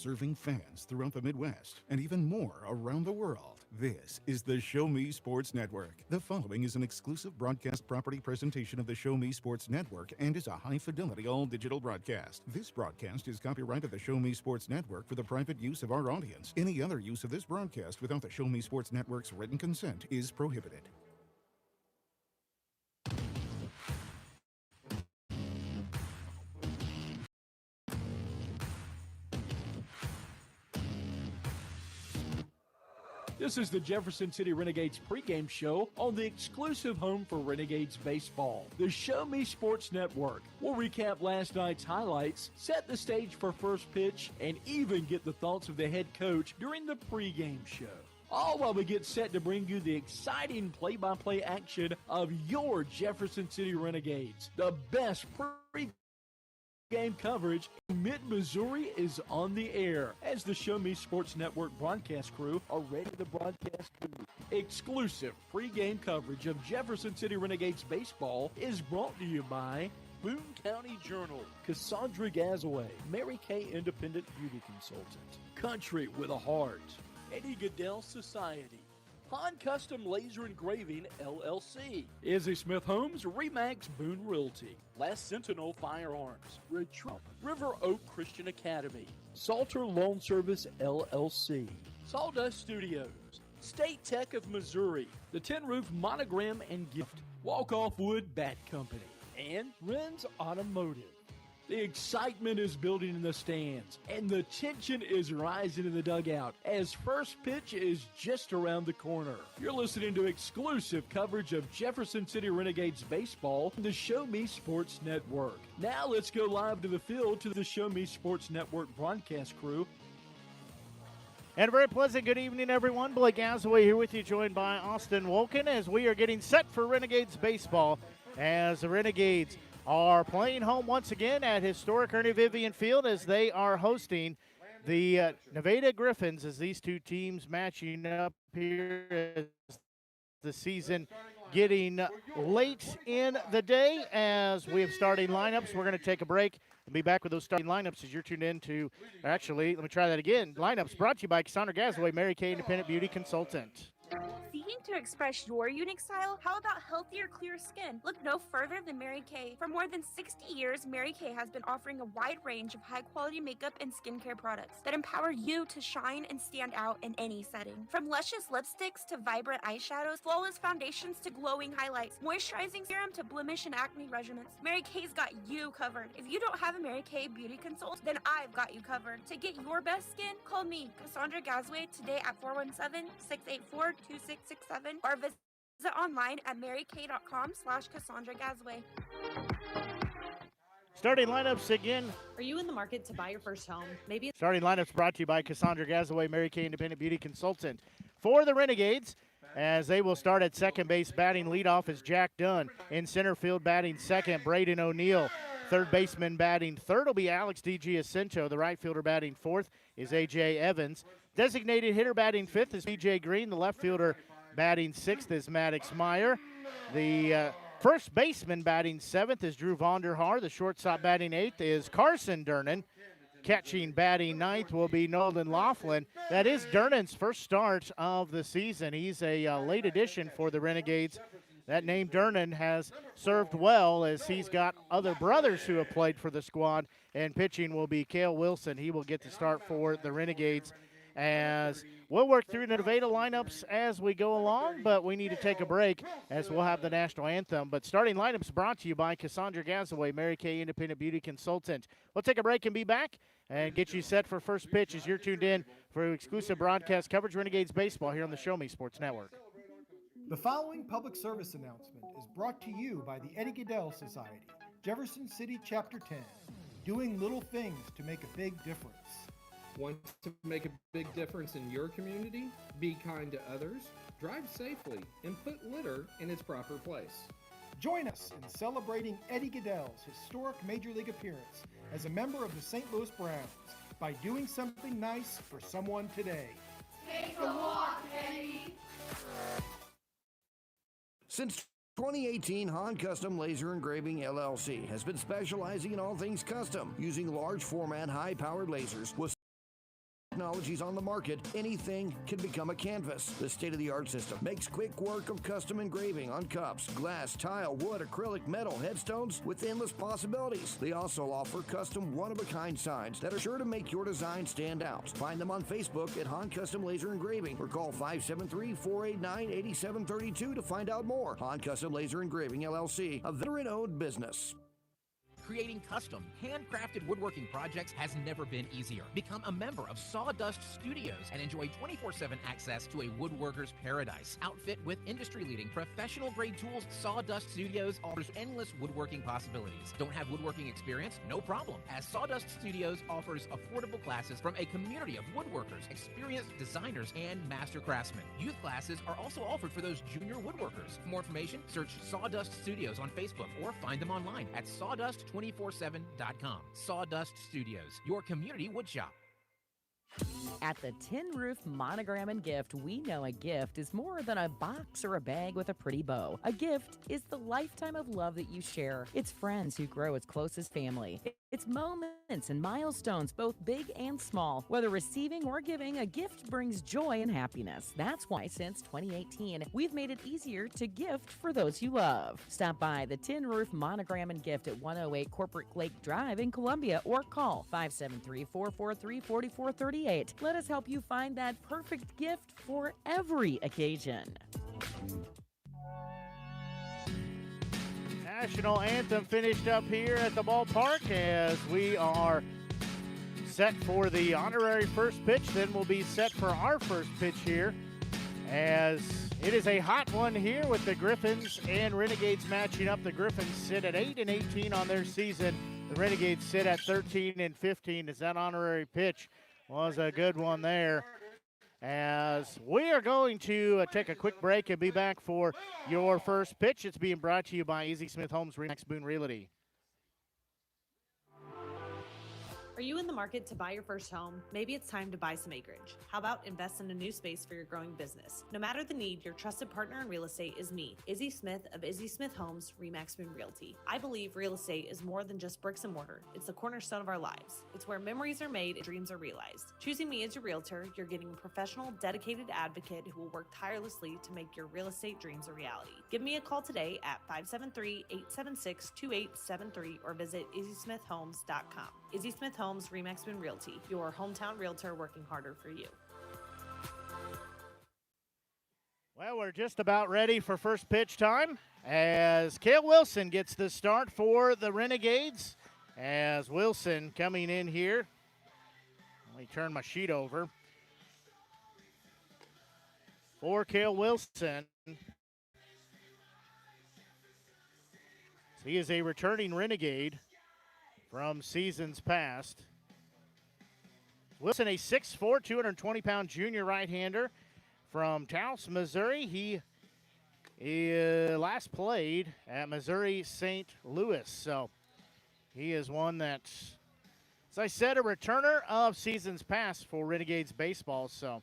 serving fans throughout the Midwest and even more around the world. This is the Show Me Sports Network. The following is an exclusive broadcast property presentation of the Show Me Sports Network and is a high-fidelity all-digital broadcast. This broadcast is copyrighted the Show Me Sports Network for the private use of our audience. Any other use of this broadcast without the Show Me Sports Network's written consent is prohibited. This is the Jefferson City Renegades pregame show on the exclusive home for Renegades baseball, the Show Me Sports Network. We'll recap last night's highlights, set the stage for first pitch, and even get the thoughts of the head coach during the pregame show. All while we get set to bring you the exciting play-by-play action of your Jefferson City Renegades. The best pregame coverage in mid-Missouri is on the air as the Show Me Sports Network broadcast crew are ready to broadcast to you. Exclusive pregame coverage of Jefferson City Renegades baseball is brought to you by Boone County Journal, Cassandra Gazaway, Mary Kay Independent Beauty Consultant, Country with a Heart, Eddie Goodell Society, Han Custom Laser Engraving, LLC, Izzy Smith Homes, Remax Boone Realty, Last Sentinel Firearms, River Oak Christian Academy, Salter Loan Service, LLC, Sawdust Studios, State Tech of Missouri, the Tin Roof Monogram and Gift, Walk Off Wood Bat Company, and Ren's Automotive. The excitement is building in the stands, and the tension is rising in the dugout as first pitch is just around the corner. You're listening to exclusive coverage of Jefferson City Renegades baseball on the Show Me Sports Network. Now let's go live to the field to the Show Me Sports Network broadcast crew. And a very pleasant good evening, everyone. Blake Gazaway here with you, joined by Austin Wolken, as we are getting set for Renegades baseball as the Renegades are playing home once again at historic Ernie Vivian Field as they are hosting the Nevada Griffons, as these two teams matching up here as the season getting late in the day. As we have starting lineups, we're going to take a break and be back with those starting lineups as you're tuned in to, actually, let me try that again. Lineups brought to you by Cassandra Gazaway, Mary Kay Independent Beauty Consultant. Seeking to express your unique style? How about healthier, clear skin? Look no further than Mary Kay. For more than 60 years, Mary Kay has been offering a wide range of high-quality makeup and skincare products that empower you to shine and stand out in any setting. From luscious lipsticks to vibrant eyeshadows, flawless foundations to glowing highlights, moisturizing serum to blemish and acne regimens, Mary Kay's got you covered. If you don't have a Mary Kay beauty consult, then I've got you covered. To get your best skin, call me, Cassandra Gazaway, today at 417-684-2667 or visit online at marykay.com/Cassandra Gazaway. Starting lineups again. Are you in the market to buy your first home? Maybe. Starting lineups brought to you by Cassandra Gazaway, Mary Kay Independent Beauty Consultant. For the Renegades, as they will start at second base, batting leadoff is Jack Dunn. In center field, batting second, Braden O'Neill. Third baseman batting third will be Alex DiGiacinto. The right fielder batting fourth is A.J. Evans. Designated hitter batting fifth is B.J. Green. The left fielder batting sixth is Maddox Meyer. The first baseman batting seventh is Drew Vonderhaar. The shortstop batting eighth is Carson Durnan. Catching batting ninth will be Nolan Laughlin. That is Durnan's first start of the season. He's a late addition for the Renegades. That name Durnan has served well as he's got other brothers who have played for the squad, and pitching will be Cale Wilson. He will get the start for the Renegades. As we'll work through the Nevada lineups as we go along, but we need to take a break as we'll have the national anthem. But starting lineups brought to you by Cassandra Gazaway, Mary Kay Independent Beauty Consultant. We'll take a break and be back and get you set for first pitch as you're tuned in for exclusive broadcast coverage of Renegades baseball here on the Show Me Sports Network. The following public service announcement is brought to you by the Eddie Goodell Society, Jefferson City Chapter 10, doing little things to make a big difference. Want to make a big difference in your community? Be kind to others, drive safely, and put litter in its proper place. Join us in celebrating Eddie Goodell's historic Major League appearance as a member of the St. Louis Browns by doing something nice for someone today. Take a walk, Eddie! Since 2018, Han Custom Laser Engraving LLC has been specializing in all things custom, using large format, high-powered lasers with technologies on the market, anything can become a canvas. The state-of-the-art system makes quick work of custom engraving on cups, glass, tile, wood, acrylic, metal, headstones with endless possibilities. They also offer custom one-of-a-kind signs that are sure to make your design stand out. Find them on Facebook at Han Custom Laser Engraving or call 573-489-8732 to find out more. Han Custom Laser Engraving, LLC, a veteran-owned business. Creating custom, handcrafted woodworking projects has never been easier. Become a member of Sawdust Studios and enjoy 24/7 access to a woodworker's paradise. Outfit with industry-leading professional-grade tools, Sawdust Studios offers endless woodworking possibilities. Don't have woodworking experience? No problem, as Sawdust Studios offers affordable classes from a community of woodworkers, experienced designers, and master craftsmen. Youth classes are also offered for those junior woodworkers. For more information, search Sawdust Studios on Facebook or find them online at sawdust247.com. Sawdust Studios, your community woodshop. At the Tin Roof Monogram and Gift, we know a gift is more than a box or a bag with a pretty bow. A gift is the lifetime of love that you share. It's friends who grow as close as family. It's moments and milestones, both big and small. Whether receiving or giving, a gift brings joy and happiness. That's why since 2018, we've made it easier to gift for those you love. Stop by the Tin Roof Monogram and Gift at 108 Corporate Lake Drive in Columbia or call 573-443-4438. Let us help you find that perfect gift for every occasion. National anthem finished up here at the ballpark as we are set for the honorary first pitch. Then we'll be set for our first pitch here, as it is a hot one here with the Griffons and Renegades matching up. The Griffons sit at 8-18 on their season. The Renegades sit at 13-15 as that honorary pitch was a good one there. As we are going to take a quick break and be back for your first pitch. It's being brought to you by Easy Smith Homes, RE/MAX Boone Realty. Are you in the market to buy your first home? Maybe it's time to buy some acreage. How about invest in a new space for your growing business? No matter the need, your trusted partner in real estate is me, Izzy Smith of Izzy Smith Homes, RE/MAX Boone Realty. I believe real estate is more than just bricks and mortar. It's the cornerstone of our lives. It's where memories are made and dreams are realized. Choosing me as your realtor, you're getting a professional, dedicated advocate who will work tirelessly to make your real estate dreams a reality. Give me a call today at 573-876-2873 or visit EasySmithHomes.com. Izzy Smith Homes, RE/MAX Boone Realty, your hometown realtor working harder for you. Well, we're just about ready for first pitch time as Cale Wilson gets the start for the Renegades. As Wilson coming in here. Let me turn my sheet over. For Cale Wilson. He is a returning Renegade from seasons past. Wilson, a 6'4", 220-pound junior right-hander from Taos, Missouri. He last played at Missouri St. Louis. So he is one that, as I said, a returner of seasons past for Renegades baseball. So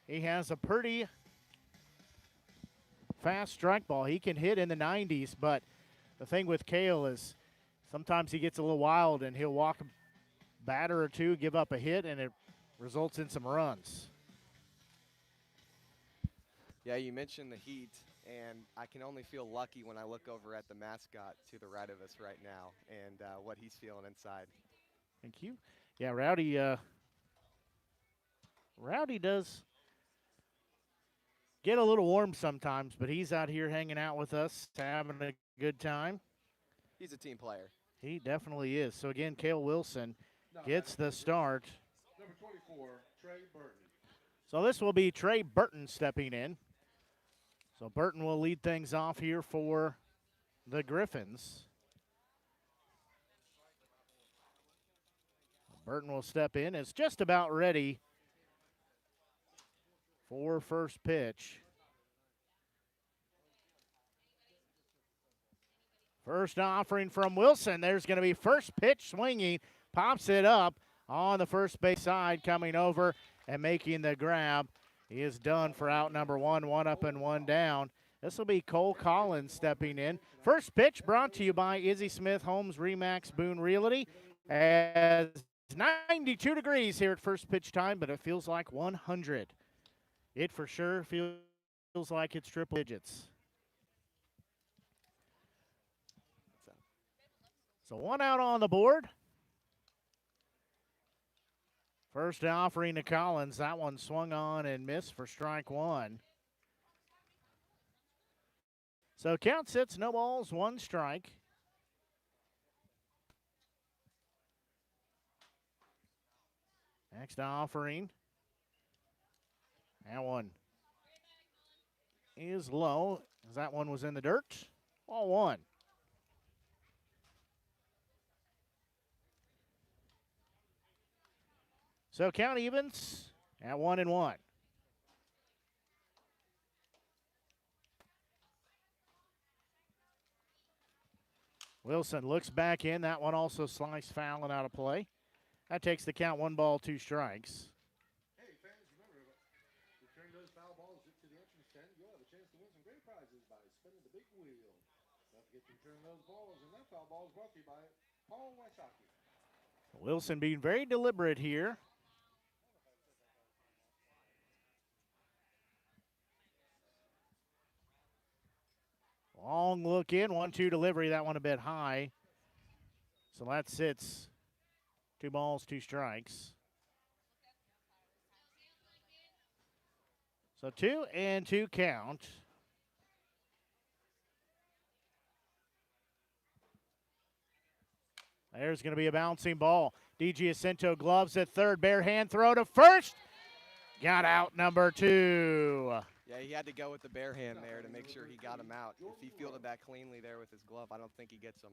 he has a pretty fast strike ball. He can hit in the 90s, but the thing with Cale is sometimes he gets a little wild and he'll walk a batter or two, give up a hit, and it results in some runs. Yeah, you mentioned the heat, and I can only feel lucky when I look over at the mascot to the right of us right now and what he's feeling inside. Thank you. Yeah, Rowdy does get a little warm sometimes, but he's out here hanging out with us, having a good time. He's a team player. He definitely is. So, again, Cale Wilson gets the start. Number 24, Trey Burton. So this will be Trey Burton stepping in. So Burton will lead things off here for the Griffons. Burton will step in. It's just about ready for first pitch. First offering from Wilson. There's going to be first pitch swinging. Pops it up on the first base side, coming over and making the grab. He is done for out number one, one up and one down. This will be Cole Collins stepping in. First pitch brought to you by Izzy Smith Homes, RE/MAX Boone Realty. As 92 degrees here at first pitch time, but it feels like 100. It for sure feels like it's triple digits. So one out on the board. First offering to Collins. That one swung on and missed for strike one. So count sits, no balls, one strike. Next offering. That one is low, as that one was in the dirt. Ball one. So count evens at 1-1. Wilson looks back in. That one also sliced foul and out of play. That takes the count, 1 ball, 2 strikes. Hey, fans, remember, return those foul balls to the entrance tent. You'll have a chance to win some great prizes by spinning the big wheel. Don't forget to return those balls, and that foul ball is brought to you by Paul Wysocki. Wilson being very deliberate here. Long look in, 1-2 delivery. That one a bit high. So that sits 2 balls, 2 strikes. So 2-2 count. There's going to be a bouncing ball. D.G. Jacinto gloves at third. Bare hand throw to first. Got out number 2. Yeah, he had to go with the bare hand there to make sure he got him out. If he fielded that cleanly there with his glove, I don't think he gets him.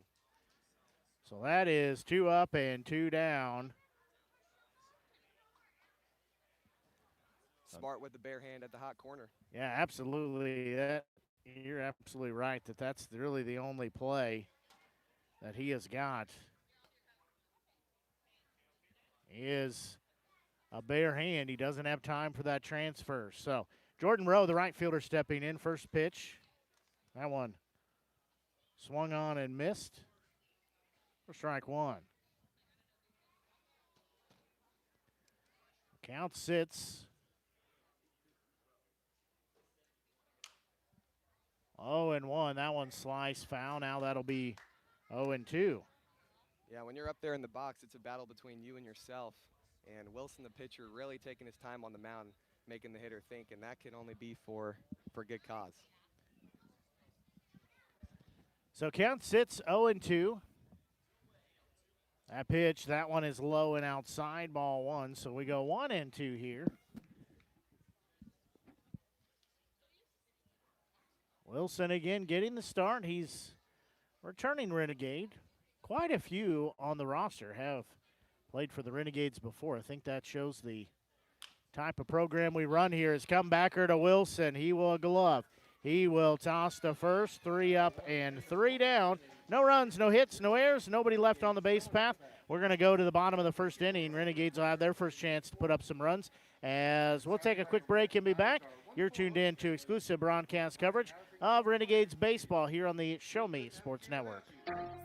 So that is 2 up and 2 down. Smart with the bare hand at the hot corner. Yeah, absolutely. You're absolutely right that's really the only play that he has got is a bare hand. He doesn't have time for that transfer. So Jordan Rowe, the right fielder, stepping in. First pitch. That one swung on and missed for strike one. Count sits 0-1. That one sliced foul. Now that'll be 0-2. Yeah, when you're up there in the box, it's a battle between you and yourself. And Wilson, the pitcher, really taking his time on the mound, making the hitter think, and that can only be for good cause. So count sits 0-2. That pitch, that one is low and outside, ball one. So we go 1-2 here. Wilson again getting the start. He's returning Renegade. Quite a few on the roster have played for the Renegades before. I think that shows the type of program we run here. Is comebacker to Wilson. He will glove. He will toss to first. 3 up and 3 down. No runs, no hits, no errors, nobody left on the base path. We're going to go to the bottom of the first inning. Renegades will have their first chance to put up some runs as we'll take a quick break and be back. You're tuned in to exclusive broadcast coverage of Renegades baseball here on the Show Me Sports Network.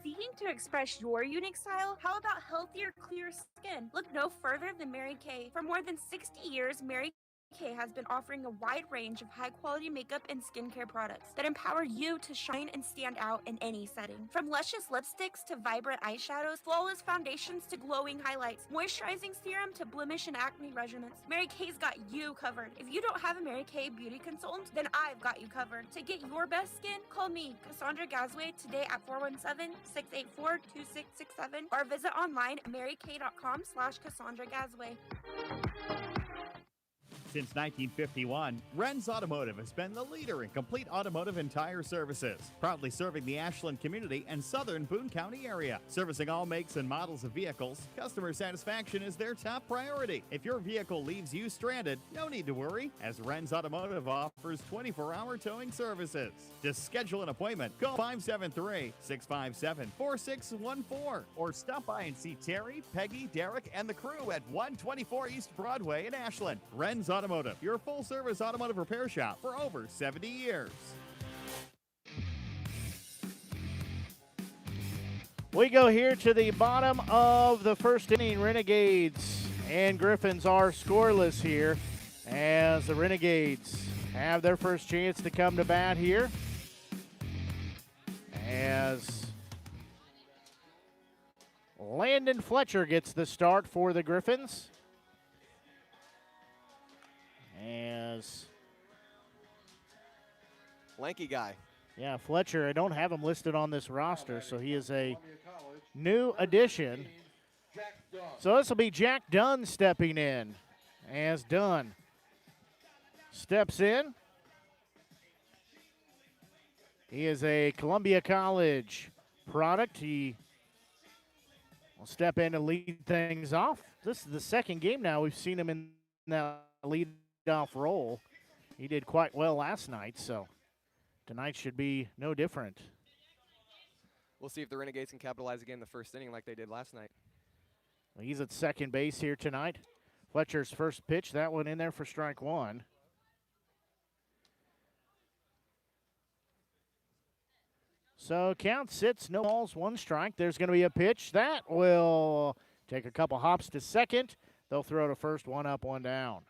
Seeking to express your unique style? How about healthier, clear skin? Look no further than Mary Kay. For more than 60 years, Mary Kay has been offering a wide range of high-quality makeup and skincare products that empower you to shine and stand out in any setting. From luscious lipsticks to vibrant eyeshadows, flawless foundations to glowing highlights, moisturizing serum to blemish and acne regimens, Mary Kay's got you covered. If you don't have a Mary Kay beauty consultant, then I've got you covered. To get your best skin, call me, Cassandra Gazway, today at 417-684-2667 or visit online at marykay.com/Cassandra Gazway. Since 1951, Ren's Automotive has been the leader in complete automotive and tire services, proudly serving the Ashland community and southern Boone County area. Servicing all makes and models of vehicles, customer satisfaction is their top priority. If your vehicle leaves you stranded, no need to worry, as Ren's Automotive offers 24-hour towing services. To schedule an appointment, call 573-657-4614 or stop by and see Terry, Peggy, Derek, and the crew at 124 East Broadway in Ashland. Ren's Automotive, your full-service automotive repair shop for over 70 years. We go here to the bottom of the first inning. Renegades and Griffons are scoreless here as the Renegades have their first chance to come to bat here. As Landon Fletcher gets the start for the Griffons. As Lanky guy. yeah, Fletcher, I don't have him listed on this roster, so he is a new addition. So this will be Jack Dunn stepping in. As Dunn steps in. He is a Columbia College product. He will step in and lead things off. This is the second game now we've seen him in that lead-off role. He did quite well last night, so tonight should be no different. We'll see if the Renegades can capitalize again in the first inning like they did last night. Well, he's at second base here tonight. Fletcher's first pitch, that one in there for strike one. So count sits, no balls, one strike. There's going to be a pitch. That will take a couple hops to second. They'll throw to first, one up, one down.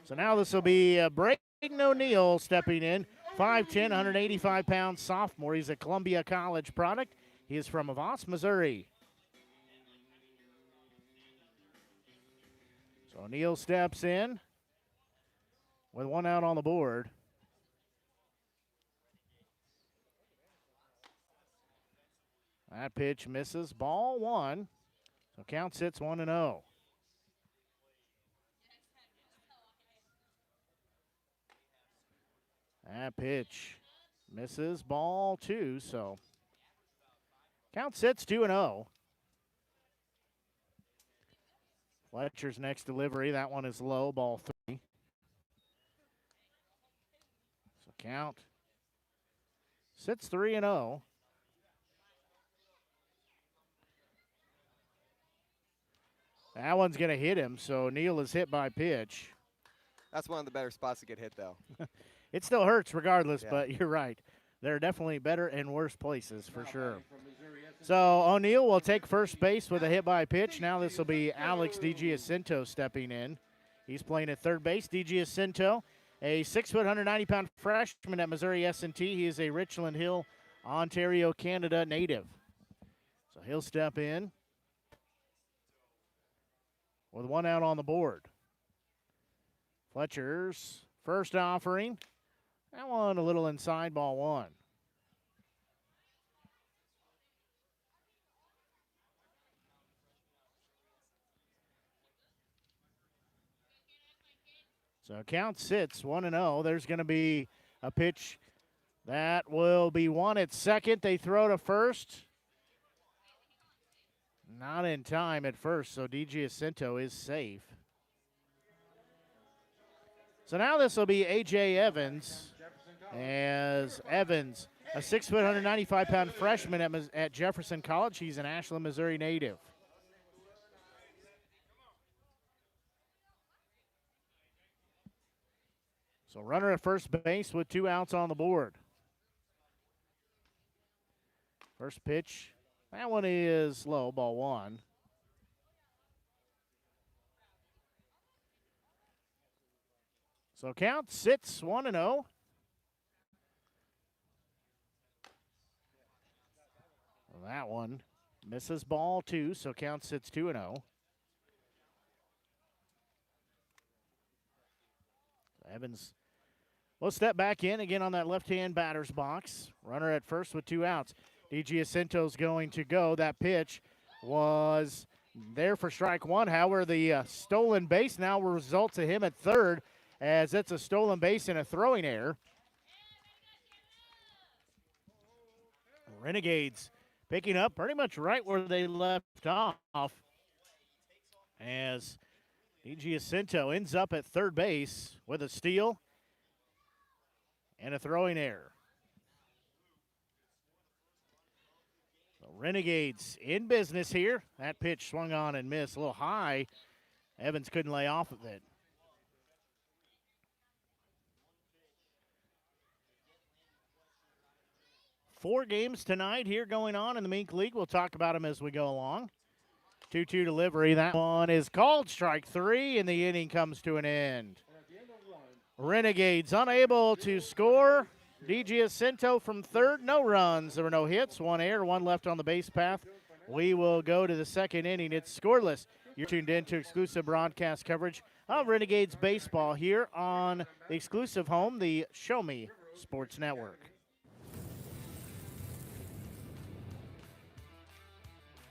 So now this will be Braden O'Neill stepping in. 5'10", 185-pound sophomore. He's a Columbia College product. He is from Voss, Missouri. So O'Neill steps in with one out on the board. That pitch misses. Ball one. So count sits 1-0. That pitch misses. Ball two. So count sits 2-0. Fletcher's next delivery. That one is low. Ball three. So count sits 3-0. That one's going to hit him, so Neal is hit by pitch. That's one of the better spots to get hit, though. It still hurts regardless, but you're right. There are definitely better and worse places for sure. So O'Neill will take first base with a hit by pitch. Now this will be Alex DiGiacinto stepping in. He's playing at third base. DiGiacinto, a 6', 190-pound freshman at Missouri S&T. He is a Richland Hill, Ontario, Canada native. So he'll step in with one out on the board. Fletcher's first offering. That one a little inside, ball one. So count sits 1-0. There's going to be a pitch that will be one at second. They throw to first. Not in time at first, so DiGiacinto is safe. So now this will be A.J. Evans, as Evans, a 6', 195-pound freshman at Jefferson College. He's an Ashland, Missouri native. So runner at first base with two outs on the board. First pitch. That one is low, ball one. So count sits 1-0. That one misses, ball two, so count sits 2-0. Evans will step back in again on that left-hand batter's box. Runner at first with two outs. DiGiacinto's going to go. That pitch was there for strike one. However, the stolen base now will result to him at third, as it's a stolen base and a throwing error. Renegades picking up pretty much right where they left off, as DiGiacinto ends up at third base with a steal and a throwing error. The Renegades in business here. That pitch swung on and missed a little high. Evans couldn't lay off of it. 4 games tonight here going on in the Mink League. We'll talk about them as we go along. 2-2 delivery. That one is called strike 3, and the inning comes to an end. Renegades unable to score. DiGiacinto from third, no runs. There were no hits, 1 error, 1 left on the base path. We will go to the second inning. It's scoreless. You're tuned in to exclusive broadcast coverage of Renegades baseball here on the exclusive home, the Show Me Sports Network.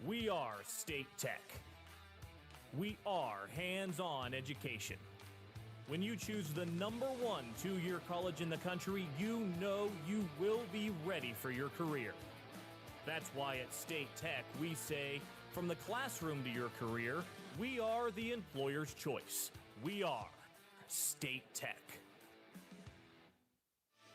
We are State Tech. We are hands-on education. When you choose the #1 2-year college in the country, you know you will be ready for your career. That's why at State Tech we say, from the classroom to your career, we are the employer's choice. We are State Tech.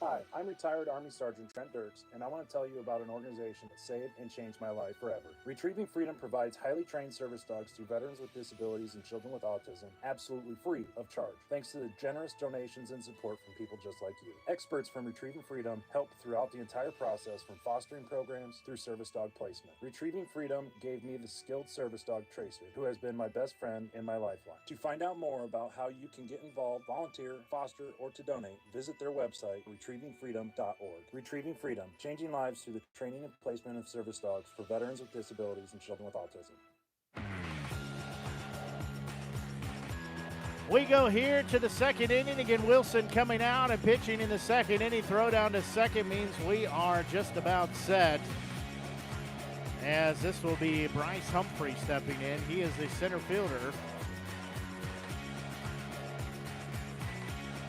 Hi, I'm retired Army Sergeant Trent Dirks, and I want to tell you about an organization that saved and changed my life forever. Retrieving Freedom provides highly trained service dogs to veterans with disabilities and children with autism, absolutely free of charge, thanks to the generous donations and support from people just like you. Experts from Retrieving Freedom help throughout the entire process, from fostering programs through service dog placement. Retrieving Freedom gave me the skilled service dog Tracer, who has been my best friend and my lifeline. To find out more about how you can get involved, volunteer, foster, or to donate, visit their website, retrievingfreedom.org. Retrieving Freedom, changing lives through the training and placement of service dogs for veterans with disabilities and children with autism. We go here to the second inning. Again, Wilson coming out and pitching in the second inning. Throw down to second means we are just about set, as this will be Bryce Humphrey stepping in. He is the center fielder.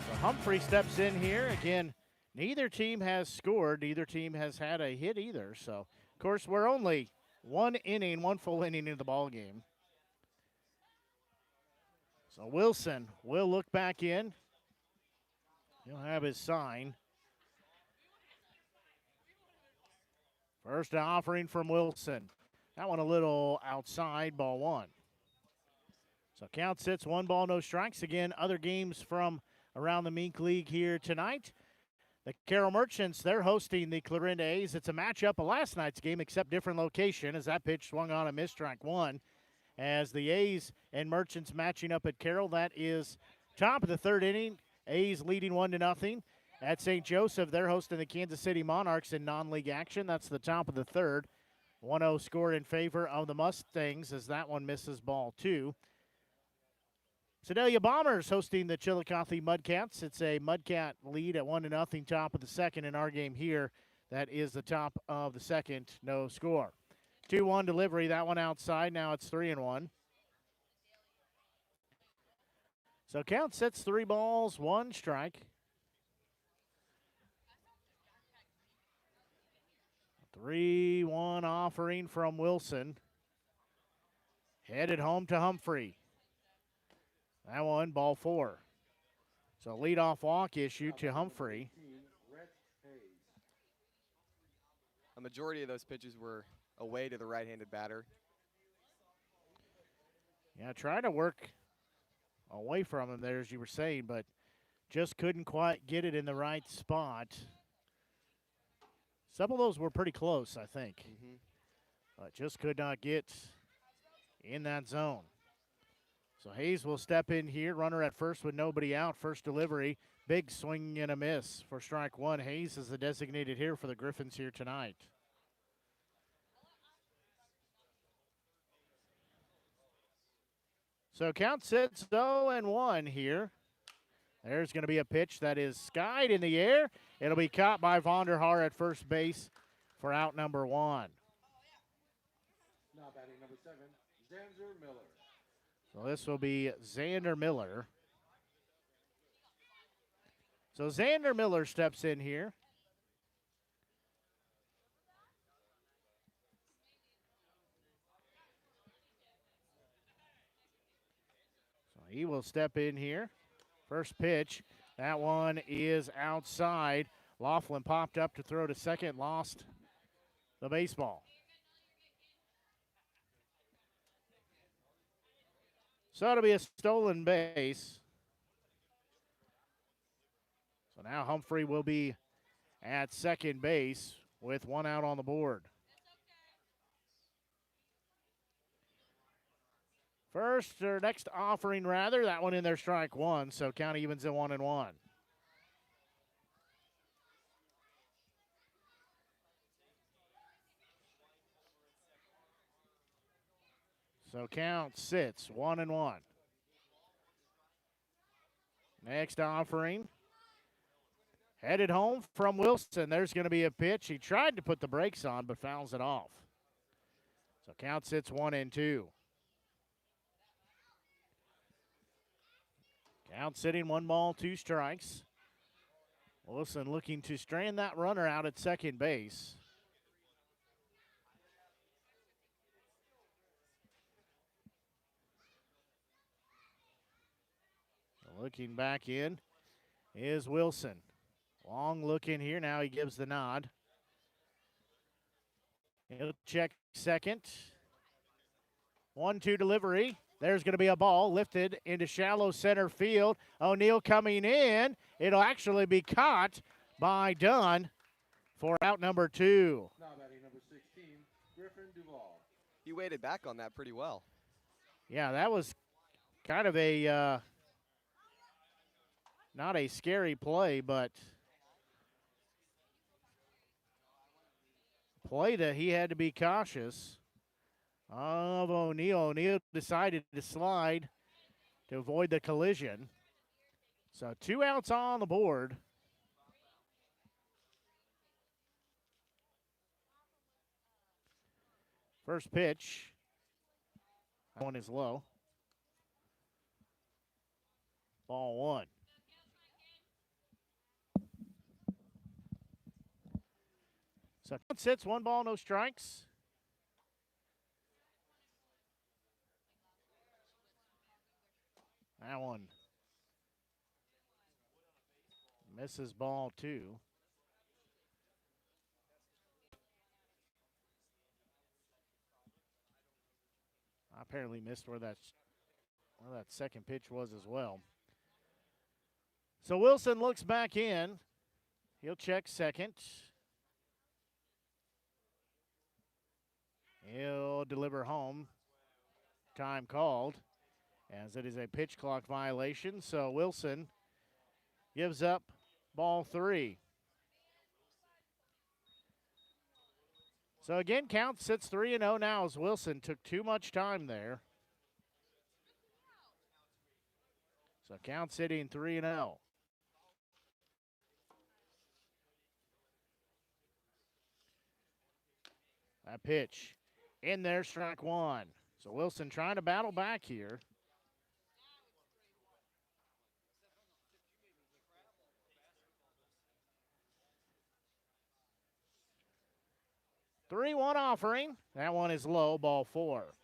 So Humphrey steps in here. Again, neither team has scored. Neither team has had a hit either. So, of course, we're only one full inning into the ball game. So Wilson will look back in. He'll have his sign. First offering from Wilson. That one a little outside, ball 1. So count sits, 1 ball, no strikes. Again, other games from around the Mink League here tonight. The Carroll Merchants, they're hosting the Clarinda A's. It's a matchup of last night's game, except different location, as that pitch swung on a missed, strike 1. As the A's and Merchants matching up at Carroll, that is top of the third inning. A's leading 1-0. At St. Joseph, they're hosting the Kansas City Monarchs in non-league action. That's the top of the third. 1-0 score in favor of the Mustangs, as that one misses, ball 2. Sedalia Bombers hosting the Chillicothe Mudcats. It's a Mudcat lead at 1-0, top of the second in our game here. That is the top of the second, no score. 2-1 delivery, that one outside. Now it's 3-1. So count sets, 3 balls, 1 strike. 3-1 offering from Wilson. Headed home to Humphrey. That one, ball 4. So leadoff walk issued to Humphrey. A majority of those pitches were away to the right-handed batter. Yeah, trying to work away from him there, as you were saying, but just couldn't quite get it in the right spot. Some of those were pretty close, I think. But just could not get in that zone. So Hayes will step in here. Runner at first with nobody out. First delivery. Big swing and a miss for strike 1. Hayes is the designated hitter for the Griffons here tonight. So count sits 0-1 here. There's going to be a pitch that is skied in the air. It'll be caught by Vonderhaar at first base for out number 1. Now batting number 7, Xander Miller. So this will be Xander Miller. So Xander Miller steps in here. So he will step in here. First pitch. That one is outside. Laughlin popped up to throw to second, lost the baseball. So it'll be a stolen base. So now Humphrey will be at second base with one out on the board. Next offering rather, that one in there, strike one, so count evens at 1-1. So count sits 1-1. Next offering. Headed home from Wilson. There's going to be a pitch. He tried to put the brakes on, but fouls it off. So count sits 1-2. Count sitting 1 ball, 2 strikes. Wilson looking to strand that runner out at second base. Looking back in is Wilson. Long look in here. Now he gives the nod. He'll check second. 1-2 delivery. There's going to be a ball lifted into shallow center field. O'Neill coming in. It'll actually be caught by Dunn for out number 2. Now batting number 16, Griffin Duvall. He waited back on that pretty well. Yeah, that was kind of a not a scary play, but play that he had to be cautious of O'Neill. O'Neill decided to slide to avoid the collision. So 2 outs on the board. First pitch. That one is low. Ball 1. So count sits 1 ball, no strikes. That one misses ball 2. I apparently missed where that second pitch was as well. So Wilson looks back in. He'll check second. He'll deliver home. Time called, as it is a pitch clock violation. So Wilson gives up ball 3. So again, count sits 3-0 now as Wilson took too much time there. So count sitting 3-0. That pitch in there, strike 1. So Wilson trying to battle back here. Three-1 offering. That one is low, ball 4.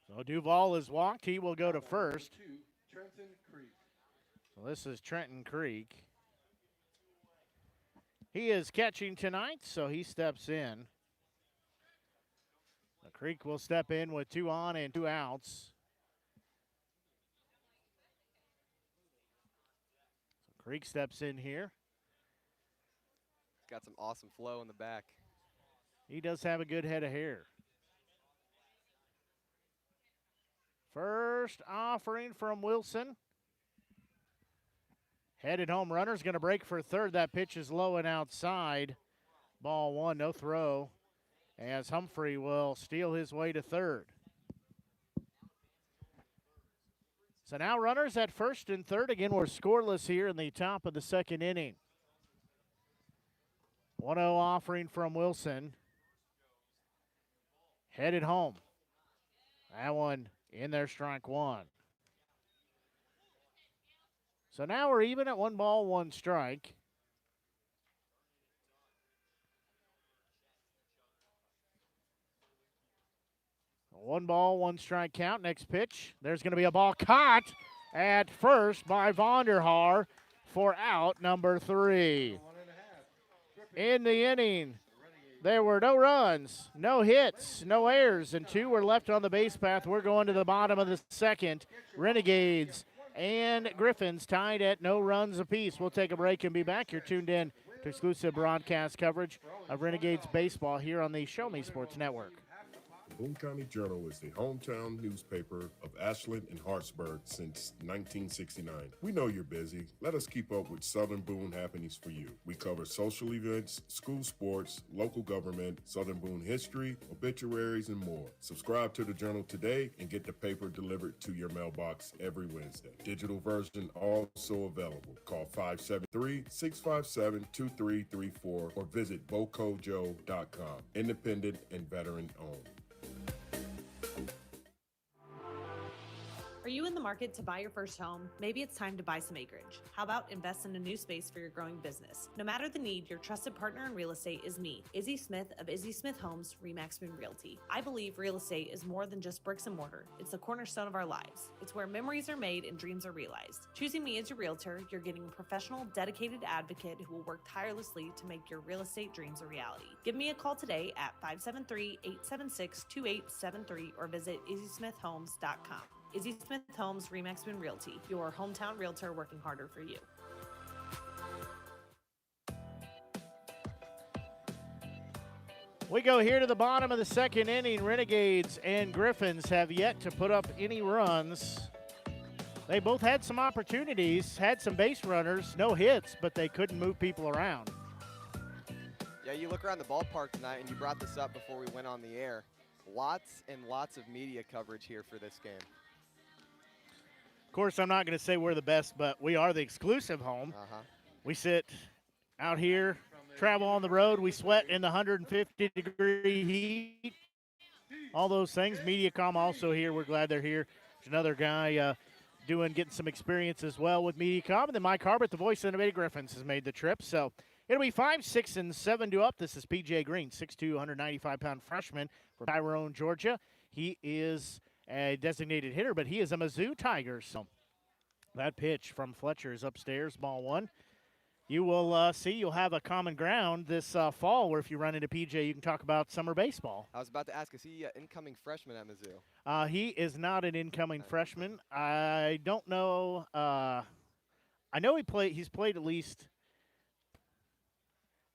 So Duvall is walked. He will go to first. Trenton Creek. So this is Trenton Creek. He is catching tonight, so he steps in. The Creek will step in with 2 on and 2 outs. So Creek steps in here. Got some awesome flow in the back. He does have a good head of hair. First offering from Wilson. Headed home runner's going to break for third. That pitch is low and outside. Ball 1, no throw, as Humphrey will steal his way to third. So now runners at first and third. Again, we're scoreless here in the top of the second inning. 1-0 offering from Wilson. Headed home. That one in there, strike 1. So now we're even at 1 ball, 1 strike. One ball, 1 strike count. Next pitch. There's going to be a ball caught at first by Vonderhaar for out number 3. In the inning, there were no runs, no hits, no errors, and 2 were left on the base path. We're going to the bottom of the second. Renegades and Griffons tied at no runs apiece. We'll take a break and be back. You're tuned in to exclusive broadcast coverage of Renegades baseball here on the Show Me Sports Network. The Boone County Journal is the hometown newspaper of Ashland and Hartsburg since 1969. We know you're busy. Let us keep up with Southern Boone happenings for you. We cover social events, school sports, local government, Southern Boone history, obituaries, and more. Subscribe to the Journal today and get the paper delivered to your mailbox every Wednesday. Digital version also available. Call 573-657-2334 or visit bocojo.com. Independent and veteran owned. Are you in the market to buy your first home? Maybe it's time to buy some acreage. How about invest in a new space for your growing business? No matter the need, your trusted partner in real estate is me, Izzy Smith of Izzy Smith Homes, Remax Boone Realty. I believe real estate is more than just bricks and mortar. It's the cornerstone of our lives. It's where memories are made and dreams are realized. Choosing me as your realtor, you're getting a professional, dedicated advocate who will work tirelessly to make your real estate dreams a reality. Give me a call today at 573-876-2873 or visit izzysmithhomes.com. Izzy Smith Homes, Remax Boone Realty, your hometown realtor working harder for you. We go here to the bottom of the second inning. Renegades and Griffons have yet to put up any runs. They both had some opportunities, had some base runners, no hits, but they couldn't move people around. Yeah, you look around the ballpark tonight, and you brought this up before we went on the air. Lots and lots of media coverage here for this game. Of course, I'm not going to say we're the best, but we are the exclusive home. We sit out here, travel on the road. We sweat in the 150-degree heat. All those things. MediaCom also here. We're glad they're here. There's another guy getting some experience as well with MediaCom. And then Mike Harbert, the voice of the Griffons, has made the trip. So it'll be 5, 6, and 7 to up. This is P.J. Green, 6'2", 195-pound freshman from Tyrone, Georgia. He is a designated hitter, but he is a Mizzou Tiger. So that pitch from Fletcher is upstairs, ball one. You will see you'll have a common ground this fall where if you run into PJ, you can talk about summer baseball. I was about to ask, is he an incoming freshman at Mizzou? He is not an incoming freshman. I don't know. I know he's played at least.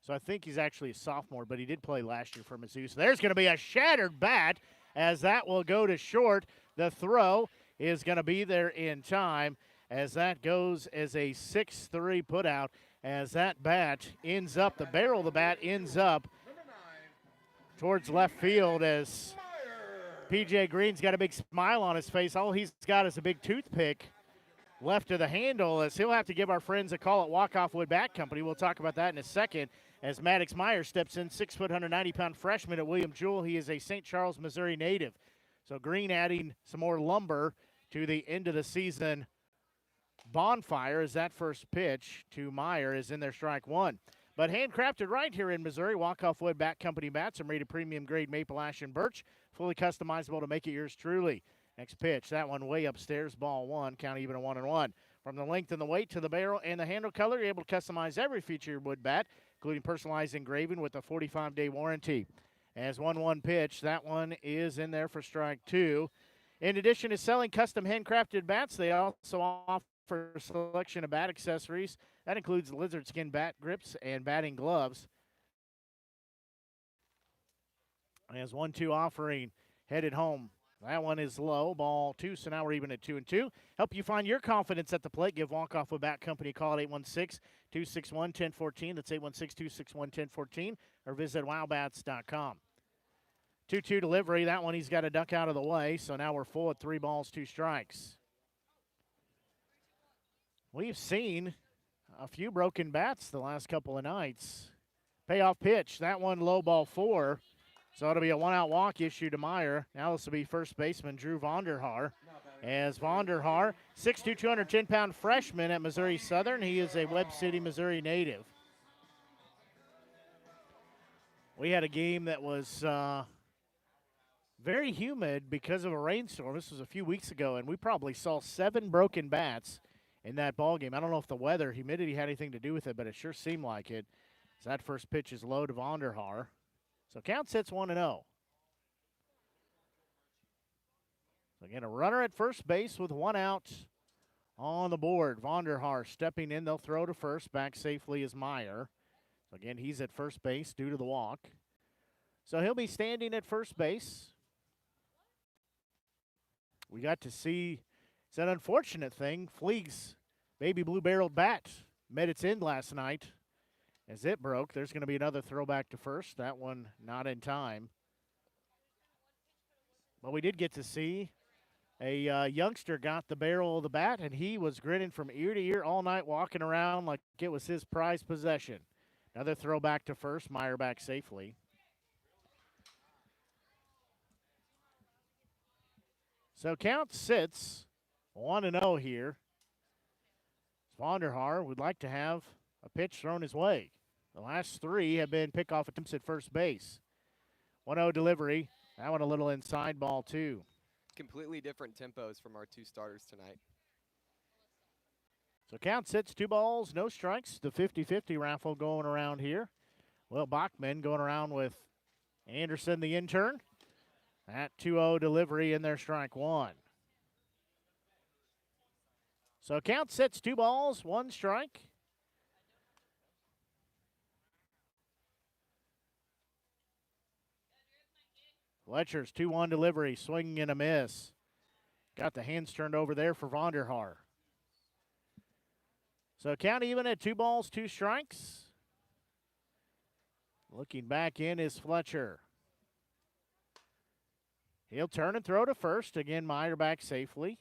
So I think he's actually a sophomore, but he did play last year for Mizzou. So there's going to be a shattered bat as that will go to short. The throw is going to be there in time as that goes as a 6-3 putout as that bat ends up, the barrel of the bat ends up towards left field as P.J. Green's got a big smile on his face. All he's got is a big toothpick left of the handle as he'll have to give our friends a call at Walk-Off Wood Bat Company. We'll talk about that in a second as Maddox Meyer steps in, 6 foot, 190-pound freshman at William Jewell. He is a St. Charles, Missouri native. So Green adding some more lumber to the end of the season bonfire as that first pitch to Meyer is in there, strike one. But handcrafted right here in Missouri, Walk-Off Wood Bat Company bats are rated premium grade maple ash and birch, fully customizable to make it yours truly. Next pitch, that one way upstairs, ball one, count even a 1-1. From the length and the weight to the barrel and the handle color, you're able to customize every feature of your wood bat, including personalized engraving with a 45-day warranty. As 1-1 pitch, that one is in there for strike two. In addition to selling custom handcrafted bats, they also offer a selection of bat accessories. That includes lizard skin bat grips and batting gloves. As 1-2 offering headed home. That one is low, ball two, so now we're even at 2-2. Help you find your confidence at the plate. Give Walk-Off Wood Bat Company a call at 816-261-1014. That's 816-261-1014. Or visit wowbats.com. 2-2 delivery. That one he's got to duck out of the way, so now we're full at 3 balls, 2 strikes. We've seen a few broken bats the last couple of nights. Payoff pitch. That one low, ball 4. So it'll be a 1-out walk issue to Meyer. Now this will be first baseman Drew Vonderhaar. As Vonderhaar, 6'2", 210-pound freshman at Missouri Southern. He is a Webb City, Missouri native. We had a game that was very humid because of a rainstorm. This was a few weeks ago, and we probably saw 7 broken bats in that ball game. I don't know if the weather, humidity had anything to do with it, but it sure seemed like it. So that first pitch is low to Vonderhaar. So count sits 1-0. So again, a runner at first base with 1 out on the board. Vonderhaar stepping in. They'll throw to first. Back safely is Meyer. So again, he's at first base due to the walk. So he'll be standing at first base. We got to see, it's an unfortunate thing, Fleeg's baby blue-barreled bat met its end last night. As it broke, there's going to be another throwback to first. That one not in time. But we did get to see a youngster got the barrel of the bat, and he was grinning from ear to ear all night, walking around like it was his prized possession. Another throwback to first, Meyer back safely. So count sits 1-0 here. Vonderhaar would like to have a pitch thrown his way. The last three have been pickoff attempts at first base. 1-0 delivery. That one a little inside ball, too. Completely different tempos from our two starters tonight. So count sits 2 balls, no strikes. The 50-50 raffle going around here. Will Bachman going around with Anderson, the intern. That 2-0 delivery in their strike one. So count sits 2 balls, 1 strike. Fletcher's 2-1 delivery, swinging and a miss. Got the hands turned over there for Vonderhaar. So count even at 2 balls, 2 strikes. Looking back in is Fletcher. He'll turn and throw to first. Again, Meyer back safely.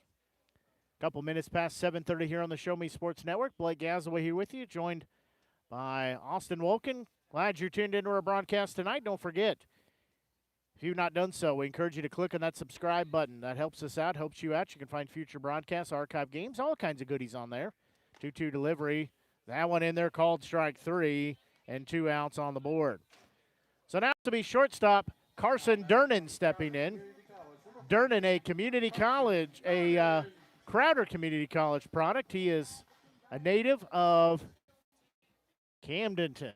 Couple minutes past 7:30 here on the Show Me Sports Network. Blake Gazaway here with you, joined by Austin Wolken. Glad you're tuned into our broadcast tonight. Don't forget, if you've not done so, we encourage you to click on that subscribe button. That helps us out, helps you out. You can find future broadcasts, archive games, all kinds of goodies on there. 2-2 delivery. That one in there called strike 3, and 2 outs on the board. So now to be shortstop, Carson Durnan stepping in. Durnan, a community college, a Crowder Community College product. He is a native of Camdenton.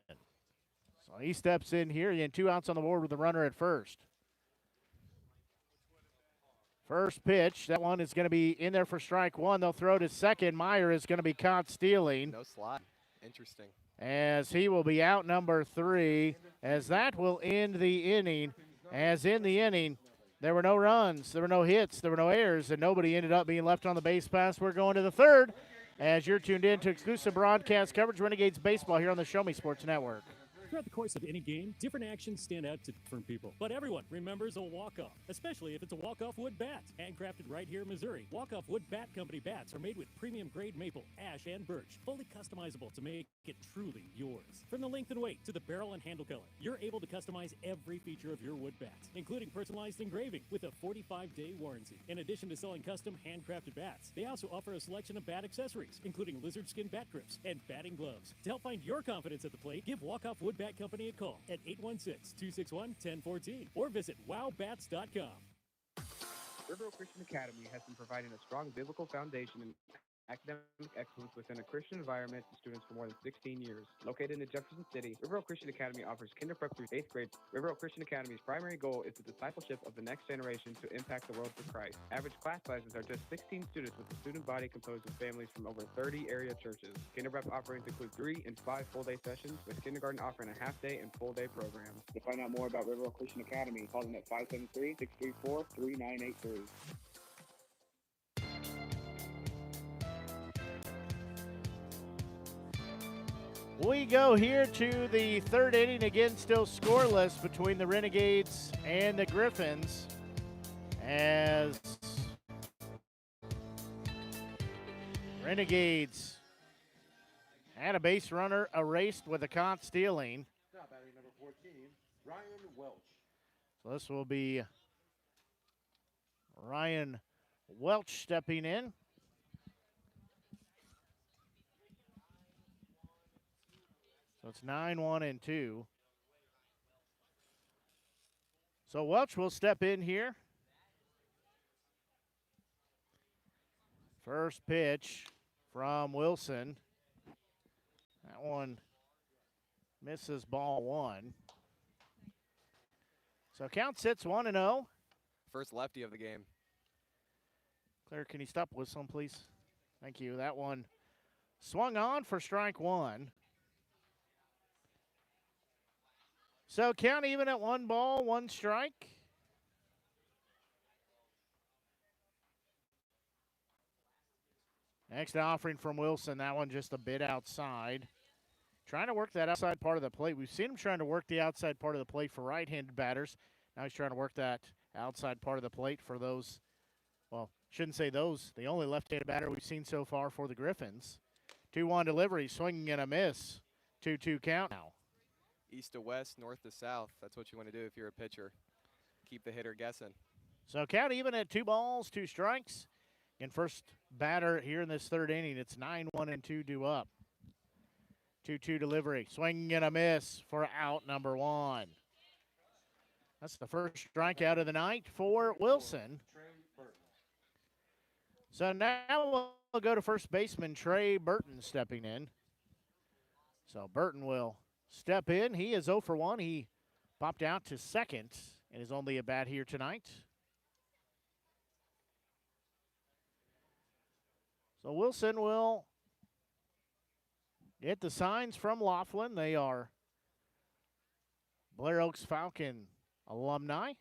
So he steps in here. Again, 2 outs on the board with the runner at first. First pitch, that one is going to be in there for strike 1. They'll throw to second. Meyer is going to be caught stealing. No slide. Interesting. As he will be out number 3, as that will end the inning. As in the inning, there were no runs, there were no hits, there were no errors, and nobody ended up being left on the base pass. We're going to the 3rd as you're tuned in to exclusive broadcast coverage Renegades baseball here on the Show Me Sports Network. Throughout the course of any game, different actions stand out to different people. But everyone remembers a walk-off, especially if it's a walk-off wood bat. Handcrafted right here in Missouri, walk-off wood bat company bats are made with premium-grade maple, ash, and birch, fully customizable to make it truly yours. From the length and weight to the barrel and handle color, you're able to customize every feature of your wood bat, including personalized engraving with a 45-day warranty. In addition to selling custom handcrafted bats, they also offer a selection of bat accessories, including lizard skin bat grips and batting gloves. To help find your confidence at the plate, give Walk-Off Wood Bat Company a call at 816-261-1014 or visit wowbats.com. River Oak Christian Academy has been providing a strong biblical foundation and academic excellence within a Christian environment to students for more than 16 years. Located in Jefferson City, River Oak Christian Academy offers kinder prep through 8th grade. River Oak Christian Academy's primary goal is the discipleship of the next generation to impact the world for Christ. Average class sizes are just 16 students with a student body composed of families from over 30 area churches. Kinder prep offerings include 3 and 5 full-day sessions, with kindergarten offering a half-day and full-day programs. To find out more about River Oak Christian Academy, call them at 573-634-3983. We go here to the 3rd inning, again still scoreless between the Renegades and the Griffons, as Renegades had a base runner erased with a caught stealing. Now batting number 14, Ryan Welch. So this will be Ryan Welch stepping in. So it's 9-1-2. So Welch will step in here. First pitch from Wilson. That one misses ball 1. So count sits 1-0. First lefty of the game. Claire, can you stop whistling, please? Thank you. That one swung on for strike 1. So count even at 1 ball, 1 strike. Next offering from Wilson. That one just a bit outside. Trying to work that outside part of the plate. We've seen him trying to work the outside part of the plate for right-handed batters. Now he's trying to work that outside part of the plate for those, well, shouldn't say those, the only left-handed batter we've seen so far for the Griffons. 2-1 delivery, swinging and a miss. 2-2 count now. East to west, north to south. That's what you want to do if you're a pitcher. Keep the hitter guessing. So count even at 2 balls, 2 strikes. And first batter here in this third inning, it's 9-1 and 2 due up. 2-2 delivery, swinging and a miss for out number 1. That's the first strikeout of the night for Wilson. So now we'll go to first baseman Trey Burton stepping in. So Burton will step in. He is 0 for 1. He popped out to second and is only a bat here tonight. So Wilson will get the signs from Laughlin. They are Blair Oaks Falcon alumni,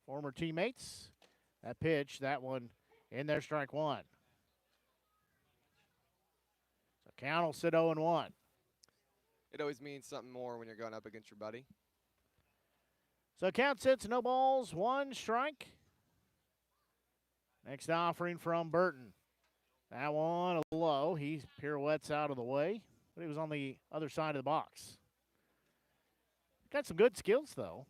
former teammates. That pitch, that one in there, strike 1. So count will sit 0-1. It always means something more when you're going up against your buddy. So count sits, no balls, 1 strike. Next offering from Burton. That one a low. He pirouettes out of the way, but he was on the other side of the box. Got some good skills, though.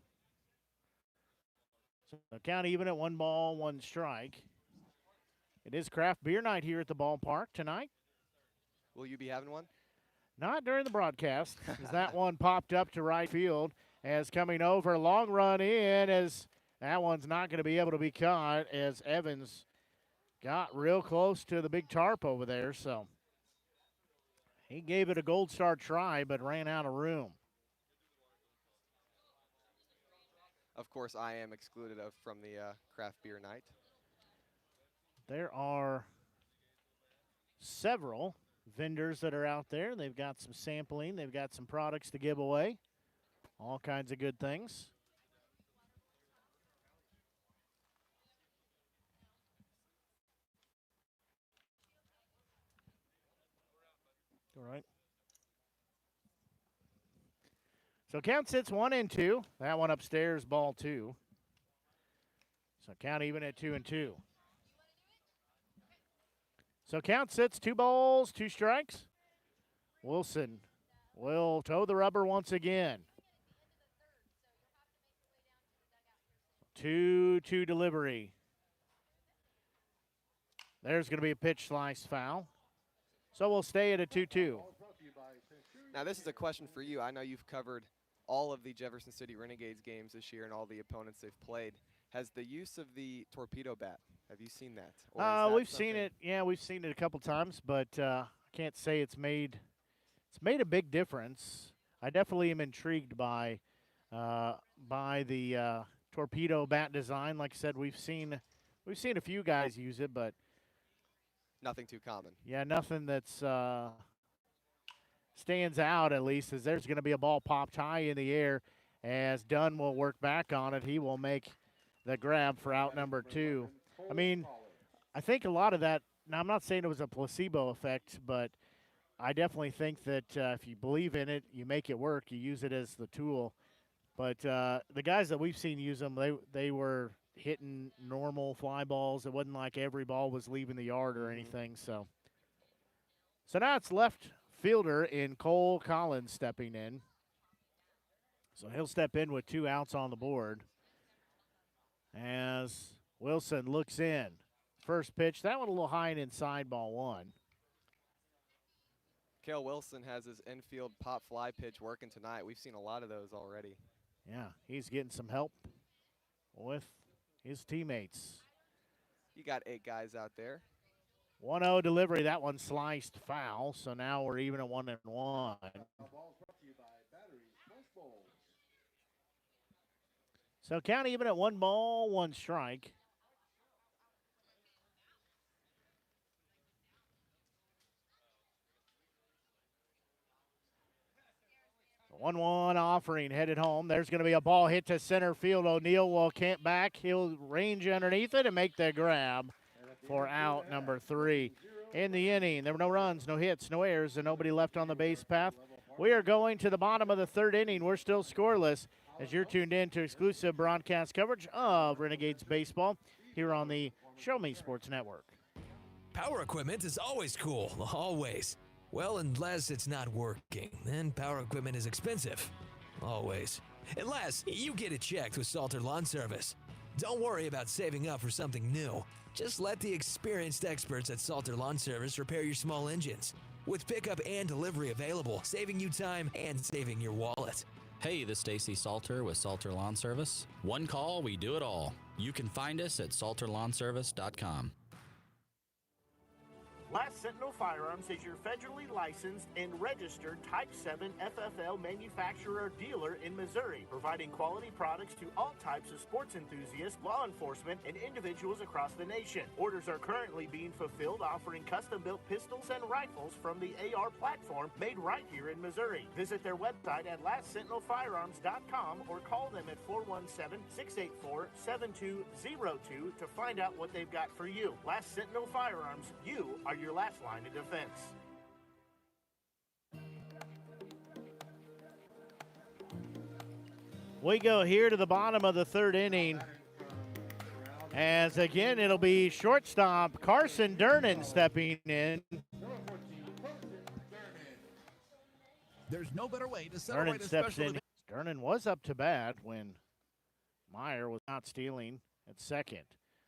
So count even at 1 ball, 1 strike. It is craft beer night here at the ballpark tonight. Will you be having one? Not during the broadcast, as that one popped up to right field as coming over. Long run in, as that one's not going to be able to be caught, as Evans got real close to the big tarp over there. So he gave it a gold star try, but ran out of room. Of course, I am excluded from the craft beer night. There are several vendors that are out there. They've got some sampling. They've got some products to give away. All kinds of good things. All right. So count sits 1-2. That one upstairs, ball 2. So count even at 2-2. So count sits 2 balls, 2 strikes. Wilson will toe the rubber once again. 2-2 delivery. There's going to be a pitch slice foul. So we'll stay at a 2-2. Now this is a question for you. I know you've covered all of the Jefferson City Renegades games this year and all the opponents they've played. Has the use of the torpedo bat, have you seen that? Or is that we've seen it. Yeah, we've seen it a couple times, but I can't say it's made a big difference. I definitely am intrigued by the torpedo bat design. Like I said, we've seen a few guys use it, but nothing too common. Yeah, nothing that's stands out, at least, as there's going to be a ball popped high in the air as Dunn will work back on it. He will make the grab for out number 2. I mean, I think a lot of that, now I'm not saying it was a placebo effect, but I definitely think that if you believe in it, you make it work, you use it as the tool. But the guys that we've seen use them, they were hitting normal fly balls. It wasn't like every ball was leaving the yard or anything. So now it's left fielder in Cole Collins stepping in. So he'll step in with 2 outs on the board as Wilson looks in. First pitch, that one a little high and inside, ball 1. Cale Wilson has his infield pop fly pitch working tonight. We've seen a lot of those already. Yeah, he's getting some help with his teammates. You got 8 guys out there. 1-0 delivery. That one sliced foul, so now we're even at 1-1. So count even at 1 ball, 1 strike. 1-1 offering headed home. There's going to be a ball hit to center field. O'Neal will camp back. He'll range underneath it and make the grab for out number 3. In the inning, there were no runs, no hits, no errors, and nobody left on the base path. We are going to the bottom of the 3rd inning. We're still scoreless as you're tuned in to exclusive broadcast coverage of Renegades baseball here on the Show Me Sports Network. Power equipment is always cool, always. Well, unless it's not working, then power equipment is expensive. Always. Unless you get it checked with Salter Lawn Service. Don't worry about saving up for something new. Just let the experienced experts at Salter Lawn Service repair your small engines. With pickup and delivery available, saving you time and saving your wallet. Hey, this is Stacy Salter with Salter Lawn Service. One call, we do it all. You can find us at salterlawnservice.com. Last Sentinel Firearms is your federally licensed and registered Type 7 FFL manufacturer dealer in Missouri, providing quality products to all types of sports enthusiasts, law enforcement, and individuals across the nation. Orders are currently being fulfilled, offering custom-built pistols and rifles from the AR platform made right here in Missouri. Visit their website at lastsentinelfirearms.com or call them at 417-684-7202 to find out what they've got for you. Last Sentinel Firearms, you are your last line of defense. We go here to the bottom of the 3rd inning. As again, it'll be shortstop Carson Durnan stepping in. There's no better way to celebrate Durnan steps in. Durnan was up to bat when Meyer was not stealing at second.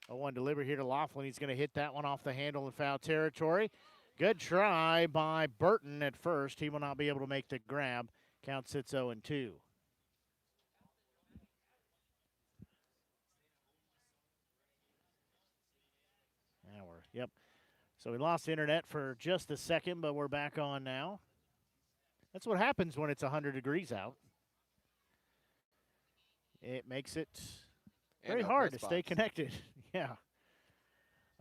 0-1 delivery here to Laughlin. He's going to hit that one off the handle in foul territory. Good try by Burton at first. He will not be able to make the grab. Count sits 0-2. Yep. So we lost the internet for just a second, but we're back on now. That's what happens when it's 100 degrees out. It makes it very hard to stay connected. Yeah.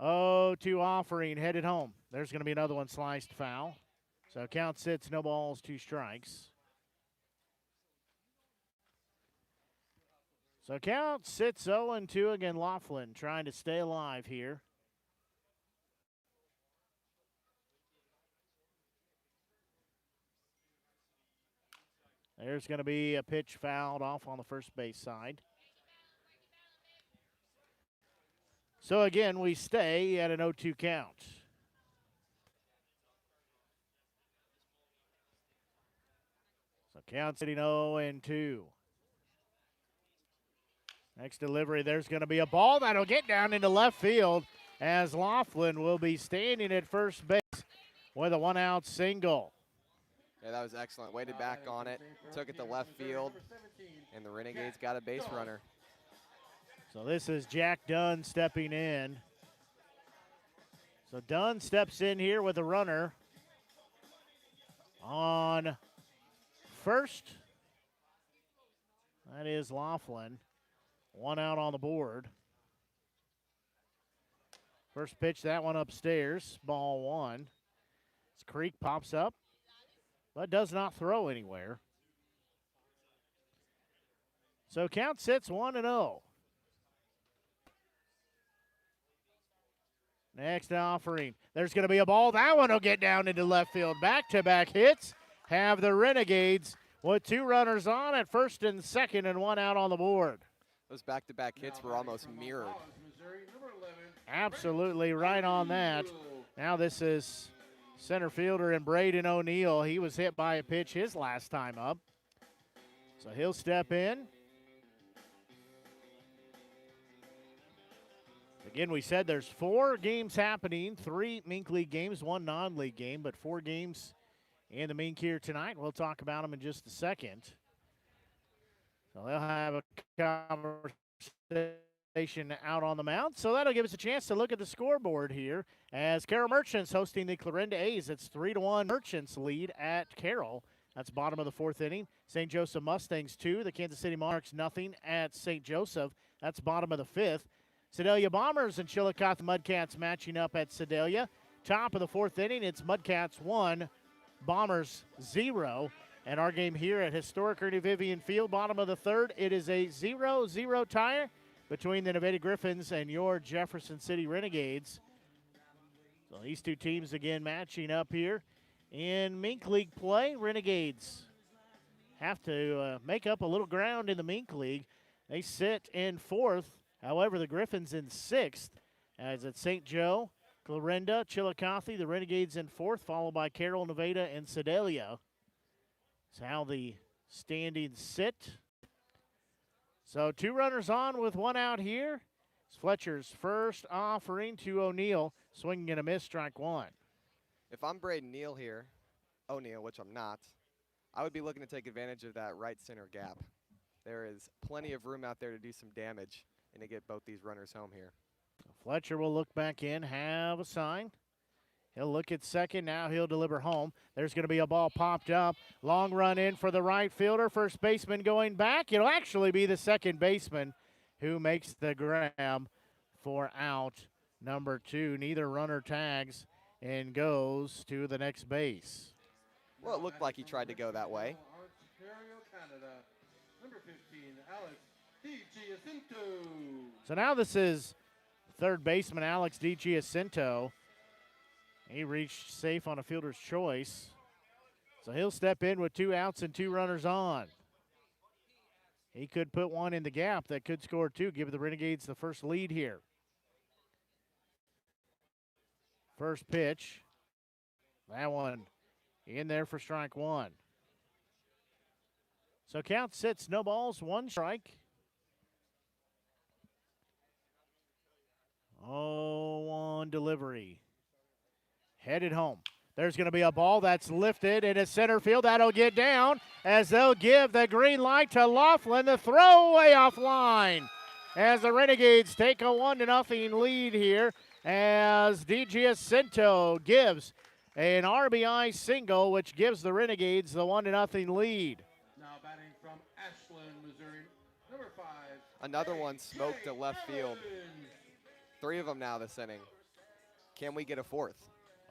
0-2 offering headed home. There's going to be another one sliced foul. So count sits, no balls, 2 strikes. So count sits 0-2 again. Laughlin trying to stay alive here. There's going to be a pitch fouled off on the first base side. So again, we stay at an 0-2 count. So count sitting 0-2. Next delivery, there's going to be a ball that'll get down into left field as Laughlin will be standing at first base with a 1-out single. Yeah, that was excellent. Waited back on it, took it to left field, and the Renegades got a base runner. So this is Jack Dunn stepping in. So Dunn steps in here with a runner on first. That is Laughlin. 1 out on the board. First pitch, that one upstairs. Ball 1. As Creek pops up, but does not throw anywhere. So count sits 1-0. Next offering. There's going to be a ball. That one will get down into left field. Back-to-back hits have the Renegades with 2 runners on at first and second and 1 out on the board. Those back-to-back hits were almost mirrored. Absolutely right on that. Now this is center fielder and Braden O'Neal. He was hit by a pitch his last time up. So he'll step in. Again, we said there's 4 games happening, 3 Mink League games, 1 non-league game, but 4 games in the Mink here tonight. We'll talk about them in just a second. So they'll have a conversation out on the mound. So that'll give us a chance to look at the scoreboard here as Carroll Merchants hosting the Clarinda A's. It's 3-1 Merchants lead at Carroll. That's bottom of the 4th inning. St. Joseph Mustangs 2. The Kansas City Monarchs nothing at St. Joseph. That's bottom of the 5th. Sedalia Bombers and Chillicothe Mudcats matching up at Sedalia. Top of the 4th inning, it's Mudcats 1, Bombers 0. And our game here at historic Ernie Vivian Field, bottom of the third, it is a 0-0 tie between the Nevada Griffons and your Jefferson City Renegades. So these two teams again matching up here in Mink League play. Renegades have to make up a little ground in the Mink League. They sit in fourth. However, the Griffons in sixth, as it's St. Joe, Clarinda, Chillicothe, the Renegades in fourth, followed by Carroll, Nevada, and Sedalia. That's how the standings sit. So 2 runners on with 1 out here. It's Fletcher's first offering to O'Neill, swinging and a miss, strike 1. If I'm Braden O'Neill, which I'm not, I would be looking to take advantage of that right center gap. There is plenty of room out there to do some damage and to get both these runners home here. Fletcher will look back in, have a sign. He'll look at second. Now he'll deliver home. There's going to be a ball popped up. Long run in for the right fielder. First baseman going back. It'll actually be the second baseman who makes the grab for out number 2. Neither runner tags and goes to the next base. Well, it looked like he tried to go that way. Ontario, Canada, number 15, Alex DiGiacinto. So now this is third baseman Alex DiGiacinto. He reached safe on a fielder's choice. So he'll step in with 2 outs and 2 runners on. He could put one in the gap that could score 2, give the Renegades the first lead here. First pitch. That one in there for strike 1. So count sits, no balls, 1 strike. 0-1 delivery. Headed home. There's going to be a ball that's lifted into center field. That'll get down as they'll give the green light to Laughlin. The throw way offline as the Renegades take a 1-0 lead here as DiGiacinto gives an RBI single, which gives the Renegades the 1-0 lead. Now batting from Ashland, Missouri, number 5. Another one smoked to left field. 3 of them now this inning. Can we get a 4th?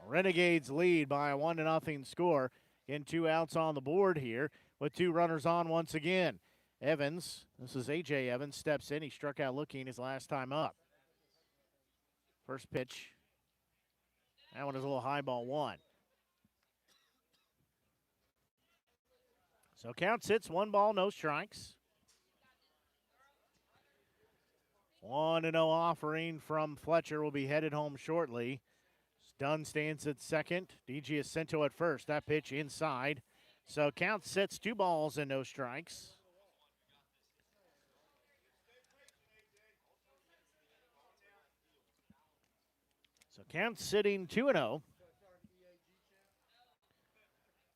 Renegades lead by a 1-0 score. In 2 outs on the board here with 2 runners on once again. Evans, this is A.J. Evans, steps in. He struck out looking his last time up. First pitch. That one is a little high, ball 1. So count sits, 1 ball, no strikes. 1-0 offering from Fletcher will be headed home shortly. Dunn stands at second. DiGiacinto at first. That pitch inside. So count sits, 2 balls and no strikes. So count sitting 2-0.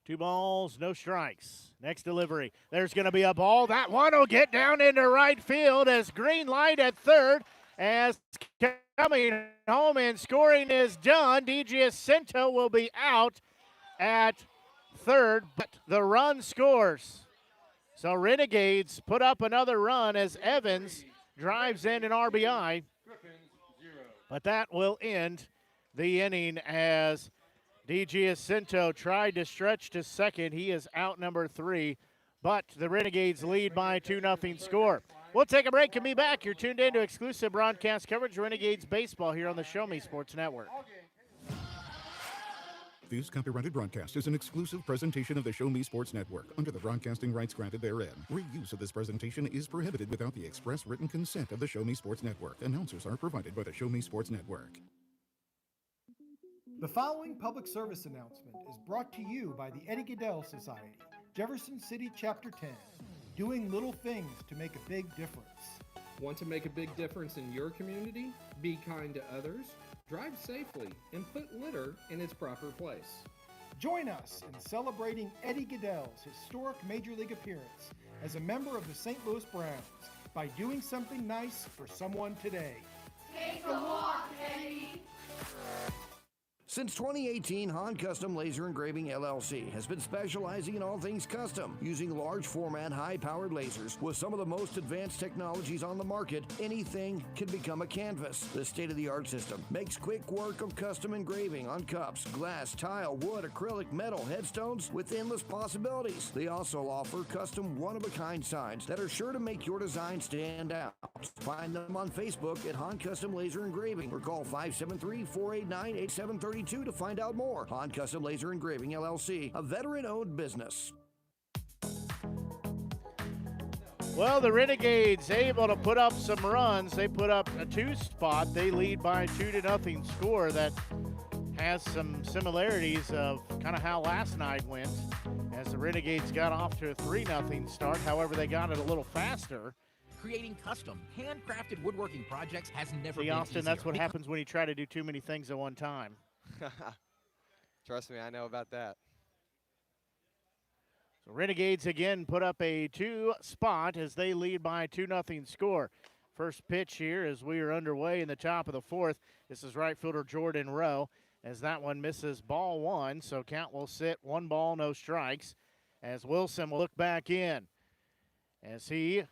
2 balls, no strikes. Next delivery. There's going to be a ball. That one will get down into right field as green light at third. As coming home and scoring is done. DiGiacinto will be out at third, but the run scores. So Renegades put up another run as Evans drives in an RBI. But that will end the inning as DiGiacinto tried to stretch to second. He is out number 3, but the Renegades lead by a 2-0 score. We'll take a break and be back. You're tuned in to exclusive broadcast coverage of Renegades baseball here on the Show Me Sports Network. This copyrighted broadcast is an exclusive presentation of the Show Me Sports Network under the broadcasting rights granted therein. Reuse of this presentation is prohibited without the express written consent of the Show Me Sports Network. Announcers are provided by the Show Me Sports Network. The following public service announcement is brought to you by the Eddie Gaedel Society, Jefferson City Chapter 10. Doing little things to make a big difference. Want to make a big difference in your community? Be kind to others, drive safely, and put litter in its proper place. Join us in celebrating Eddie Gaedel's historic Major League appearance as a member of the St. Louis Browns by doing something nice for someone today. Take a walk, Eddie. Since 2018, Han Custom Laser Engraving LLC has been specializing in all things custom, using large format, high-powered lasers. With some of the most advanced technologies on the market, anything can become a canvas. This state-of-the-art system makes quick work of custom engraving on cups, glass, tile, wood, acrylic, metal, headstones with endless possibilities. They also offer custom one-of-a-kind signs that are sure to make your design stand out. Find them on Facebook at Han Custom Laser Engraving or call 573-489-8732 to find out more. Han Custom Laser Engraving LLC, a veteran-owned business. Well, the Renegades able to put up some runs. They put up a 2 spot. They lead by a 2-0 score that has some similarities of kind of how last night went, as the Renegades got off to a 3-0 start. However, they got it a little faster. Creating custom, handcrafted woodworking projects has never See, been Austin, easier. that's what happens when you try to do too many things at one time. Trust me, I know about that. So Renegades again put up a 2 spot as they lead by a 2-0 score. First pitch here as we are underway in the top of the 4th. This is right fielder Jordan Rowe, as that one misses ball 1. So count will sit 1 ball, no strikes, as Wilson will look back in. As he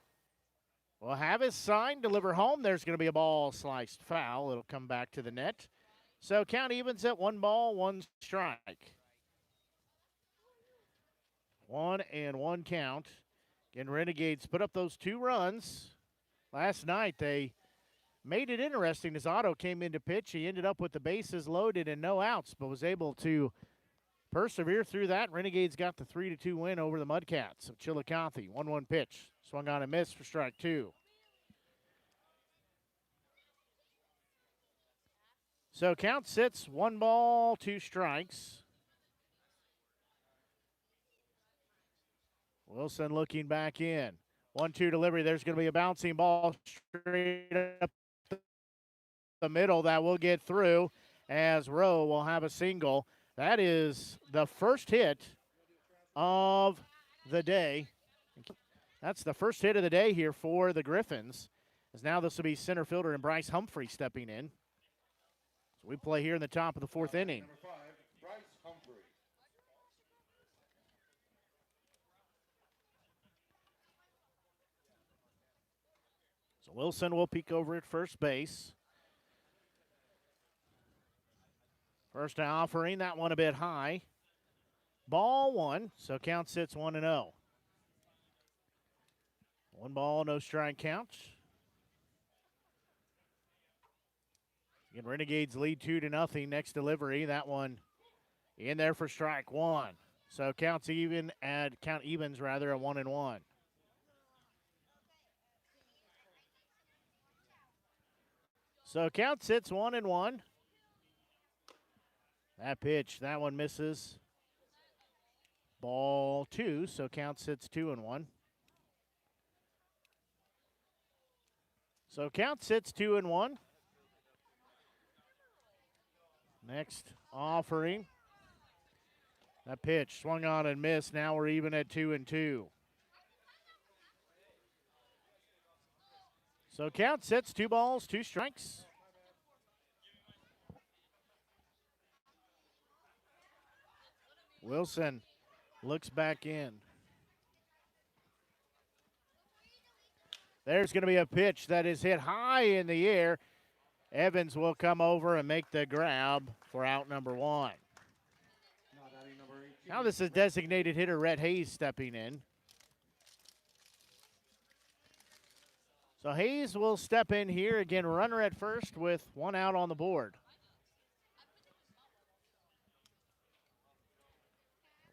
will have his sign, deliver home. There's going to be a ball sliced foul. It'll come back to the net. So count evens at 1 ball, 1 strike. 1-1 count. Again, Renegades put up those 2 runs. Last night they made it interesting as Otto came into pitch. He ended up with the bases loaded and no outs, but was able to persevere through that. Renegades got the 3-2 win over the Mudcats of Chillicothe. 1-1 pitch. Swung on and missed for strike 2. So count sits 1 ball, 2 strikes. Wilson looking back in. 1-2 delivery. There's going to be a bouncing ball straight up the middle that will get through, as Rowe will have a single. That is the first hit of the day. That's the first hit of the day here for the Griffons, as now this will be center fielder and Bryce Humphrey stepping in. So we play here in the top of the 4th inning. Number 5, Bryce Humphrey. So Wilson will peek over at first base. First offering, that one a bit high. Ball 1, so count sits 1-0. 1 ball, no strike count. Again, Renegades lead 2-0. Next delivery, that one in there for strike 1. So count evens at 1-1. So count sits 1-1. That pitch, that one misses. Ball 2, so count sits 2-1. So count sits 2-1. Next offering. That pitch swung on and missed. Now we're even at 2-2. So count sits 2 balls, 2 strikes. Wilson looks back in. There's going to be a pitch that is hit high in the air. Evans will come over and make the grab for out number 1. Now this is designated hitter Rhett Hayes stepping in. So Hayes will step in here. Again, runner at first with 1 out on the board.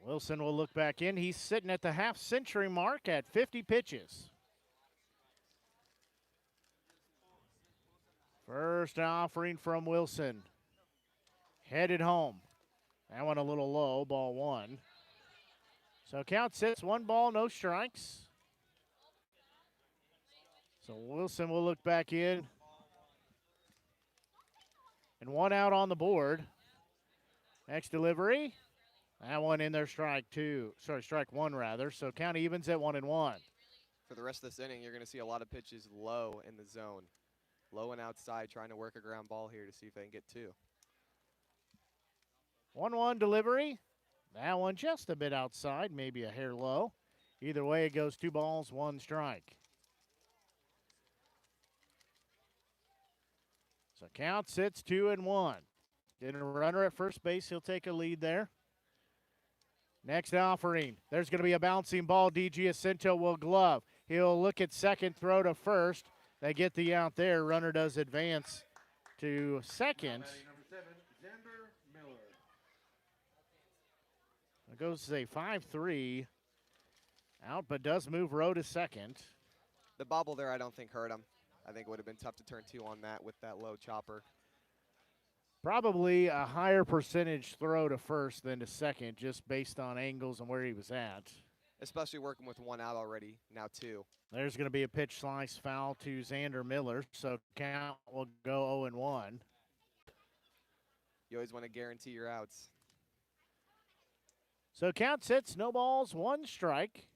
Wilson will look back in. He's sitting at the half-century mark at 50 pitches. First offering from Wilson. Headed home. That one a little low, ball 1. So count sits 1 ball, no strikes. So Wilson will look back in. And 1 out on the board. Next delivery. That one in there, strike 1 rather. So count evens at 1-1. For the rest of this inning, you're going to see a lot of pitches low in the zone. Low and outside, trying to work a ground ball here to see if they can get 2. 1-1 delivery. That one just a bit outside, maybe a hair low. Either way, it goes 2 balls, 1 strike. So count sits 2-1. Getting a runner at first base, he'll take a lead there. Next offering, there's going to be a bouncing ball. D.G. Jacinto will glove. He'll look at second, throw to first. They get the out there. Runner does advance to second. Number 7, Xander Miller. It goes to a 5-3 out, but does move Rowe to second. The bobble there I don't think hurt him. I think it would have been tough to turn 2 on that with that low chopper. Probably a higher percentage throw to first than to second, just based on angles and where he was at. Especially working with 1 out already, now 2. There's going to be a pitch slice foul to Xander Miller, so count will go 0-1. You always want to guarantee your outs. So count sits, no balls, 1 strike.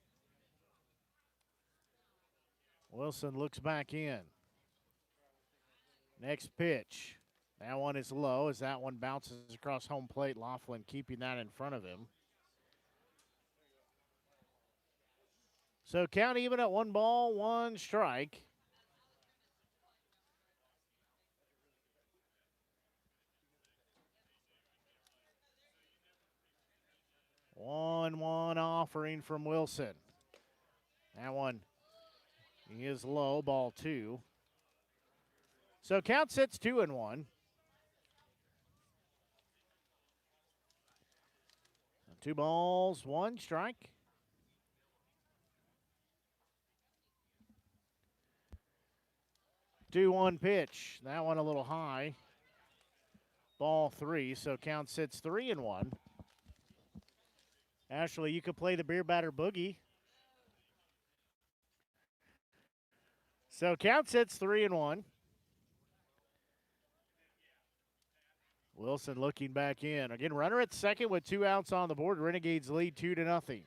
Wilson looks back in. Next pitch. That one is low as that one bounces across home plate. Laughlin keeping that in front of him. So count even at 1 ball, 1 strike. One offering from Wilson. That one is low, ball 2. So count sits 2-1. 2 balls, 1 strike. Two-one pitch. That one a little high. Ball 3, so count sits 3-1. Ashley, you could play the beer batter boogie. So count sits 3-1. Wilson looking back in. Again, runner at second with 2 outs on the board. Renegades lead 2-0.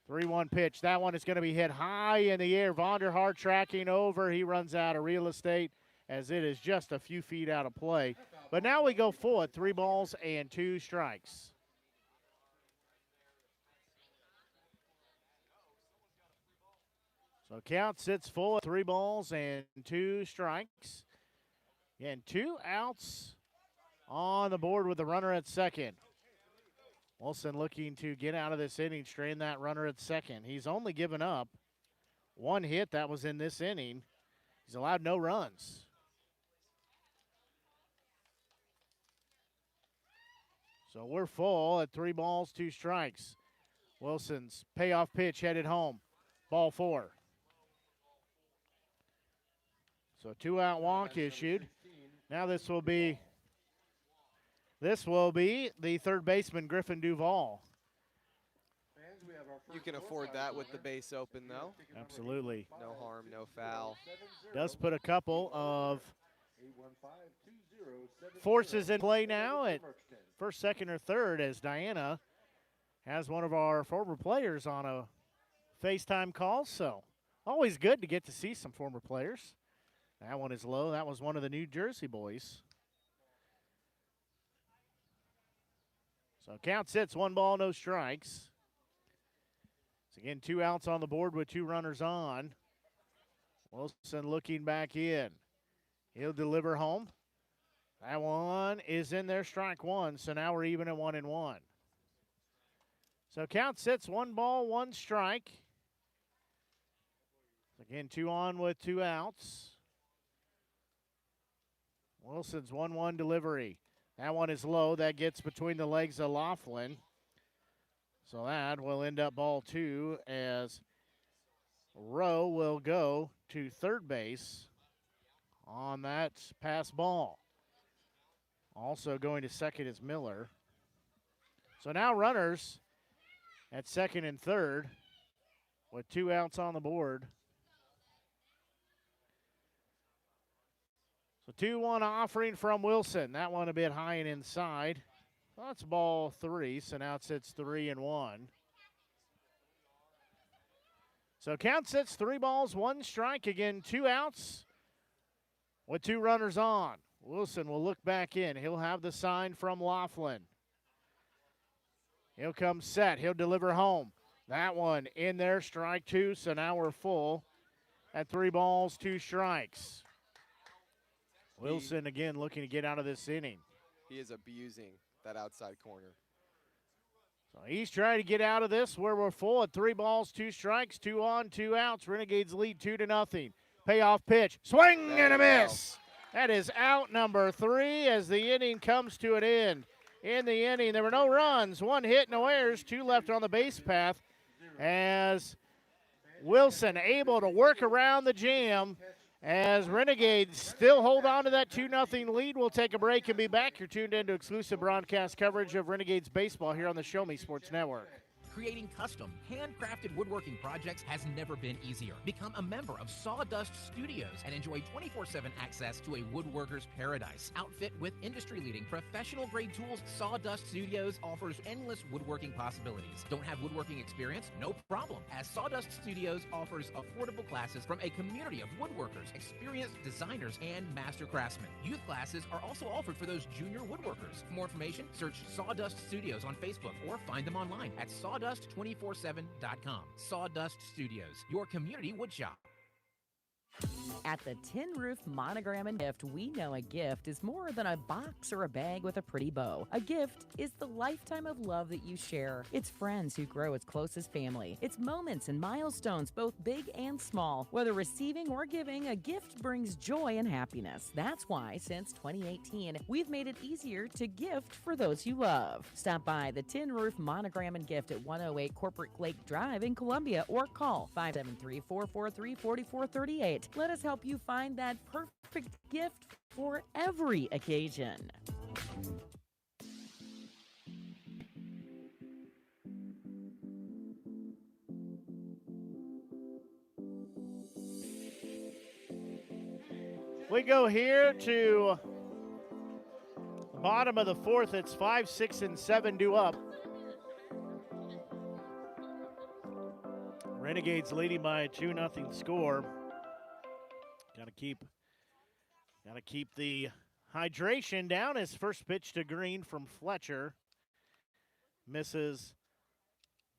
3-1 pitch. That one is going to be hit high in the air. Vonderhaar tracking over. He runs out of real estate as it is just a few feet out of play. But now we go full at 3 balls and 2 strikes. So count sits full at 3 balls and 2 strikes. And 2 outs on the board with the runner at second. Wilson looking to get out of this inning, strain that runner at second. He's only given up 1 hit. That was in this inning. He's allowed no runs. So we're full at 3 balls, 2 strikes. Wilson's payoff pitch headed home. Ball 4. So 2-out walk issued. Now this will be the third baseman, Griffin Duvall. You can afford that with the base open, though. Absolutely. No harm, no foul. Does put a couple of forces in play now at first, second, or third as Diana has one of our former players on a FaceTime call. So always good to get to see some former players. That one is low. That was one of the New Jersey boys. So count sits 1 ball, no strikes. So again, 2 outs on the board with 2 runners on. Wilson looking back in. He'll deliver home. That one is in there, strike 1. So now we're even at 1-1. So count sits 1 ball, 1 strike. Again, 2 on with 2 outs. Wilson's 1-1 delivery. That one is low. That gets between the legs of Laughlin. So that will end up ball 2 as Rowe will go to third base on that pass ball. Also going to second is Miller. So now runners at second and third with 2 outs on the board. So 2-1 offering from Wilson. That one a bit high and inside. Well, that's ball 3, so now it sits 3-1. So count sits 3 balls, 1 strike. Again, 2 outs with 2 runners on. Wilson will look back in. He'll have the sign from Laughlin. He'll come set. He'll deliver home. That one in there, strike two, so now we're full at 3 balls, 2 strikes. Wilson again looking to get out of this inning. He is abusing that outside corner. So he's trying to get out of this where we're full at 3 balls, 2 strikes, 2 on, 2 outs. Renegades lead 2-0. Payoff pitch. Swing and a miss. That is out number 3 as the inning comes to an end. In the inning, there were no runs, 1 hit, no errors, 2 left on the base path as Wilson able to work around the jam as Renegades still hold on to that 2-0 lead. We'll take a break and be back. You're tuned into exclusive broadcast coverage of Renegades baseball here on the Show Me Sports Network. Creating custom, handcrafted woodworking projects has never been easier. Become a member of Sawdust Studios and enjoy 24/7 access to a woodworker's paradise. Outfit with industry-leading professional-grade tools, Sawdust Studios offers endless woodworking possibilities. Don't have woodworking experience? No problem, as Sawdust Studios offers affordable classes from a community of woodworkers, experienced designers, and master craftsmen. Youth classes are also offered for those junior woodworkers. For more information, search Sawdust Studios on Facebook or find them online at sawdust247.com. Sawdust Studios, your community woodshop. At the Tin Roof Monogram and Gift, we know a gift is more than a box or a bag with a pretty bow. A gift is the lifetime of love that you share. It's friends who grow as close as family. It's moments and milestones, both big and small. Whether receiving or giving, a gift brings joy and happiness. That's why, since 2018, we've made it easier to gift for those you love. Stop by the Tin Roof Monogram and Gift at 108 Corporate Lake Drive in Columbia or call 573-443-4438. Let us help you find that perfect gift for every occasion. We go here to the bottom of the 4th. It's 5, 6, and 7 due up. Renegades leading by a 2-0 score. Gotta keep the hydration down as first pitch to Green from Fletcher. Misses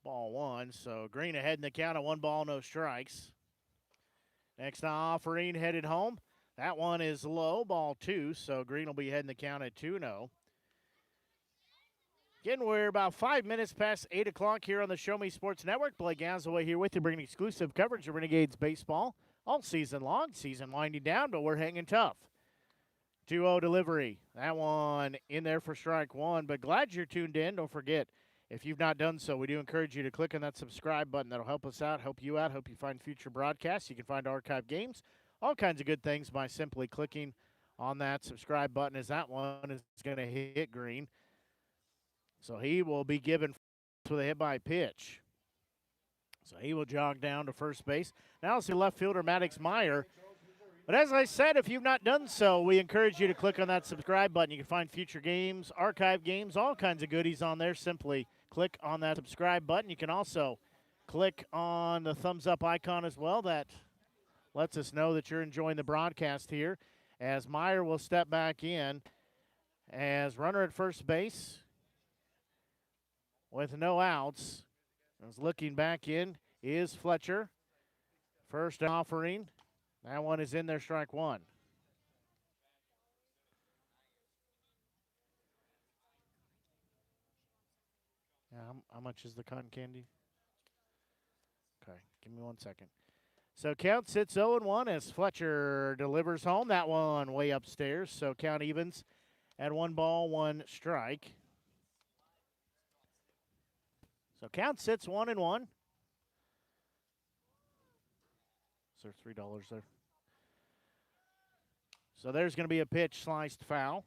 ball 1, so Green ahead in the count of 1 ball, no strikes. Next offering headed home. That one is low, ball 2, so Green will be heading the count at 2-0. Again, we're about 5 minutes past 8 o'clock here on the Show Me Sports Network. Blake Gazaway here with you, bringing exclusive coverage of Renegades baseball all season long. Season winding down, but we're hanging tough. 2-0 delivery. That one in there for strike 1, but glad you're tuned in. Don't forget, if you've not done so, we do encourage you to click on that subscribe button. That'll help us out, help you out, help you find future broadcasts. You can find archive games, all kinds of good things by simply clicking on that subscribe button, as that one is going to hit Green. So he will be given with a hit by pitch. So he will jog down to first base. Now it's the left fielder, Maddox Meyer. But as I said, if you've not done so, we encourage you to click on that subscribe button. You can find future games, archive games, all kinds of goodies on there. Simply click on that subscribe button. You can also click on the thumbs up icon as well. That lets us know that you're enjoying the broadcast here, as Meyer will step back in as runner at first base with no outs. As looking back in is Fletcher. First offering. That one is in there, strike 1. Yeah, how much is the cotton candy? Okay, give me 1 second. So count sits 0-1 as Fletcher delivers home. That one way upstairs. So count evens at 1 ball, 1 strike. So count sits 1-1. Is there $3 there? So there's going to be a pitch sliced foul.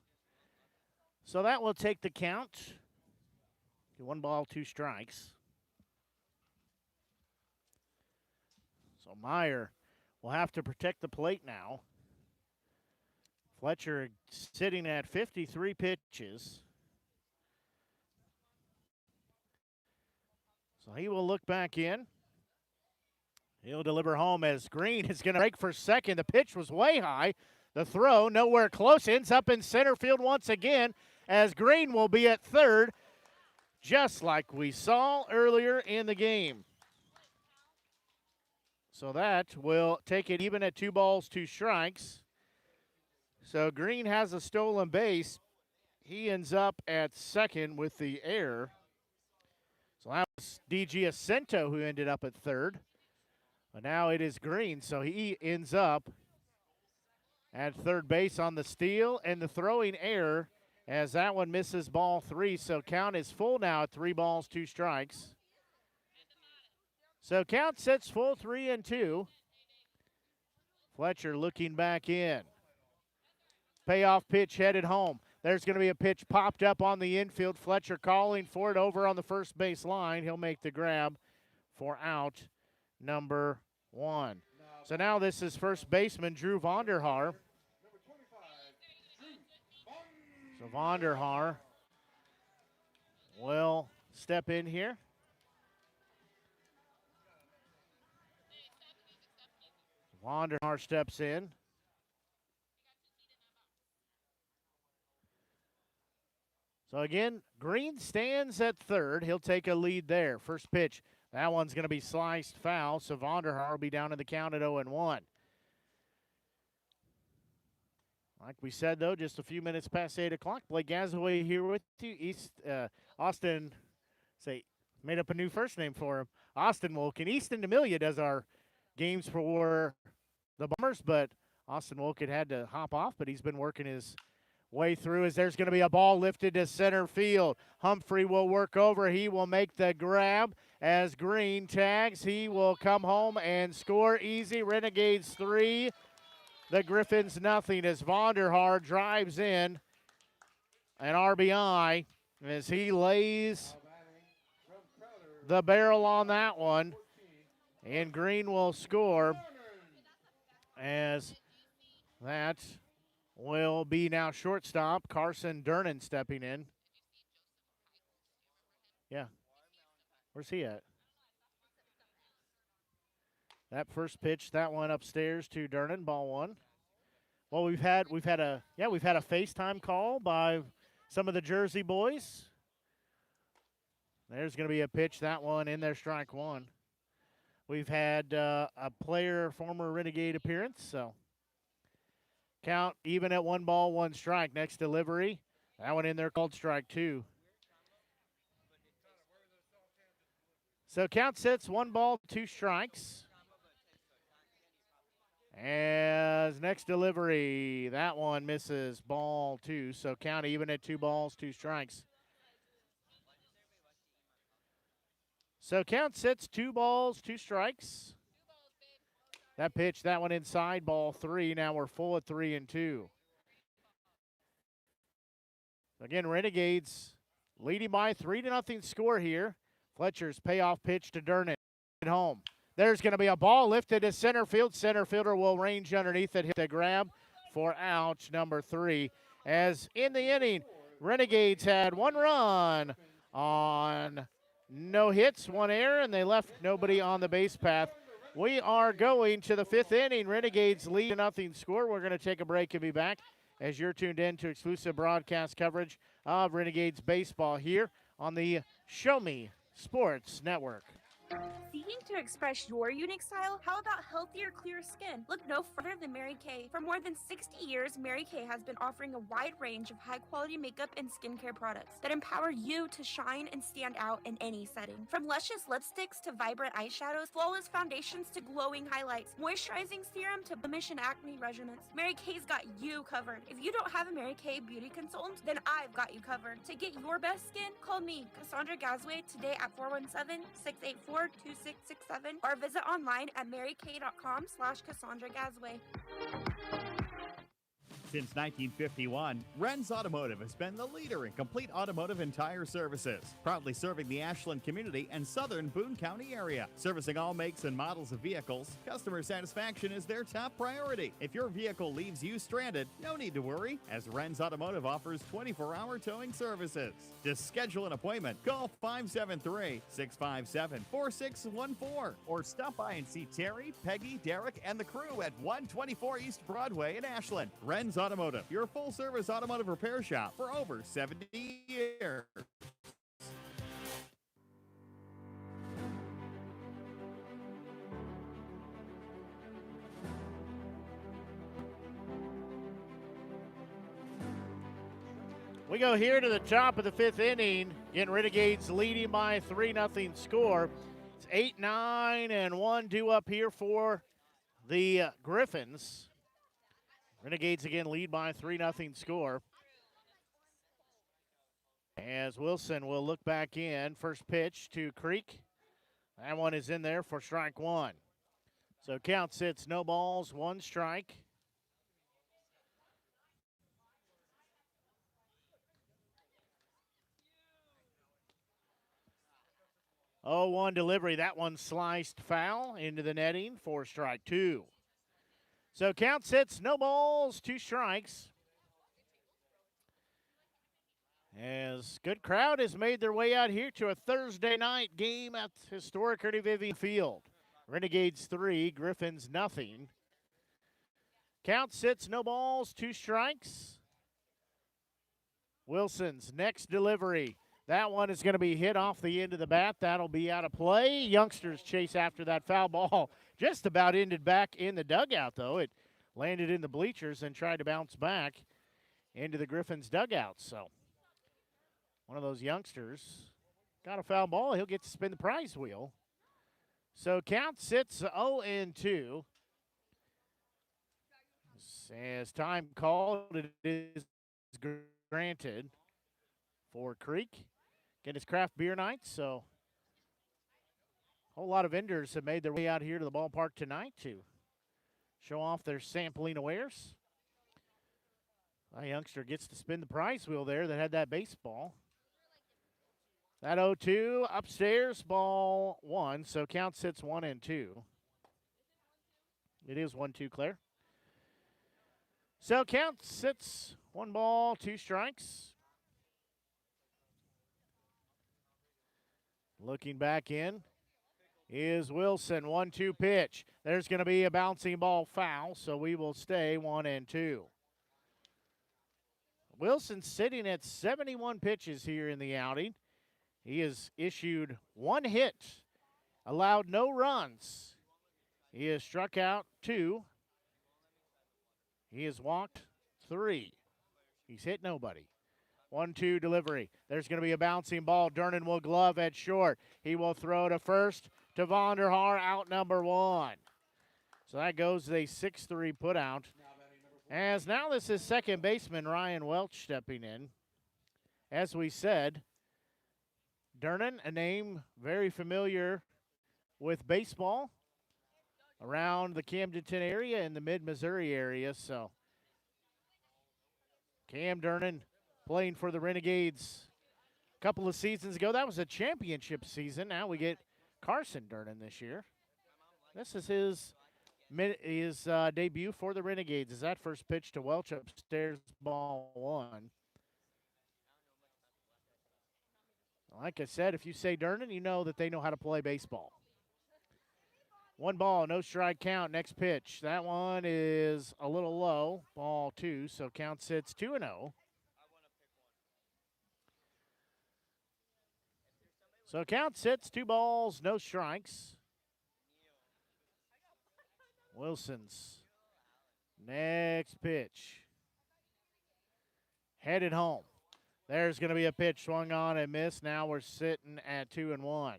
So that will take the count to 1 ball, 2 strikes. So Meyer will have to protect the plate now. Fletcher sitting at 53 pitches. So he will look back in. He'll deliver home as Green is going to break for second. The pitch was way high. The throw, nowhere close, ends up in center field once again, as Green will be at third, just like we saw earlier in the game. So that will take it even at 2 balls, 2 strikes. So Green has a stolen base. He ends up at second with the error. So that was D.G. Ascento who ended up at third. But now it is Green, so he ends up at third base on the steal and the throwing error, as that one misses ball 3. So count is full now at 3 balls, 2 strikes. So count sits full 3-2. Fletcher looking back in. Payoff pitch headed home. There's going to be a pitch popped up on the infield. Fletcher calling for it over on the first base line. He'll make the grab for out number 1. So now this is first baseman Drew Vonderhaar. So Vonderhaar will step in here. Vonderhaar steps in. So again, Green stands at third. He'll take a lead there. First pitch, that one's going to be sliced foul, so Vonderhaar will be down in the count at 0-1. Like we said, though, just a few minutes past 8 o'clock. Blake Gazaway here with you. Austin, made up a new first name for him. Austin Wolkin. Easton D'Amelia does our games for the Bombers, but Austin Wolkin had to hop off, but he's been working his way through as there's going to be a ball lifted to center field. Humphrey will work over. He will make the grab as Green tags. He will come home and score easy. Renegades 3, the Griffons nothing, as Vonderhaar drives in an RBI as he lays the barrel on that one. And Green will score as that will be now shortstop. Carson Durnan stepping in. Yeah. Where's he at? That first pitch, that one upstairs to Durnan, ball 1. Well, we've had a FaceTime call by some of the Jersey boys. There's going to be a pitch, that one in there, strike 1. We've had a player, former Renegade appearance, so count even at 1 ball, 1 strike. Next delivery, that one in there called strike 2. So count sits 1 ball, 2 strikes. As next delivery, that one misses ball 2. So count even at 2 balls, 2 strikes. So count sits 2 balls, 2 strikes. That pitch, that one inside, ball 3. Now we're full at 3-2. Again, Renegades leading by 3-0 score here. Fletcher's payoff pitch to Durnan at home. There's going to be a ball lifted to center field. Center fielder will range underneath it, hit the grab for out number 3. As in the inning, Renegades had 1 run on no hits, 1 error, and they left nobody on the base path. We are going to the 5th inning. Renegades lead 0 score. We're going to take a break and be back as you're tuned in to exclusive broadcast coverage of Renegades baseball here on the Show Me Sports Network. Seeking to express your unique style? How about healthier, clear skin? Look no further than Mary Kay. For more than 60 years, Mary Kay has been offering a wide range of high-quality makeup and skincare products that empower you to shine and stand out in any setting. From luscious lipsticks to vibrant eyeshadows, flawless foundations to glowing highlights, moisturizing serum to blemish and acne regimens, Mary Kay's got you covered. If you don't have a Mary Kay beauty consultant, then I've got you covered. To get your best skin, call me, Cassandra Gazway, today at 417-684-2667 or visit online at marykay.com/Cassandra Gazway. Since 1951, Ren's Automotive has been the leader in complete automotive and tire services, proudly serving the Ashland community and southern Boone County area. Servicing all makes and models of vehicles, customer satisfaction is their top priority. If your vehicle leaves you stranded, no need to worry, as Ren's Automotive offers 24-hour towing services. To schedule an appointment, call 573-657-4614 or stop by and see Terry, Peggy, Derek, and the crew at 124 East Broadway in Ashland. Ren's Automotive, your full-service automotive repair shop for over 70 years. We go here to the top of the 5th inning. Getting Renegades leading by a 3-0 score. It's 8-9 and 1 due up here for the Griffons. Renegades again lead by a 3-0 score. As Wilson will look back in. First pitch to Creek. That one is in there for strike one. So count sits no balls, 1 strike. Oh, 1 delivery. That one sliced foul into the netting for strike 2. So count sits no balls, 2 strikes. As good crowd has made their way out here to a Thursday night game at historic Ernie Vivian Field. Renegades 3, Griffons nothing. Count sits no balls, 2 strikes. Wilson's next delivery. That one is going to be hit off the end of the bat. That'll be out of play. Youngsters chase after that foul ball. Just about ended back in the dugout, though. It landed in the bleachers and tried to bounce back into the Griffons dugout. So one of those youngsters got a foul ball. He'll get to spin the prize wheel. So count sits 0-2. As time called, it is granted for Creek. Again, it's craft beer night, so a whole lot of vendors have made their way out here to the ballpark tonight to show off their sampling of wares. A youngster gets to spin the prize wheel there that had that baseball. That 0-2 upstairs, ball 1, so count sits 1-2. It is 1-2, Claire. So count sits 1 ball, 2 strikes. Looking back in is Wilson. 1-2 pitch. There's going to be a bouncing ball foul, so we will stay 1-2. Wilson sitting at 71 pitches here in the outing. He has issued 1 hit, allowed no runs. He has struck out 2. He has walked 3. He's hit nobody. 1-2 delivery. There's going to be a bouncing ball. Durnan will glove at short. He will throw to first to Vonderhaar, out number 1. So that goes a 6-3 put out. As now this is second baseman Ryan Welch stepping in. As we said, Durnan, a name very familiar with baseball around the Camdenton area and the mid-Missouri area. So Cam Durnan playing for the Renegades a couple of seasons ago. That was a championship season. Now we get Carson Durnan this year. This is his debut for the Renegades. Is that first pitch to Welch upstairs, ball 1. Like I said, if you say Durnan, you know that they know how to play baseball. 1 ball, no strike count. Next pitch. That one is a little low, ball 2, so count sits 2-0. So count sits 2 balls, no strikes. Wilson's next pitch. Headed home. There's going to be a pitch swung on and missed. Now we're sitting at 2-1.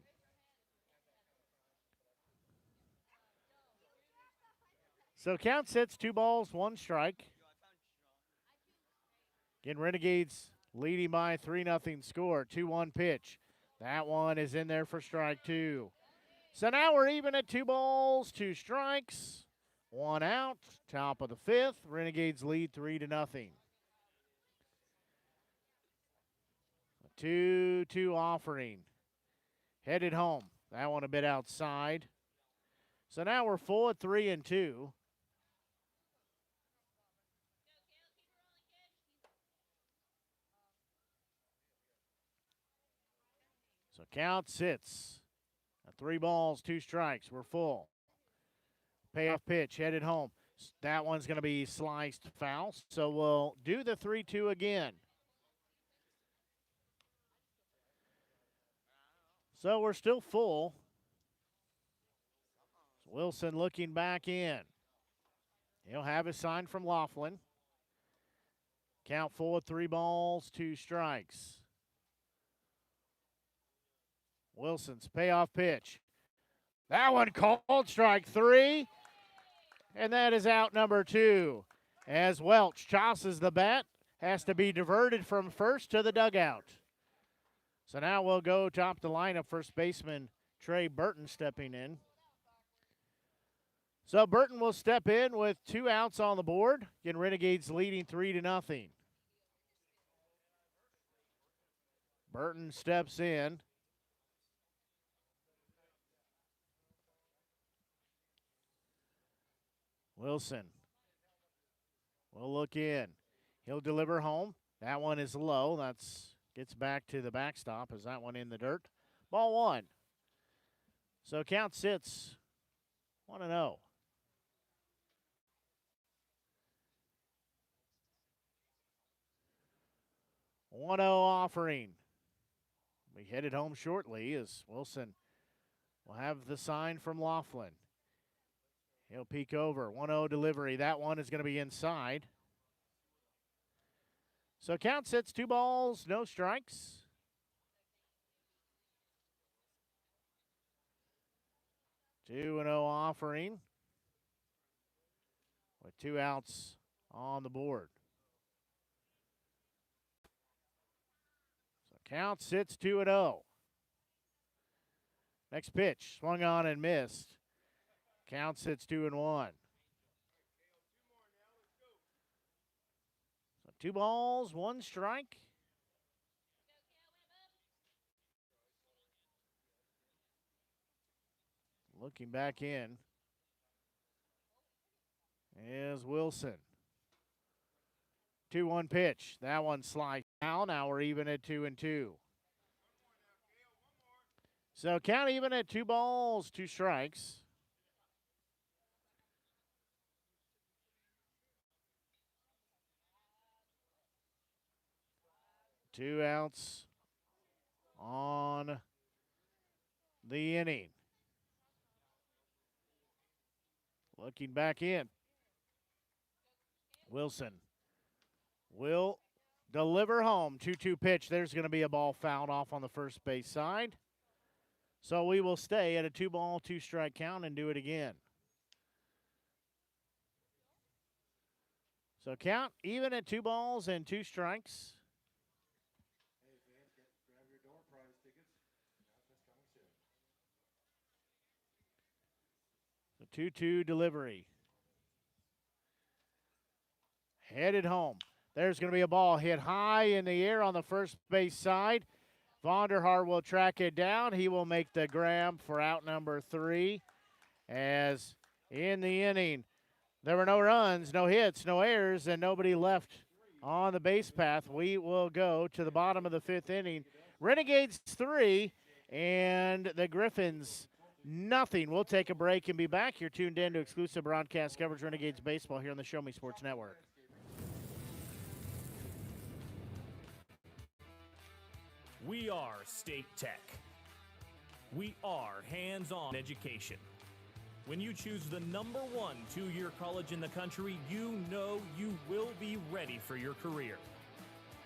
So count sits 2 balls, 1 strike. Again, Renegades leading by a 3-0 score. 2-1 pitch. That one is in there for strike 2. So now we're even at 2 balls, 2 strikes. One out. Top of the fifth. Renegades lead 3-0. A 2-2 offering. Headed home. That one a bit outside. So now we're full at 3-2. So count sits. 3 balls, 2 strikes. We're full. Payoff pitch, headed home. That one's going to be sliced foul. So we'll do the 3-2 again. So we're still full. Wilson looking back in. He'll have his sign from Laughlin. Count full at 3 balls, 2 strikes. Wilson's payoff pitch. That one called strike 3. And that is out number 2. As Welch tosses the bat, has to be diverted from first to the dugout. So now we'll go top the lineup. First baseman Trey Burton stepping in. So Burton will step in with 2 outs on the board. Again, Renegades leading 3-0. Burton steps in. Wilson will look in. He'll deliver home. That one is low. That's gets back to the backstop. Is that one in the dirt? Ball 1. So count sits 1-0. Offering. We headed home shortly as Wilson will have the sign from Laughlin. He'll peek over. 1-0 delivery. That one is going to be inside. So count sits 2 balls, no strikes. Two 2-0 offering with 2 outs on the board. So count sits 2-0. Next pitch, swung on and missed. Count sits 2-1. So 2 balls, 1 strike. Looking back in is Wilson. 2-1 pitch. That one sliced down. Now we're even at 2-2. So count even at 2 balls, 2 strikes. Two outs on the inning. Looking back in. Wilson will deliver home. 2-2 pitch. There's going to be a ball fouled off on the first base side. So we will stay at a 2 ball, 2 strike count and do it again. So count even at 2 balls and 2 strikes. Grab your door prize tickets. The 2-2 delivery. Headed home. There's going to be a ball hit high in the air on the first base side. Vonderhaar will track it down. He will make the grab for out number 3. As in the inning, there were no runs, no hits, no errors, and nobody left on the base path. We will go to the bottom of the 5th inning. Renegades 3 and the Griffons nothing. We'll take a break and be back. You're tuned in to exclusive broadcast coverage Renegades baseball here on the Show Me Sports Network. We are State Tech. We are hands-on education. When you choose the #1 2-year college in the country, you know you will be ready for your career.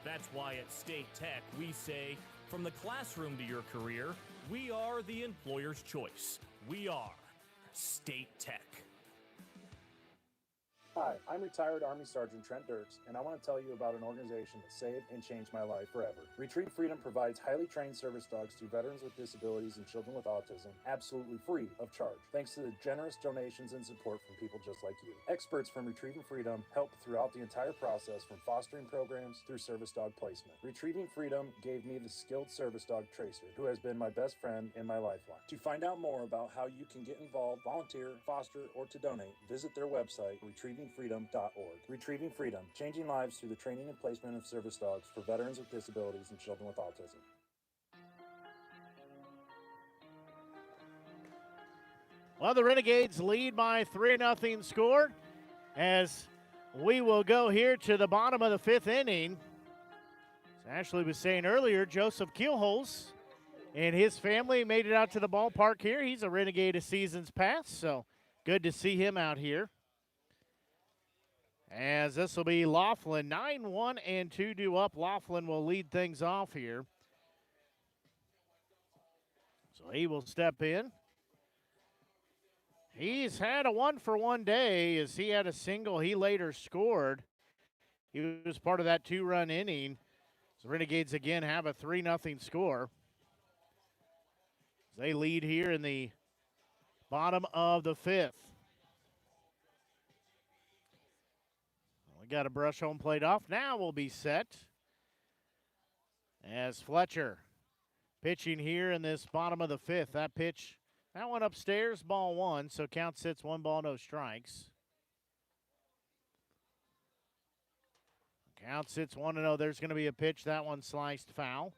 That's why at State Tech we say, from the classroom to your career, we are the employer's choice. We are State Tech. Hi, I'm retired Army Sergeant Trent Dirks, and I want to tell you about an organization that saved and changed my life forever. Retrieve Freedom provides highly trained service dogs to veterans with disabilities and children with autism, absolutely free of charge, thanks to the generous donations and support from people just like you. Experts from Retrieving Freedom help throughout the entire process, from fostering programs through service dog placement. Retrieving Freedom gave me the skilled service dog Tracer, who has been my best friend and my lifeline. To find out more about how you can get involved, volunteer, foster, or to donate, visit their website, retrievingfreedom.org. Retrieving Freedom, changing lives through the training and placement of service dogs for veterans with disabilities and children with autism. Well, the Renegades lead by 3-0 score as we will go here to the bottom of the 5th inning. As Ashley was saying earlier, Joseph Keelholz and his family made it out to the ballpark here. He's a Renegade of seasons past, so good to see him out here. As this will be Laughlin, 9-1 and 2 up. Laughlin will lead things off here. So he will step in. He's had a 1-for-1 day as he had a single. He later scored. He was part of that 2-run inning. So Renegades again have a 3-0 score. They lead here in the bottom of the 5th. We got to brush home plate off. Now we'll be set as Fletcher pitching here in this bottom of the 5th. That pitch, that one upstairs, ball 1, so count sits 1 ball, no strikes. Count sits 1-0. There's going to be a pitch. That one sliced foul.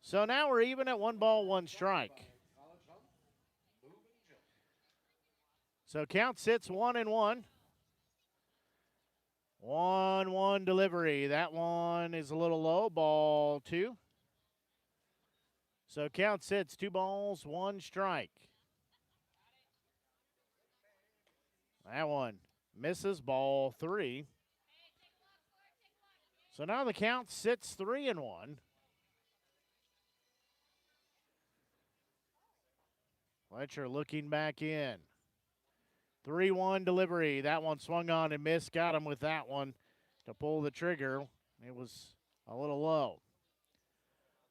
So now we're even at 1 ball, 1 strike. So count sits 1-1. 1-1 delivery. That one is a little low. Ball 2. So count sits 2 balls, 1 strike. That one misses. Ball 3. So now the count sits 3-1. Fletcher looking back in. 3-1 delivery. That one swung on and missed. Got him with that one to pull the trigger. It was a little low.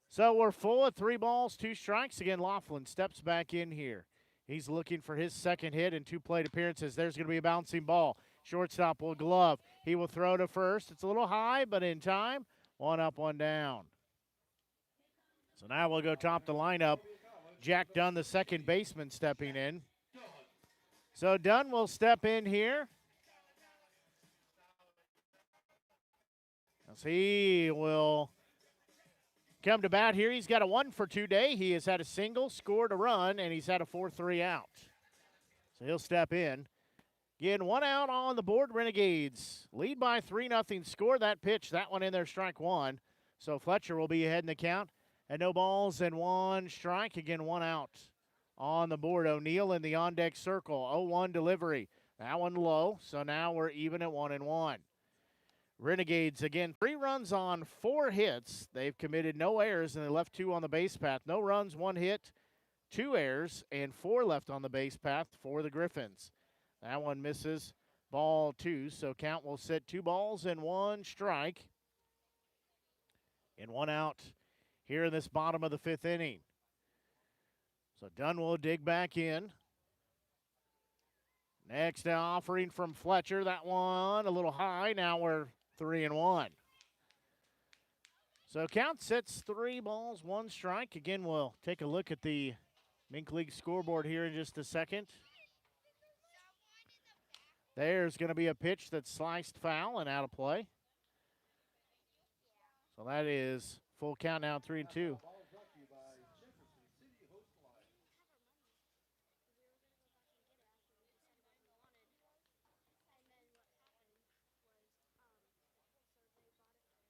So we're full at 3 balls, 2 strikes. Again, Laughlin steps back in here. He's looking for his second hit in 2 plate appearances. There's going to be a bouncing ball. Shortstop will glove. He will throw to first. It's a little high, but in time. 1 up, 1 down. So now we'll go top the lineup. Jack Dunn, the second baseman, stepping in. So Dunn will step in here. As he will come to bat here. He's got a 1-for-2 day. He has had a single, scored a run, and he's had a 4-3 out. So he'll step in. Again, 1 out on the board. Renegades lead by 3-0 score. That pitch, that one in there, strike 1. So Fletcher will be ahead in the count. And no balls and 1 strike. Again, 1 out on the board. O'Neill in the on-deck circle. 0-1 delivery. That one low. So now we're even at 1-1. Renegades, again, 3 runs on 4 hits. They've committed no errors, and they left 2 on the base path. No runs, 1 hit, 2 errors, and 4 left on the base path for the Griffons. That one misses. Ball 2, so count will sit 2 balls and 1 strike. And 1 out here in this bottom of the 5th inning. So Dunn will dig back in. Next now offering from Fletcher. That one a little high. Now we're 3-1. So count sits 3 balls, 1 strike. Again, we'll take a look at the Mink League scoreboard here in just a second. There's going to be a pitch that's sliced foul and out of play. So that is full count now, 3-2.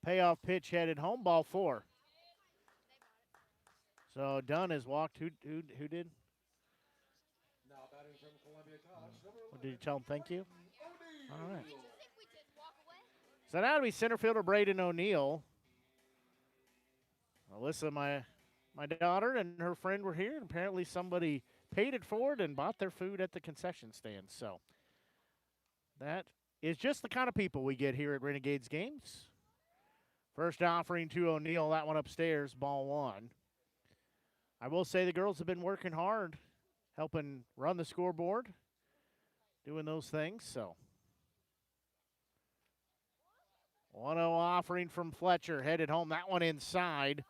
Payoff pitch headed home, ball 4. So Dunn has walked. Who did? Did you tell him thank you? All right. So now it'll be center fielder Braden O'Neill. Alyssa, my daughter, and her friend were here, and apparently somebody paid it forward and bought their food at the concession stand. So that is just the kind of people we get here at Renegades games. First offering to O'Neill, that one upstairs, ball one. I will say the girls have been working hard, helping run the scoreboard, doing those things, so. 1-0 offering from Fletcher, headed home, that one inside.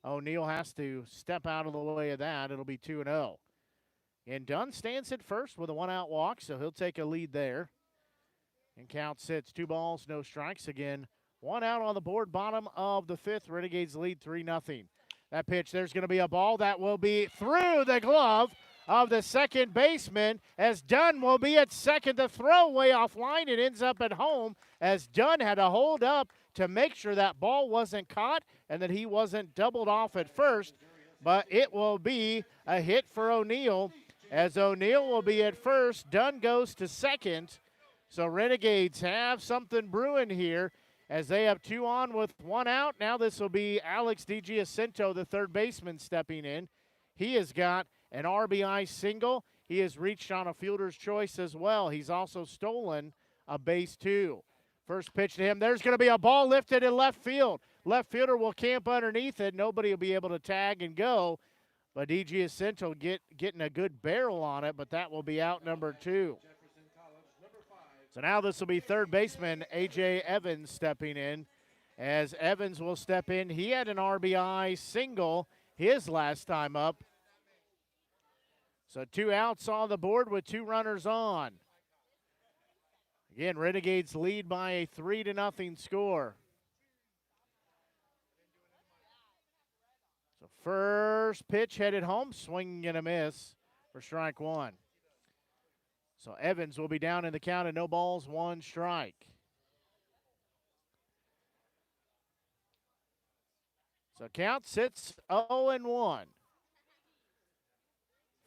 O'Neill has to step out of the way of that. It'll be 2-0. And Dunn stands at first with a one-out walk, so he'll take a lead there. And count sits, 2 balls, no strikes. Again, 1 out on the board, bottom of the 5th. Renegades lead 3-0. That pitch, there's going to be a ball that will be through the glove of the second baseman as Dunn will be at second. The throw way offline. It ends up at home as Dunn had to hold up to make sure that ball wasn't caught and that he wasn't doubled off at first. But it will be a hit for O'Neill as O'Neill will be at first. Dunn goes to second. So Renegades have something brewing here as they have 2 on with 1 out. Now this will be Alex DiGiacinto, the third baseman, stepping in. He has got an RBI single. He has reached on a fielder's choice as well. He's also stolen a base 2. First pitch to him. There's going to be a ball lifted in left field. Left fielder will camp underneath it. Nobody will be able to tag and go. But DiGiacinto getting a good barrel on it, but that will be out number 2. So now this will be third baseman A.J. Evans stepping in. As Evans will step in. He had an RBI single his last time up. So 2 outs on the board with 2 runners on. Again, Renegades lead by a 3-0 score. So first pitch headed home, swing and a miss for strike 1. So Evans will be down in the count at no balls, 1 strike. So count sits 0-1.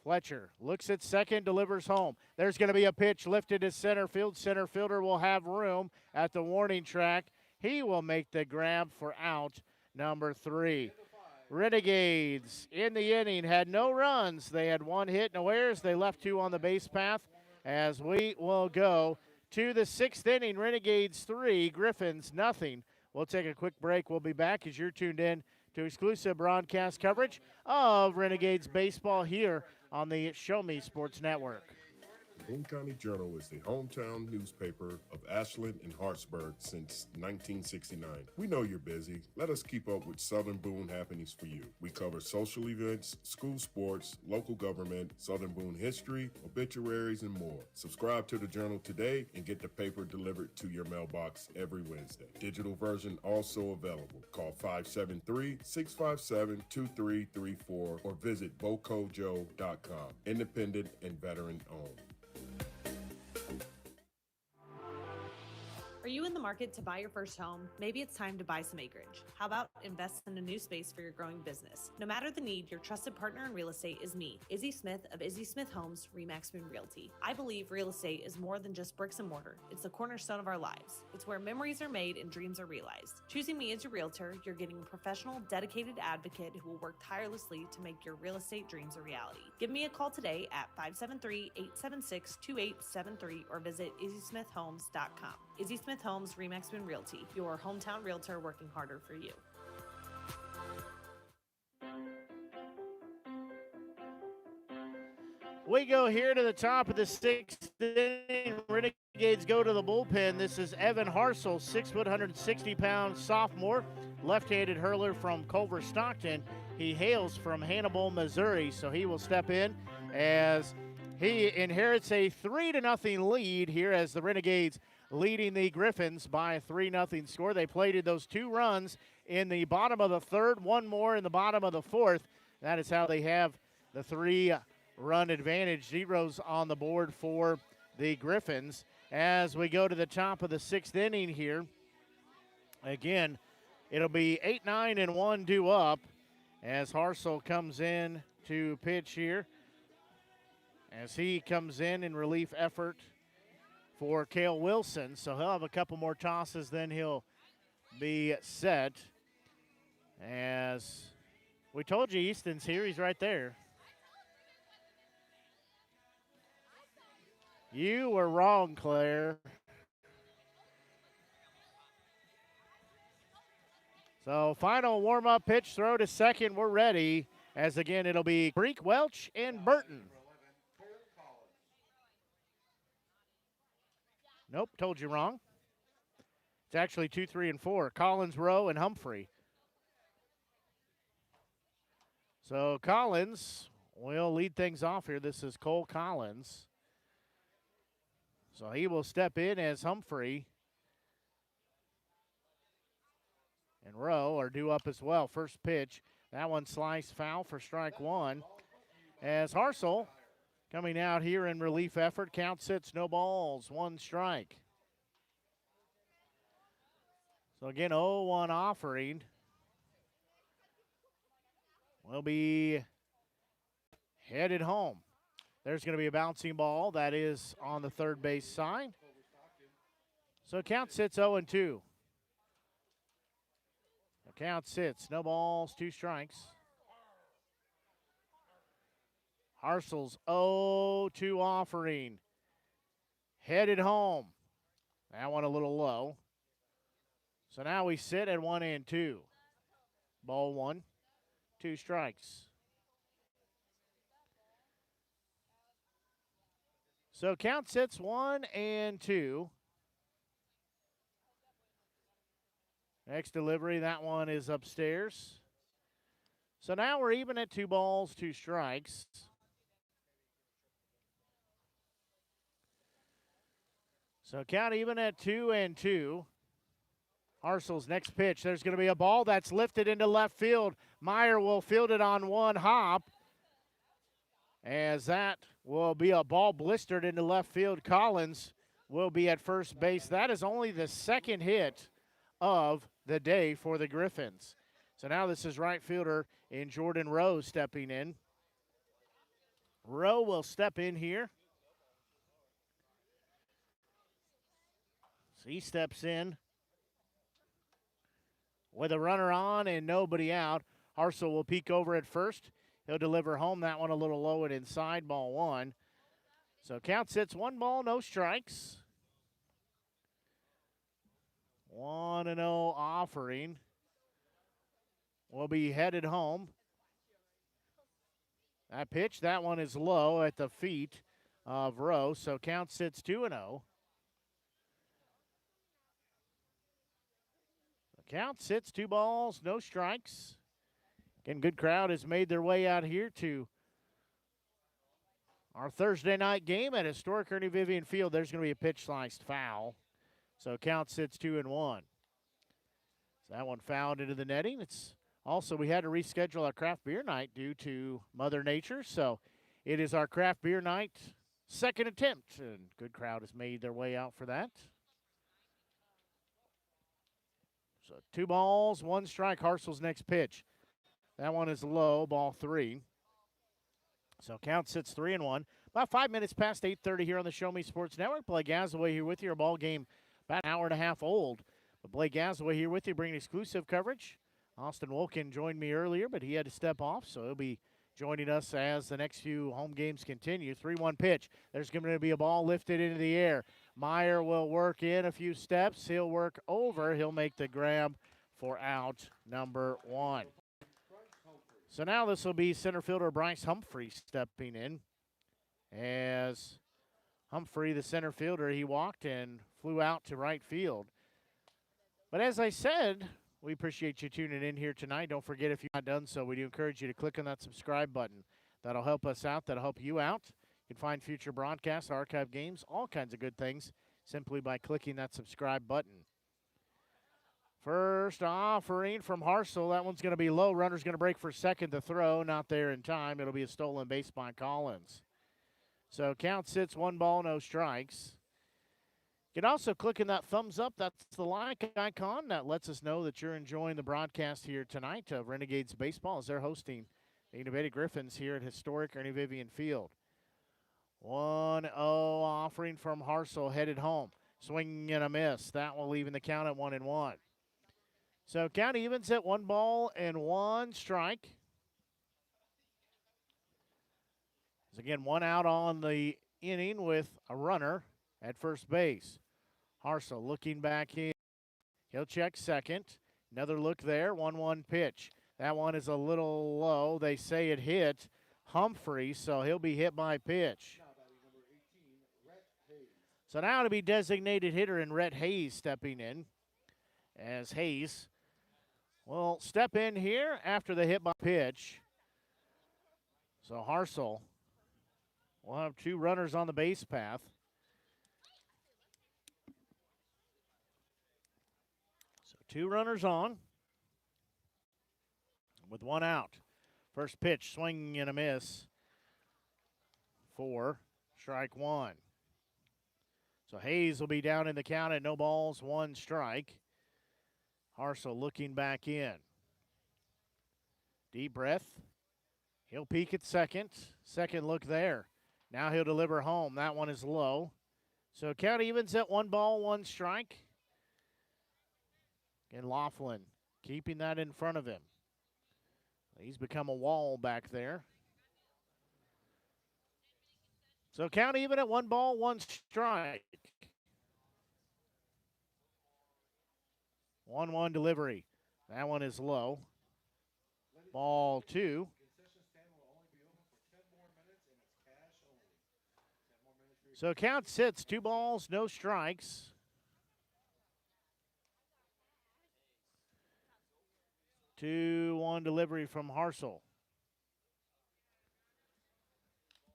Fletcher looks at second, delivers home. There's going to be a pitch lifted to center field. Center fielder will have room at the warning track. He will make the grab for out number 3. Renegades in the inning had no runs. They had 1 hit, no errors. They left 2 on the base path as we will go to the 6th inning. Renegades 3, Griffons nothing. We'll take a quick break. We'll be back as you're tuned in to exclusive broadcast coverage of Renegades baseball here on the Show Me Sports Network. Boone County Journal is the hometown newspaper of Ashland and Hartsburg since 1969. We know you're busy. Let us keep up with Southern Boone happenings for you. We cover social events, school sports, local government, Southern Boone history, obituaries, and more. Subscribe to the Journal today and get the paper delivered to your mailbox every Wednesday. Digital version also available. Call 573-657-2334 or visit bocojoe.com. Independent and veteran owned. Are you in the market to buy your first home? Maybe it's time to buy some acreage. How about invest in a new space for your growing business? No matter the need, your trusted partner in real estate is me, Izzy Smith of Izzy Smith Homes, Remax Moon Realty. I believe real estate is more than just bricks and mortar. It's the cornerstone of our lives. It's where memories are made and dreams are realized. Choosing me as your realtor, you're getting a professional, dedicated advocate who will work tirelessly to make your real estate dreams a reality. Give me a call today at 573-876-2873 or visit izzysmithhomes.com. Izzy Smith Homes, Remax Moon Realty, your hometown realtor working harder for you. We go here to the top of the 6th inning. Renegades go to the bullpen. This is Evan Harsel, 6 foot, 160-pound sophomore, left-handed hurler from Culver Stockton. He hails from Hannibal, Missouri, so he will step in as he inherits a 3-0 lead here as the Renegades leading the Griffons by a 3-0 score. They plated those 2 runs in the bottom of the 3rd, 1 more in the bottom of the 4th. That is how they have the 3-run advantage. Zeros on the board for the Griffons. As we go to the top of the 6th inning here, again, it'll be 8-9 and 1 due up as Harsel comes in to pitch here. As he comes in relief effort for Cale Wilson, so he'll have a couple more tosses, then he'll be set. As we told you, Easton's here. He's right there. You were wrong, Claire. So final warm-up pitch, throw to second. We're ready. As again, it'll be Creek, Welch, and Burton. Nope, told you wrong. It's actually 2, 3, and 4. Collins, Rowe, and Humphrey. So Collins will lead things off here. This is Cole Collins. So he will step in as Humphrey and Rowe are due up as well. First pitch, that one sliced foul for strike one. As Harsel coming out here in relief effort, count sits, no balls, 1 strike. So again, 0-1 offering will be headed home. There's going to be a bouncing ball that is on the third base side. So count sits 0-2. The count sits, no balls, 2 strikes. Harsel's 0-2 offering. Headed home. That one a little low. So now we sit at 1-2. Ball 1, 2 strikes. So count sits 1-2. Next delivery, that one is upstairs. So now we're even at 2 balls, 2 strikes. So count even at 2-2. Harsel's next pitch. There's going to be a ball that's lifted into left field. Meyer will field it on 1 hop. As that will be a ball blistered into left field. Collins will be at first base. That is only the second hit of the day for the Griffons. So now this is right fielder in Jordan Rowe stepping in. Rowe will step in here. So he steps in with a runner on and nobody out. Harsel will peek over at first. He'll deliver home. That one a little low and inside, ball 1. So count sits 1 ball, no strikes. 1-0 offering will be headed home. That pitch, that one is low at the feet of Rowe. So count sits 2-0. Count sits 2 balls, no strikes. Again, good crowd has made their way out here to our Thursday night game at historic Ernie Vivian Field. There's going to be a pitch sliced foul. So count sits 2-1. So that one fouled into the netting. It's also, we had to reschedule our craft beer night due to Mother Nature. So it is our craft beer night second attempt. And good crowd has made their way out for that. So 2 balls, 1 strike. Harsel's next pitch. That one is low, ball 3. So count sits 3-1. About 5 minutes past 8:30 here on the Show Me Sports Network. Blake Gazaway here with you. Our ball game about an hour and a half old. But Blake Gazaway here with you, bringing exclusive coverage. Austin Wolkin joined me earlier, but he had to step off, so he'll be joining us as the next few home games continue. 3-1 pitch. There's going to be a ball lifted into the air. Meyer will work in a few steps. He'll work over. He'll make the grab for out number 1. So now this will be center fielder Bryce Humphrey stepping in. As Humphrey, the center fielder, he walked and flew out to right field. But as I said, we appreciate you tuning in here tonight. Don't forget, if you've not done so, we do encourage you to click on that subscribe button. That'll help us out. That'll help you out. You can find future broadcasts, archive games, all kinds of good things simply by clicking that subscribe button. First offering from Harsel. That one's going to be low. Runner's going to break for second to throw. Not there in time. It'll be a stolen base by Collins. So count sits 1 ball, no strikes. You can also click on that thumbs up. That's the like icon. That lets us know that you're enjoying the broadcast here tonight of Renegades Baseball as they're hosting the innovative Griffons here at historic Ernie Vivian Field. 1-0 offering from Harsel headed home. Swing and a miss. That will even the count at 1-1. So count evens at 1 ball and 1 strike. As again, 1 out on the inning with a runner at first base. Harsel looking back in. He'll check second. Another look there, 1-1 pitch. That one is a little low. They say it hit Humphrey, so he'll be hit by pitch. So now to be designated hitter and Rhett Hayes stepping in, as Hayes will step in here after the hit by pitch. So Harsel will have 2 runners on the base path. So 2 runners on with 1 out. First pitch, swing and a miss for strike 1. So Hayes will be down in the count at no balls, 1 strike. Harsel looking back in. Deep breath. He'll peek at second. Second look there. Now he'll deliver home. That one is low. So count evens at 1 ball, 1 strike. And Laughlin keeping that in front of him. He's become a wall back there. So count even at 1 ball, 1 strike. 1-1 delivery. That one is low. Ball 2. So count sits, 2 balls, no strikes. Two, 1 delivery from Harsel.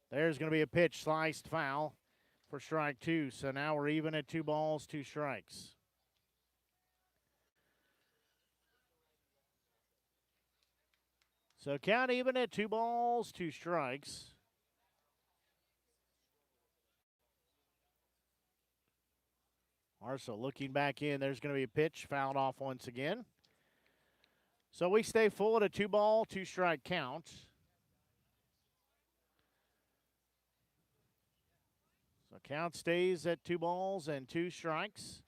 There's going to be a pitch, sliced foul for strike 2. So now we're even at 2 balls, 2 strikes. So count even at 2 balls, 2 strikes. Harsel looking back in. There's going to be a pitch, fouled off once again. So we stay full at a 2 ball, 2 strike count. So count stays at 2 balls and 2 strikes.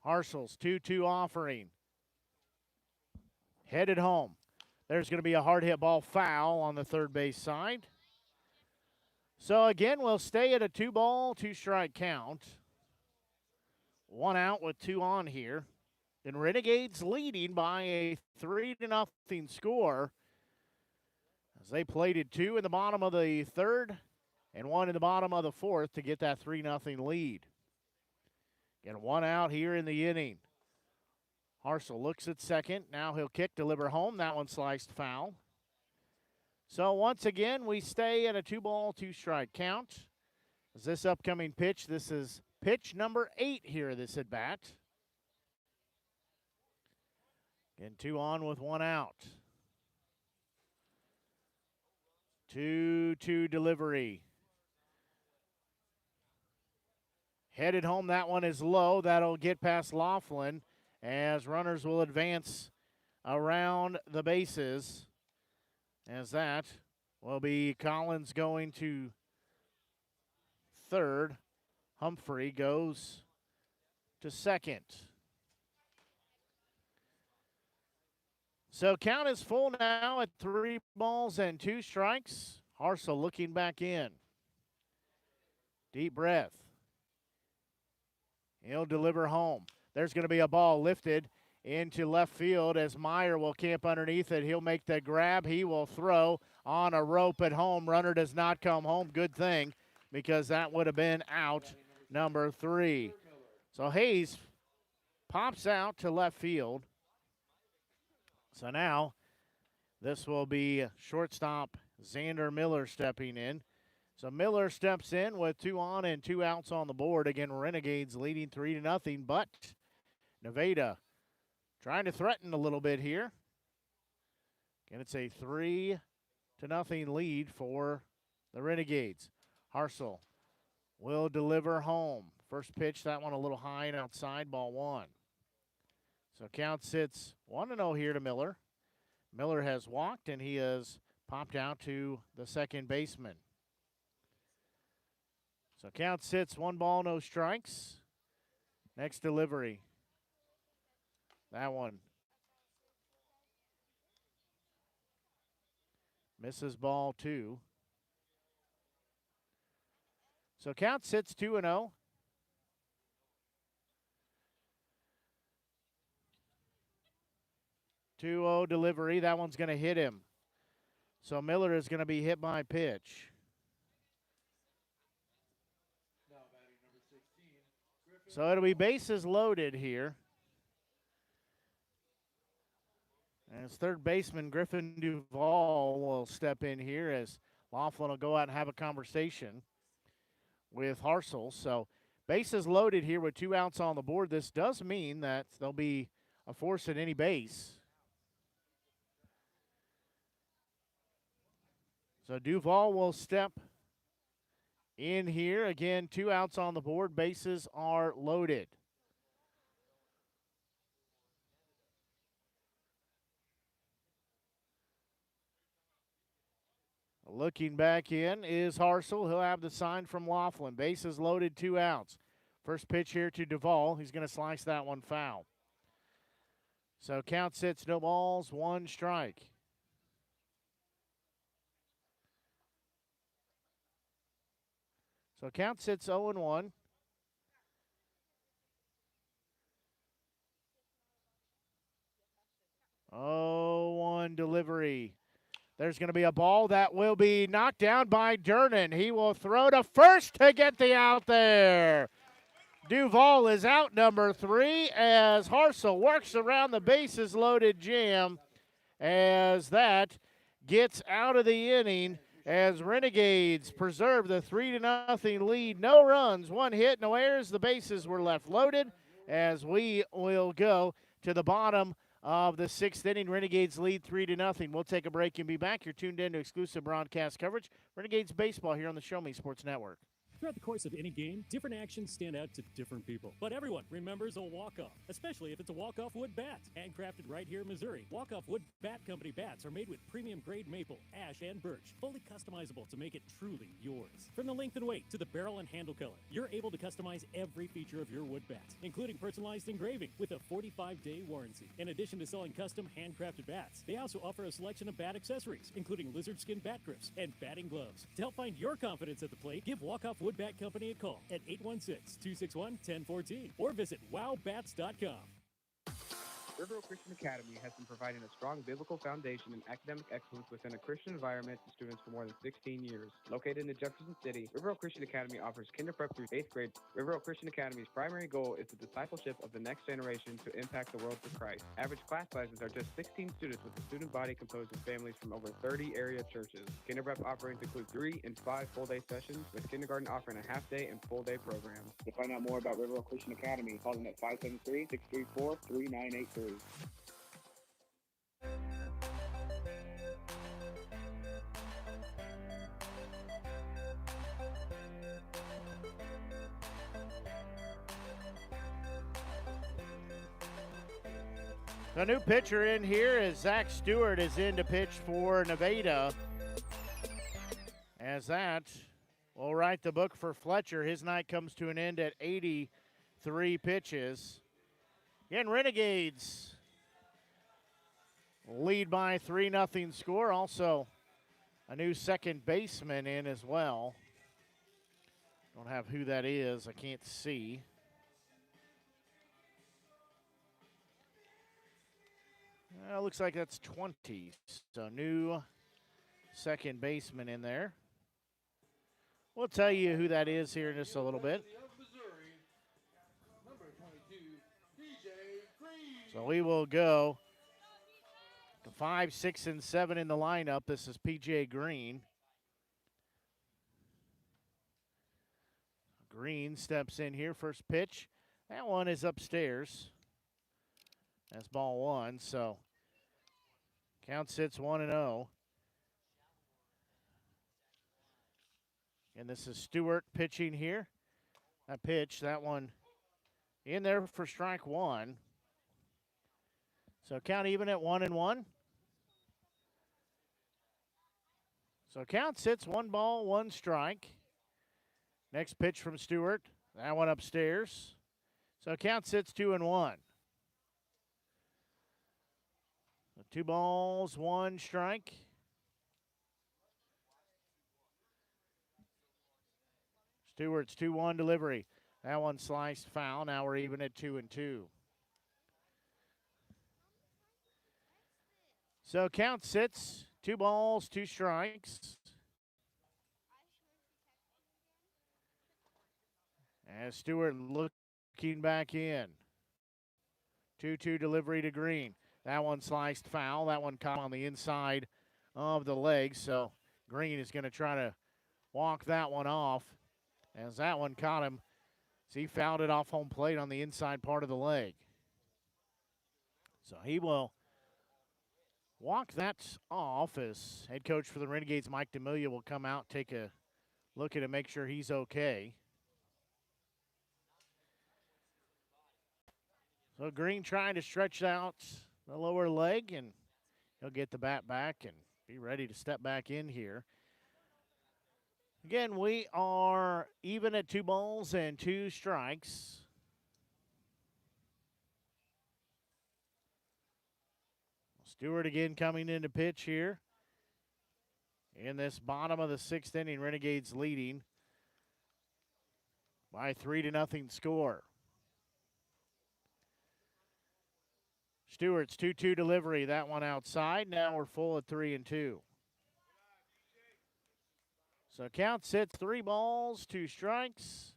Harsel's 2-2 offering. Headed home. There's going to be a hard hit ball foul on the third base side. So again, we'll stay at a 2 ball, 2 strike count. 1 out with 2 on here. And Renegades leading by a 3-0 score. As they plated 2 in the bottom of the third and 1 in the bottom of the fourth to get that 3-0 lead. Again, 1 out here in the inning. Harsel looks at second. Now he'll kick, deliver home. That one sliced foul. So once again, we stay at a 2 ball, 2 strike count. As this upcoming pitch, this is pitch number 8 here, this at bat. Again, 2 on with 1 out. 2-2 delivery. Headed home, that one is low. That'll get past Laughlin as runners will advance around the bases. As that will be Collins going to third. Humphrey goes to second. So count is full now at 3 balls and 2 strikes. Harsel looking back in. Deep breath. He'll deliver home. There's going to be a ball lifted into left field as Meyer will camp underneath it. He'll make the grab. He will throw on a rope at home. Runner does not come home. Good thing, because that would have been out number 3. So Hayes pops out to left field. So now this will be shortstop Xander Miller stepping in. So Miller steps in with 2 on and 2 outs on the board. Again, Renegades leading 3-0, but Nevada trying to threaten a little bit here. Again, it's a 3-0 lead for the Renegades. Harsel will deliver home. First pitch, that one a little high and outside, ball 1. So count sits 1-0 here to Miller. Miller has walked, and he has popped out to the second baseman. So count sits 1 ball, no strikes. Next delivery. That one misses, ball 2. So count sits 2-0. 2-0 delivery. That one's going to hit him. So Miller is going to be hit by pitch. So it'll be bases loaded here. As third baseman Griffin Duvall will step in here as Laughlin will go out and have a conversation with Harsel. So bases loaded here with 2 outs on the board. This does mean that there'll be a force at any base. So Duvall will step in here. Again, 2 outs on the board. Bases are loaded. Looking back in is Harsel. He'll have the sign from Laughlin. Bases loaded, 2 outs. First pitch here to Duvall. He's going to slice that one foul. So count sits, no balls, 1 strike. So count sits 0-1. Oh, 1 delivery. There's going to be a ball that will be knocked down by Durnan. He will throw to first to get the out there. Duvall is out, number 3, as Harsel works around the bases loaded jam as that gets out of the inning as Renegades preserve the 3-0 lead. No runs, 1 hit, no errors. The bases were left loaded as we will go to the bottom of the 6th inning. Renegades lead 3-0. We'll take a break and be back. You're tuned in to exclusive broadcast coverage. Renegades baseball here on the Show Me Sports Network. Throughout the course of any game, different actions stand out to different people. But everyone remembers a walk-off, especially if it's a walk-off wood bat. Handcrafted right here in Missouri, walk-off wood bat company bats are made with premium grade maple, ash, and birch, fully customizable to make it truly yours. From the length and weight to the barrel and handle color, you're able to customize every feature of your wood bat, including personalized engraving with a 45-day warranty. In addition to selling custom handcrafted bats, they also offer a selection of bat accessories, including lizard skin bat grips and batting gloves. To help find your confidence at the plate, give Walk-Off Wood Bat Company a call at 816-261-1014 or visit wowbats.com. River Christian Academy has been providing a strong biblical foundation and academic excellence within a Christian environment to students for more than 16 years. Located in Jefferson City, River Christian Academy offers kinder prep through 8th grade. River Christian Academy's primary goal is the discipleship of the next generation to impact the world for Christ. Average class sizes are just 16 students, with a student body composed of families from over 30 area churches. Kinder prep offerings include 3 and 5 full-day sessions, with kindergarten offering a half-day and full-day program. To find out more about River Christian Academy, call them at 573-634-3983. The new pitcher in here is Zach Stewart is in to pitch for Nevada. As that will write the book for Fletcher. His night comes to an end at 83 pitches. Again, Renegades lead by 3-0 score. Also, a new second baseman in as well. Don't have who that is. I can't see. Looks like that's 20. So new second baseman in there. We'll tell you who that is here in just a little bit. So we will go to 5, 6, and 7 in the lineup. This is P.J. Green. Green steps in here. First pitch. That one is upstairs. That's ball 1. So count sits 1-0. And this is Stewart pitching here. That pitch, that one in there for strike 1. So count even at 1-1. So count sits 1 ball, 1 strike. Next pitch from Stewart. That one upstairs. So count sits 2-1. 2 balls, 1 strike. Stewart's 2-1 delivery. That one sliced foul. Now we're even at 2-2. So count sits, 2 balls, 2 strikes. As Stewart looking back in. 2-2 delivery to Green. That one sliced foul. That one caught on the inside of the leg. So Green is going to try to walk that one off. As that one caught him, as he fouled it off home plate on the inside part of the leg. So he will walk that off as head coach for the Renegades, Mike D'Amelia, will come out, take a look at it, make sure he's okay. So Green trying to stretch out the lower leg, and he'll get the bat back and be ready to step back in here. Again, we are even at 2 balls and 2 strikes. Stewart again coming in to pitch here. In this bottom of the 6th inning, Renegades leading by 3-0 score. Stewart's 2-2 delivery, that one outside. Now we're full at 3-2. So count sits, 3 balls, 2 strikes.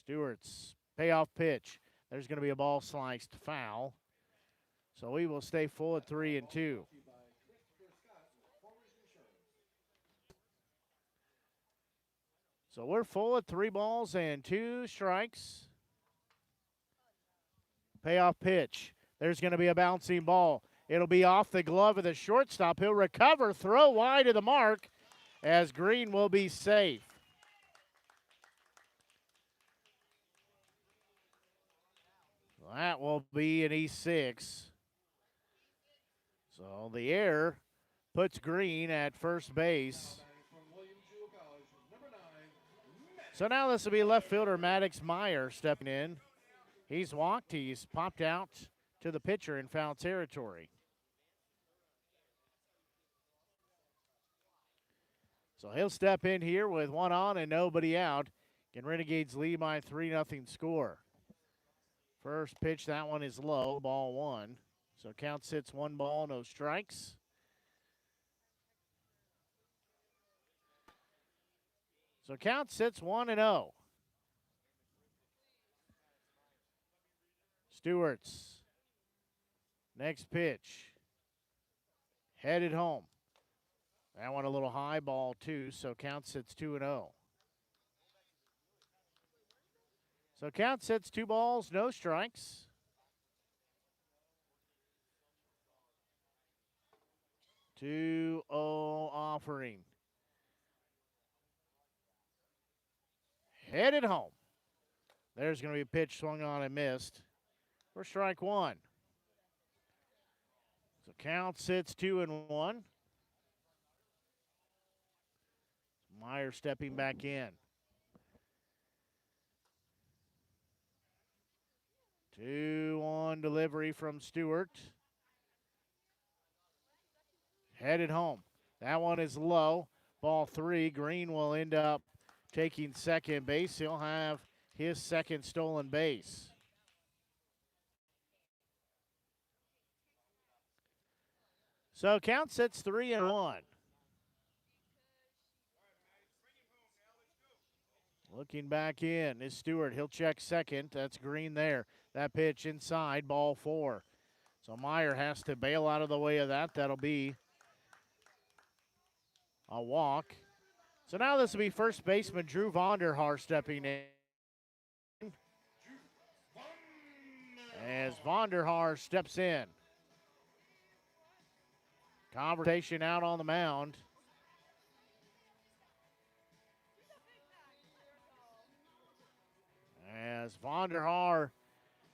Stewart's payoff pitch. There's going to be a ball sliced foul. So we will stay full at 3-2. So we're full at 3 balls and 2 strikes. Payoff pitch. There's going to be a bouncing ball. It'll be off the glove of the shortstop. He'll recover, throw wide of the mark as Green will be safe. That will be an E6. So the error puts Green at first base. So now this will be left fielder Maddox Meyer stepping in. He's walked. He's popped out to the pitcher in foul territory. So he'll step in here with 1 on and nobody out. Can Renegades lead by 3-0 score. First pitch, that one is low, ball 1. So count sits 1 ball, no strikes. So count sits 1-0. Stewart's next pitch. Headed home. That one a little high, ball 2, so count sits 2-0. So count sits 2 balls, no strikes. Two offering. Headed home. There's going to be a pitch swung on and missed for strike 1. So count sits 2-1. Meyer stepping back in. 2-1 delivery from Stewart. Headed home. That one is low. Ball 3. Green will end up taking second base. He'll have his second stolen base. So count sits 3-1. Looking back in is Stewart. He'll check second. That's Green there. That pitch inside, ball 4. So Meyer has to bail out of the way of that. That'll be a walk. So now this will be first baseman Drew Vonderhaar stepping in. As Vonderhaar steps in. Conversation out on the mound. As Vonderhaar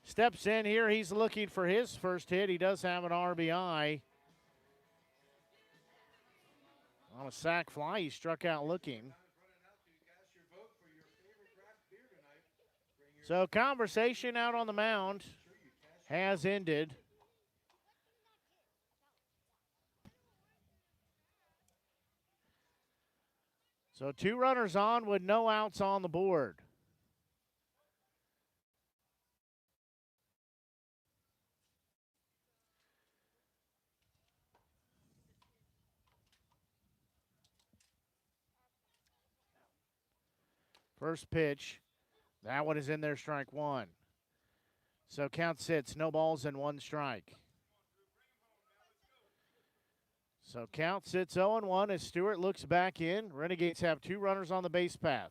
steps in here, he's looking for his first hit. He does have an RBI. On a sac fly, he struck out looking. So conversation out on the mound has ended. So 2 runners on with no outs on the board. First pitch. That one is in there, strike one. So count sits, no balls and one strike. So count sits 0-1 as Stewart looks back in. Renegades have 2 runners on the base path.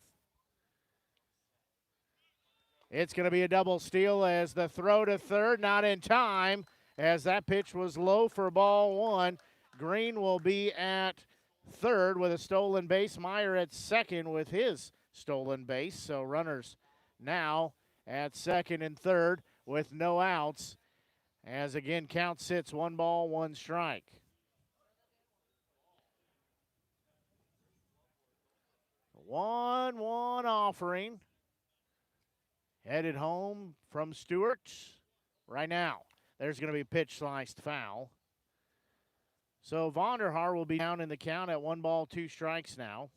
It's going to be a double steal as the throw to third, not in time, as that pitch was low for ball one. Green will be at third with a stolen base. Meyer at second with his stolen base. So runners now at second and third with no outs. As again, count sits 1 ball, 1 strike. 1-1 offering. Headed home from Stewart right now. There's going to be a pitch sliced foul. So Vonderhaar will be down in the count at 1 ball, 2 strikes now.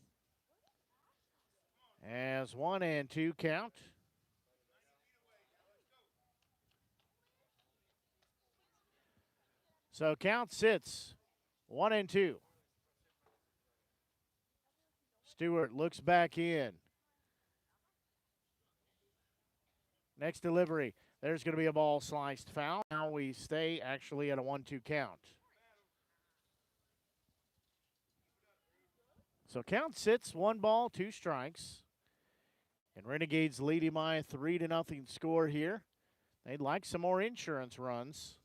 As 1-2 count. So count sits 1-2. Stewart looks back in. Next delivery. There's going to be a ball sliced foul. Now we stay actually at a 1-2 count. So count sits 1 ball, 2 strikes. And Renegades leading by a 3-0 score here. They'd like some more insurance runs.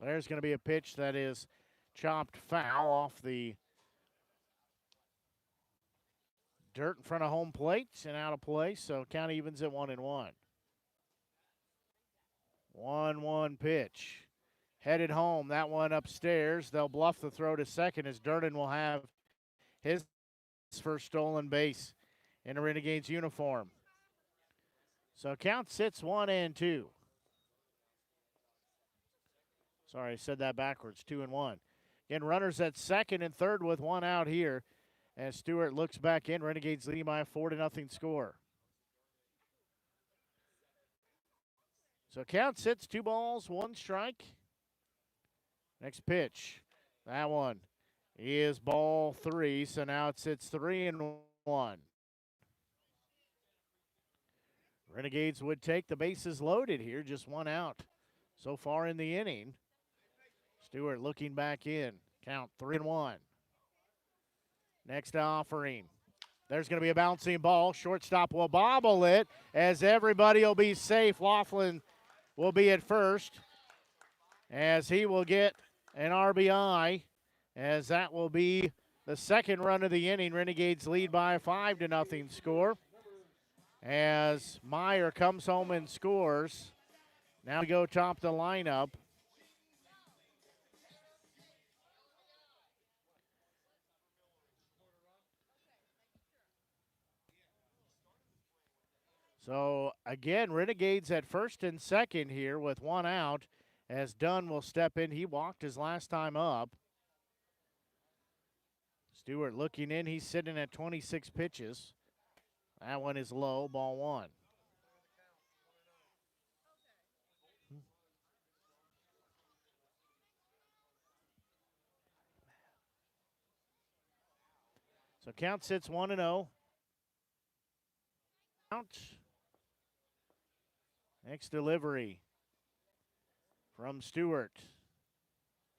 There's going to be a pitch that is chopped foul off the dirt in front of home plate and out of play. So count evens at 1-1. 1-1 pitch. Headed home. That one upstairs. They'll bluff the throw to second as Durden will have his first stolen base in a Renegades uniform. So count sits 1-2. Sorry, I said that backwards. 2-1. Again, runners at second and third with 1 out here as Stewart looks back in. Renegades leading by a 4-0 score. So count sits 2 balls, 1 strike. Next pitch. That one is ball 3. So now it sits 3-1. Renegades would take the bases loaded here. Just 1 out so far in the inning. Stewart looking back in. Count 3-1. Next offering. There's going to be a bouncing ball. Shortstop will bobble it as everybody will be safe. Laughlin will be at first as he will get an RBI, as that will be the second run of the inning. Renegades lead by a 5-0 score as Meyer comes home and scores. Now we go top the lineup. So, again, Renegades at first and second here with 1 out as Dunn will step in. He walked his last time up. Stewart looking in. He's sitting at 26 pitches. That one is low, ball 1. So count sits 1-0. Count. Next delivery from Stewart.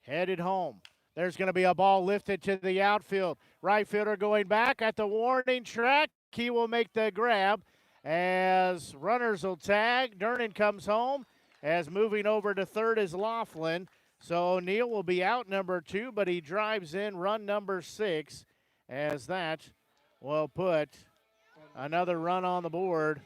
Headed home. There's going to be a ball lifted to the outfield. Right fielder going back at the warning track. He will make the grab as runners will tag. Durnan comes home as moving over to third is Laughlin. So O'Neill will be out number 2, but he drives in run number 6 as that will put another run on the board.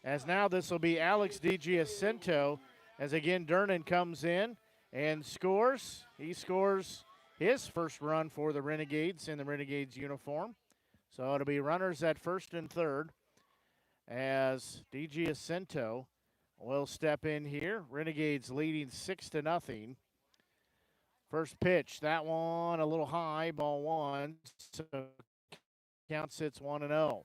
As now this will be Alex DiGiacinto as again Durnan comes in and scores. He scores his first run for the Renegades in the Renegades uniform. So it'll be runners at first and third as DiGiacinto will step in here. Renegades leading 6-0. First pitch, that one a little high, ball 1. So count sits 1-0.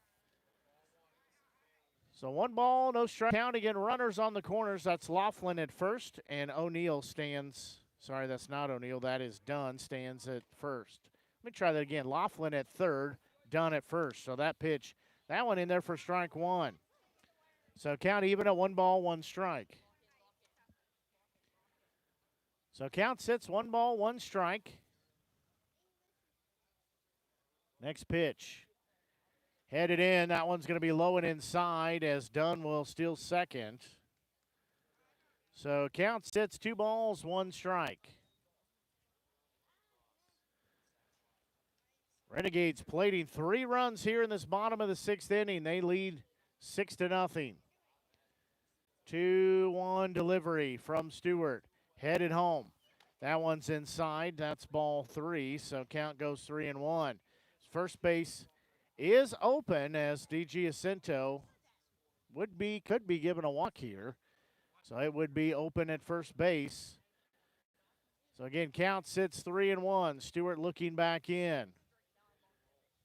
So 1 ball, no strike. Count again, runners on the corners. That's Laughlin at first, and O'Neill stands. Sorry, that's not O'Neill. That is Dunn, stands at first. Let me try that again. Laughlin at third, Dunn at first. So that pitch, that one in there for strike one. So count even at 1 ball, 1 strike. So count sits 1 ball, 1 strike. Next pitch. Headed in. That one's going to be low and inside as Dunn will steal second. So count sits 2 balls, 1 strike. Renegades plating 3 runs here in this bottom of the 6th inning. They lead 6-0. 2-1 delivery from Stewart. Headed home. That one's inside. That's ball 3. So count goes 3-1. First base is open as D.G. Jacinto could be given a walk here. So it would be open at first base. So again, count sits 3-1. Stewart looking back in.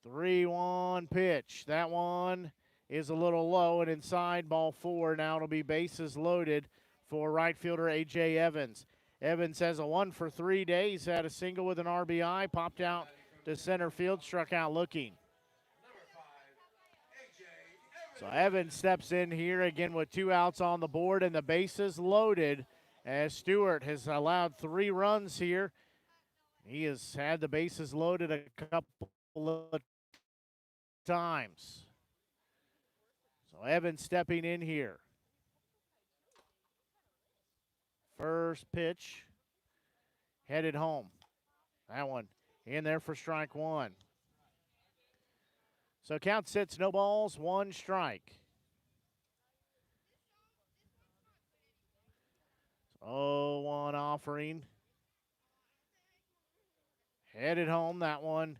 3-1 pitch. That one is a little low and inside, ball 4. Now it'll be bases loaded for right fielder A.J. Evans. Evans has a 1 for 3 days, had a single with an RBI, popped out to center field, struck out looking. So Evans steps in here again with 2 outs on the board and the bases loaded as Stewart has allowed 3 runs here. He has had the bases loaded a couple of times. So Evans stepping in here. First pitch, headed home. That one in there for strike 1. So count sits, no balls, 1 strike. 0-1 offering. Headed home, that one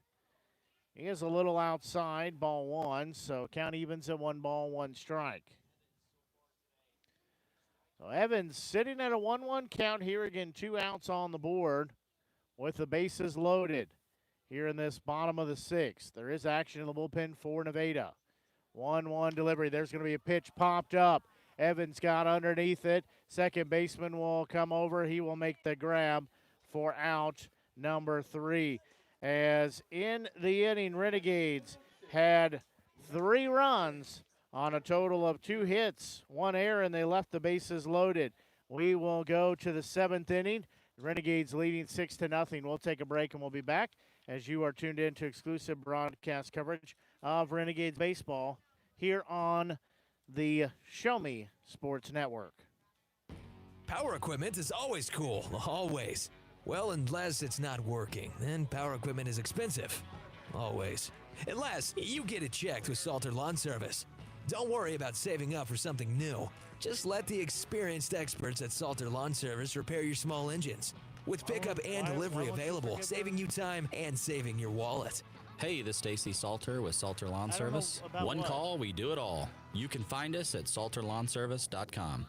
is a little outside, ball 1. So count evens at 1 ball, 1 strike. So Evans sitting at a 1-1 count here again, 2 outs on the board with the bases loaded here in this bottom of the 6th. There is action in the bullpen for Nevada. 1-1 delivery. There's going to be a pitch popped up. Evans got underneath it. Second baseman will come over. He will make the grab for out number 3. As in the inning, Renegades had 3 runs on a total of 2 hits, 1 error, and they left the bases loaded. We will go to the 7th inning. Renegades leading 6-0. We'll take a break and we'll be back as you are tuned in to exclusive broadcast coverage of Renegades baseball here on the Show Me Sports Network. Power equipment is always cool, always. Well, unless it's not working, then power equipment is expensive. Always. Unless you get it checked with Salter Lawn Service. Don't worry about saving up for something new. Just let the experienced experts at Salter Lawn Service repair your small engines. With pickup and delivery available, saving you time and saving your wallet. Hey, this is Stacy Salter with Salter Lawn Service. One call, we do it all. You can find us at salterlawnservice.com.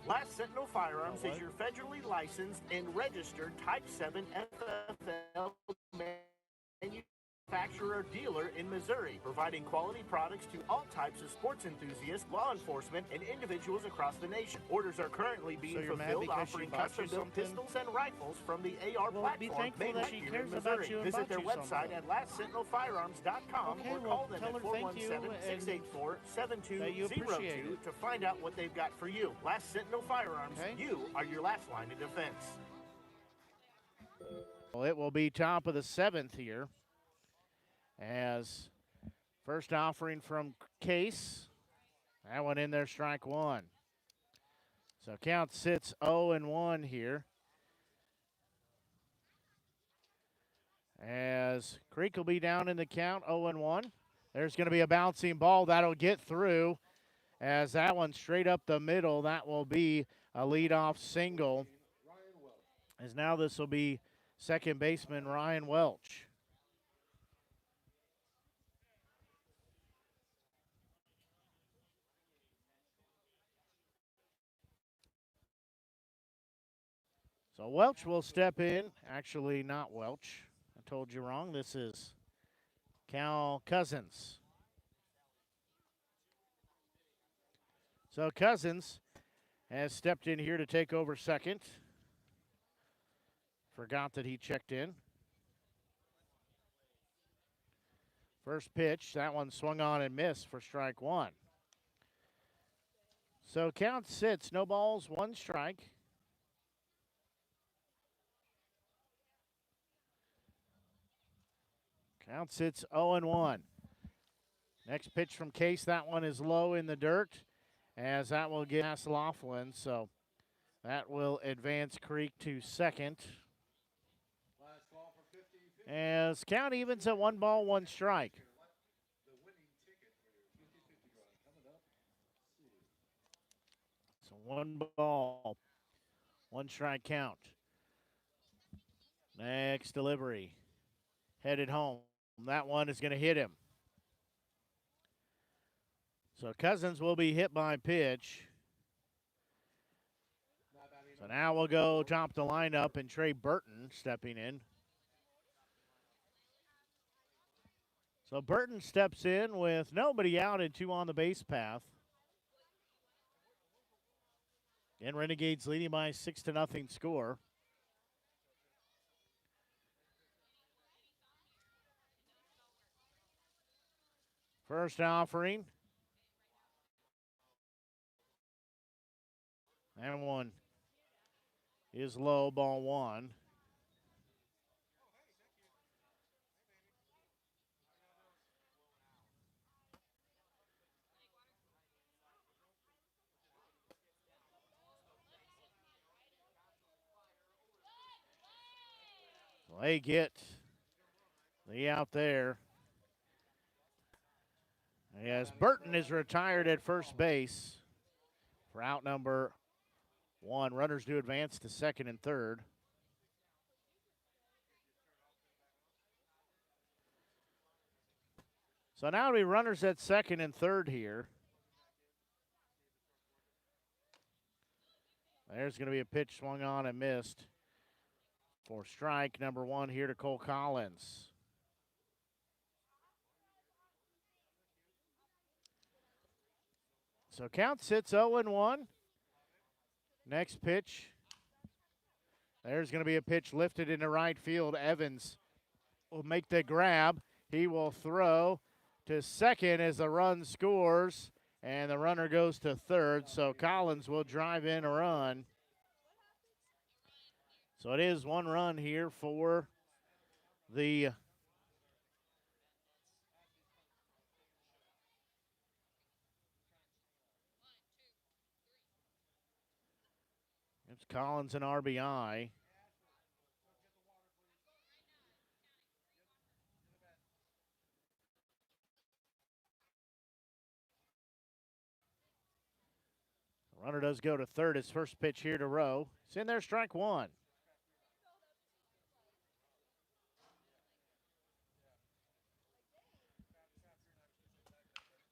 Last Sentinel Firearms is your federally licensed and registered Type 7 FFL manufacturer dealer in Missouri, providing quality products to all types of sports enthusiasts, law enforcement, and individuals across the nation. Orders are currently being fulfilled, offering custom-built pistols and rifles from the AR platform made right here in Missouri. Visit their website at lastsentinelfirearms.com or call them at 417-684-7202 to find out what they've got for you. Last Sentinel Firearms, you are your last line of defense. Well, it will be top of the 7th here. As first offering from Case. That one in there, strike 1. So count sits 0-1 here. As Creek will be down in the count, 0-1. There's going to be a bouncing ball. That'll get through. As that one straight up the middle, that will be a leadoff single. As now this will be second baseman Ryan Welch. So Welch will step in. Actually, not Welch. I told you wrong. This is Cal Cousins. So Cousins has stepped in here to take over second. Forgot that he checked in. First pitch, that one swung on and missed for strike one. So count sits, no balls, one strike. Count sits 0-1. Next pitch from Case, that one is low in the dirt, as that will get past Laughlin. So that will advance Creek to second. As count evens at 1 ball, 1 strike. So 1 ball, 1 strike count. Next delivery, headed home. That one is going to hit him. So Cousins will be hit by pitch. So now we'll go top the lineup and Trey Burton stepping in. So Burton steps in with nobody out and 2 on the base path. And Renegades leading by a 6-0 score. First offering. That one is low, ball 1. So they get the out there. As Burton is retired at first base for out number 1. Runners do advance to second and third. So now it'll be runners at second and third here. There's going to be a pitch swung on and missed for strike number 1 here to Cole Collins. So count sits 0-1. Next pitch. There's going to be a pitch lifted into right field. Evans will make the grab. He will throw to second as the run scores, and the runner goes to third. So Collins will drive in a run. So it is 1 run here for the it's Collins an RBI. Runner does go to third. His first pitch here to Rowe. It's in there, strike 1.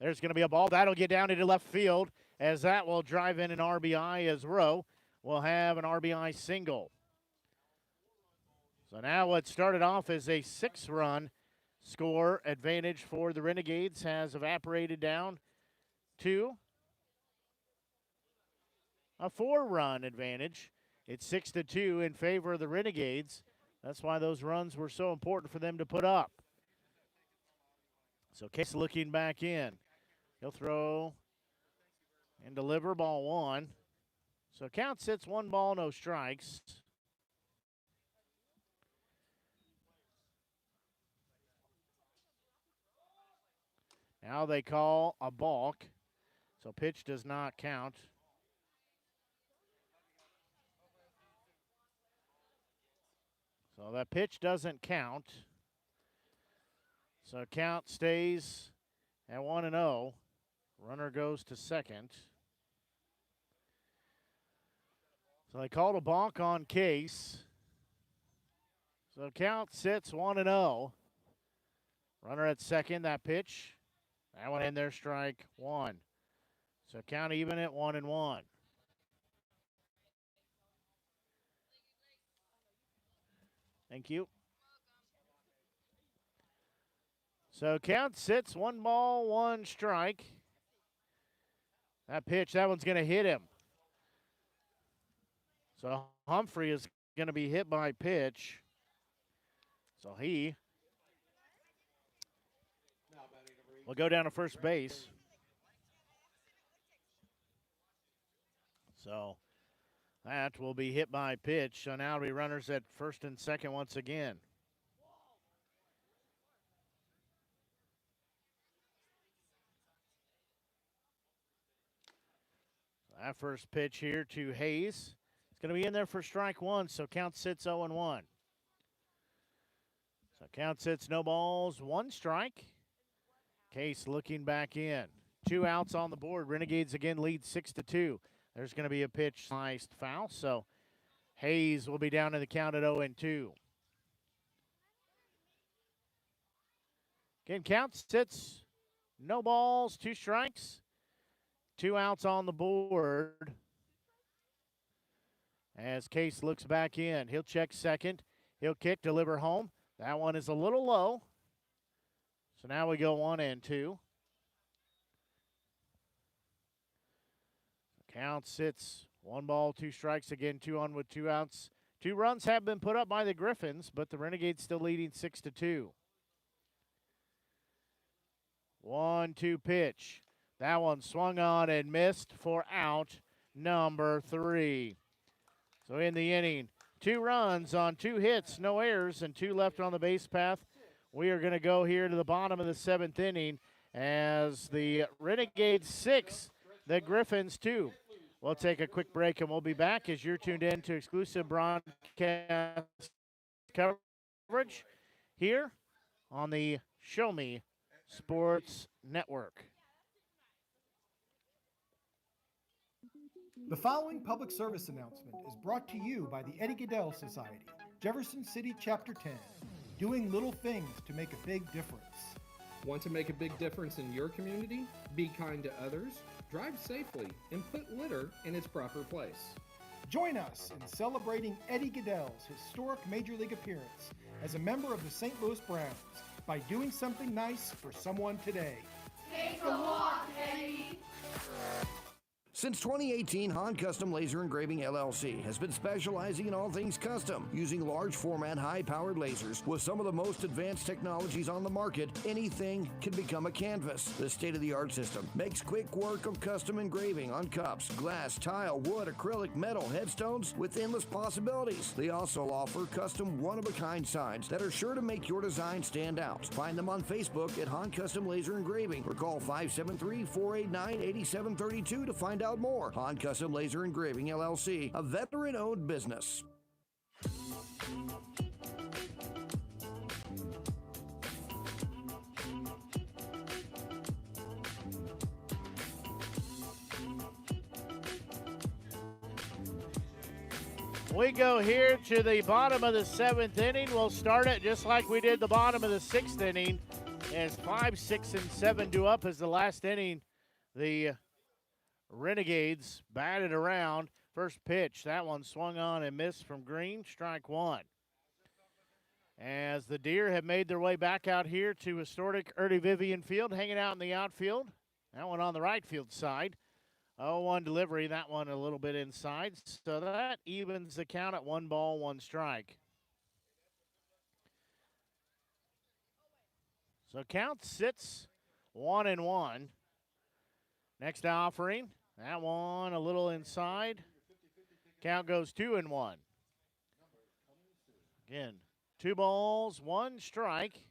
There's going to be a ball. That'll get down into left field, as that will drive in an RBI as Rowe will have an RBI single. So now what started off as a 6-run score advantage for the Renegades has evaporated down to a 4-run advantage. It's 6-2 in favor of the Renegades. That's why those runs were so important for them to put up. So Case looking back in. He'll throw and deliver ball 1. So count sits 1 ball, no strikes. Now they call a balk. So pitch does not count. So that pitch doesn't count. So count stays at 1-0. Runner goes to second. So they called a balk on Case. So count sits 1-0. Runner at second, that pitch. That one in there, strike 1. So count even at 1-1. Thank you. So count sits 1 ball, 1 strike. That pitch, that one's going to hit him. So Humphrey is going to be hit by pitch. So he will go down to first base. So that will be hit by pitch. So now it'll be runners at first and second once again. That first pitch here to Hayes. It's going to be in there for strike one, so count sits 0-1. So count sits no balls, one strike. Case looking back in. 2 outs on the board. Renegades again lead 6-2. There's going to be a pitch sliced foul, so Hayes will be down in the count at 0-2. Again, count sits no balls, 2 strikes. 2 outs on the board. As Case looks back in, he'll check second. He'll kick, deliver home. That one is a little low. So now we go 1-2. Count sits 1 ball, 2 strikes. Again, 2 on with 2 outs. 2 runs have been put up by the Griffons, but the Renegades still leading 6-2. 1-2 pitch. That one swung on and missed for out number 3. So in the inning, 2 runs on 2 hits, no errors, and 2 left on the base path. We are going to go here to the bottom of the 7th inning as the Renegades 6, the Griffons 2. We'll take a quick break and we'll be back as you're tuned in to exclusive broadcast coverage here on the Show Me Sports Network. The following public service announcement is brought to you by the Eddie Gaedel Society, Jefferson City Chapter 10, doing little things to make a big difference. Want to make a big difference in your community? Be kind to others, drive safely, and put litter in its proper place. Join us in celebrating Eddie Gaedel's historic Major League appearance as a member of the St. Louis Browns by doing something nice for someone today. Take a walk, Eddie. Since 2018, Han Custom Laser Engraving LLC has been specializing in all things custom, using large format, high-powered lasers with some of the most advanced technologies on the market. Anything can become a canvas. This state-of-the-art system makes quick work of custom engraving on cups, glass, tile, wood, acrylic, metal, headstones with endless possibilities. They also offer custom one-of-a-kind signs that are sure to make your design stand out. Find them on Facebook at Han Custom Laser Engraving or call 573-489-8732 to find out more. Han Custom Laser Engraving LLC, a veteran-owned business. We go here to the bottom of the 7th inning. We'll start it just like we did the bottom of the 6th inning, as 5, 6, and 7 do up as the last inning. The Renegades batted around. First pitch, that one swung on and missed from Green, strike 1. As the Deer have made their way back out here to historic Ernie Vivian Field, hanging out in the outfield. That one on the right field side. 0-1 delivery, that one a little bit inside. So that evens the count at 1 ball, 1 strike. So count sits 1-1. Next offering, that one a little inside. Count goes 2-1. Again, 2 balls, 1 strike.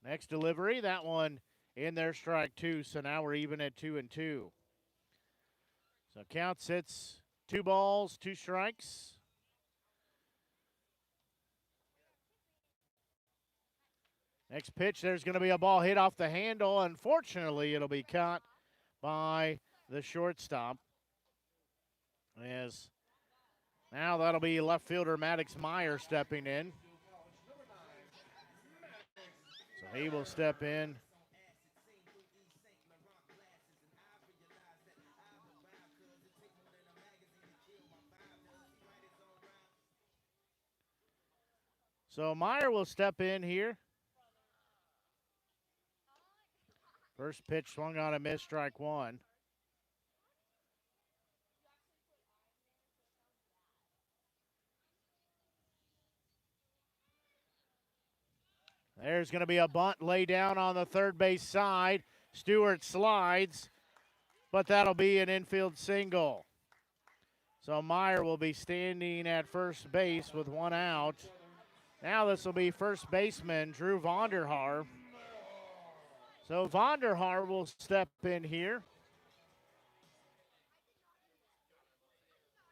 Next delivery, that one in there, strike 2. So now we're even at 2-2. So count sits 2 balls, 2 strikes. Next pitch, there's going to be a ball hit off the handle. Unfortunately, it'll be caught by the shortstop. As now that'll be left fielder Maddox Meyer stepping in. So he will step in. So Meyer will step in here. First pitch swung on a miss, strike 1. There's going to be a bunt lay down on the third base side. Stewart slides, but that'll be an infield single. So Meyer will be standing at first base with one out. Now this will be first baseman Drew Vonderhaar. So Vonderhaar will step in here.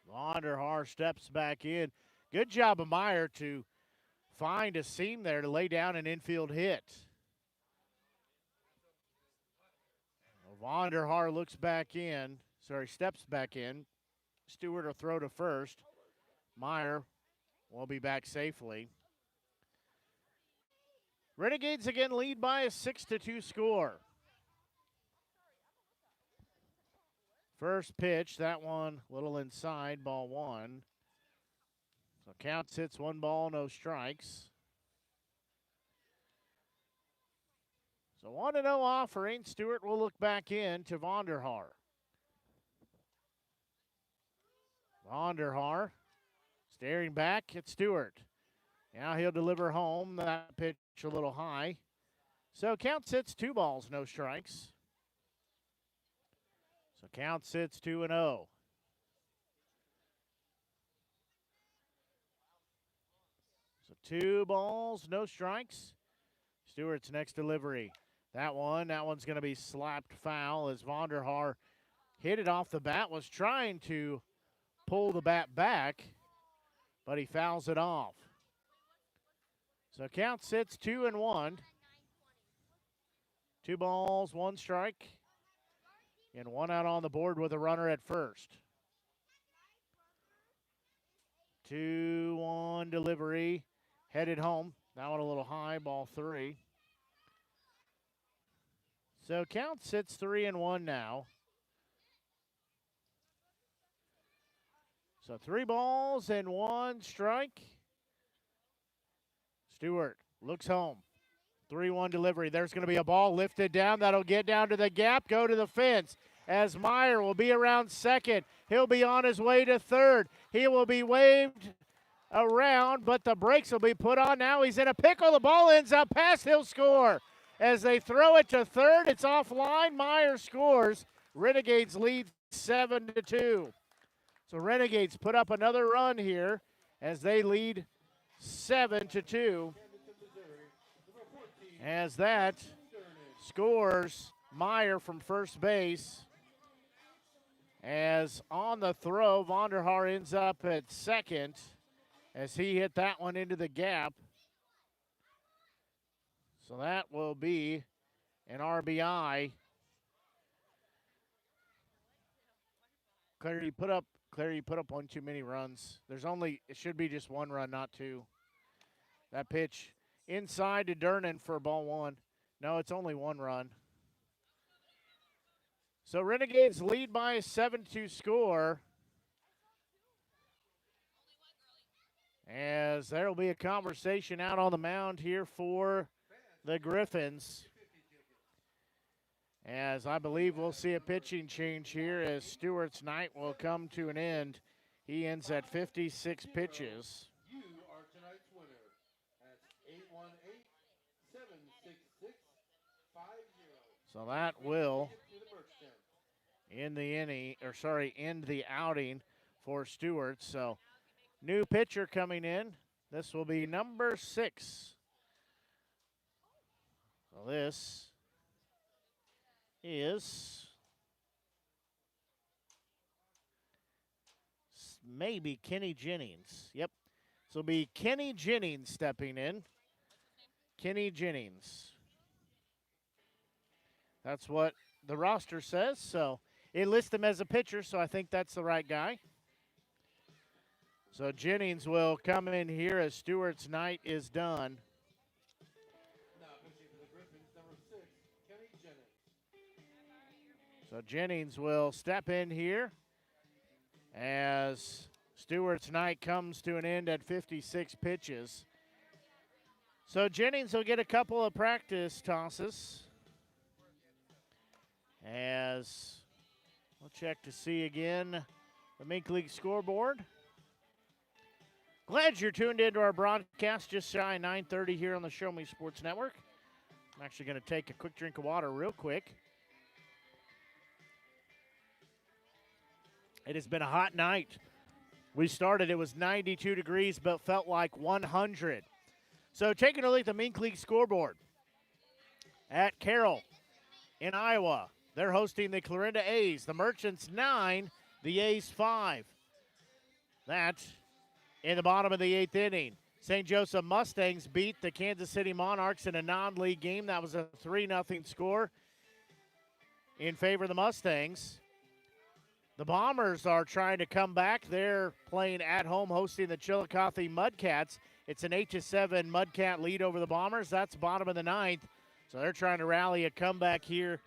Vonderhaar steps back in. Good job of Meyer to find a seam there to lay down an infield hit. Vonderhaar looks back in, steps back in. Stewart will throw to first. Meyer will be back safely. Renegades again lead by a 6-2 score. First pitch, that one a little inside, ball one. So count sits 1 ball, no strikes. So 1-0 offering. Stewart will look back in to Vonderhaar. Vonderhaar staring back at Stewart. Now he'll deliver home. That pitch a little high. So count sits 2 balls, no strikes. So count sits 2-0. So 2 balls, no strikes. Stewart's next delivery. That one's going to be slapped foul as Vonderhaar hit it off the bat, was trying to pull the bat back, but he fouls it off. So count sits 2-1. 2 balls, 1 strike, and 1 out on the board with a runner at first. 2-1 delivery, headed home. That one a little high, ball 3. So count sits 3-1 now. So 3 balls and 1 strike. Stewart looks home. 3-1 delivery. There's going to be a ball lifted down. That'll get down to the gap, go to the fence. As Meyer will be around second. He'll be on his way to third. He will be waved around, but the brakes will be put on. Now he's in a pickle. The ball ends up past. He'll score. As they throw it to third, it's offline. Meyer scores. Renegades lead 7-2. So Renegades put up another run here as they lead 7-2. As that scores Meyer from first base. As on the throw, Vonderhaar ends up at second as he hit that one into the gap. So that will be an RBI. Claire, you put up one too many runs. It should be just 1 run, not 2. That pitch inside to Durnan for ball 1. No, it's only 1 run. So Renegades lead by a 7-2 score. As there will be a conversation out on the mound here for the Griffons. As I believe we'll see a pitching change here as Stewart's night will come to an end. He ends at 56 pitches. You are tonight's winner. That's 818-766-50. So that will end the outing for Stewart. So new pitcher coming in. This will be number 6. So this is maybe Kenny Jennings. Yep. This will be Kenny Jennings stepping in. Kenny Jennings. That's what the roster says. So it lists him as a pitcher, so I think that's the right guy. So Jennings will come in here as Stewart's night is done. So Jennings will step in here as Stewart's night comes to an end at 56 pitches. So Jennings will get a couple of practice tosses as we'll check to see again the Mink League scoreboard. Glad you're tuned into our broadcast just shy of 9:30 here on the Show Me Sports Network. I'm actually going to take a quick drink of water real quick. It has been a hot night. We started, it was 92 degrees, but felt like 100. So taking a look at the Mink League scoreboard at Carroll in Iowa. They're hosting the Clarinda A's. The Merchants 9, the A's 5. That in the bottom of the 8th inning. St. Joseph Mustangs beat the Kansas City Monarchs in a non-league game. That was a 3-0 score in favor of the Mustangs. The Bombers are trying to come back. They're playing at home, hosting the Chillicothe Mudcats. It's an 8-7 Mudcat lead over the Bombers. That's bottom of the 9th. So they're trying to rally a comeback here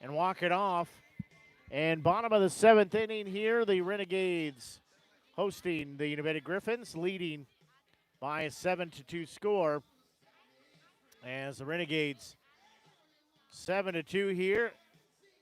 and walk it off. And bottom of the 7th inning here, the Renegades hosting the Nevada Griffons, leading by a 7-2 score. As the Renegades 7-2 here.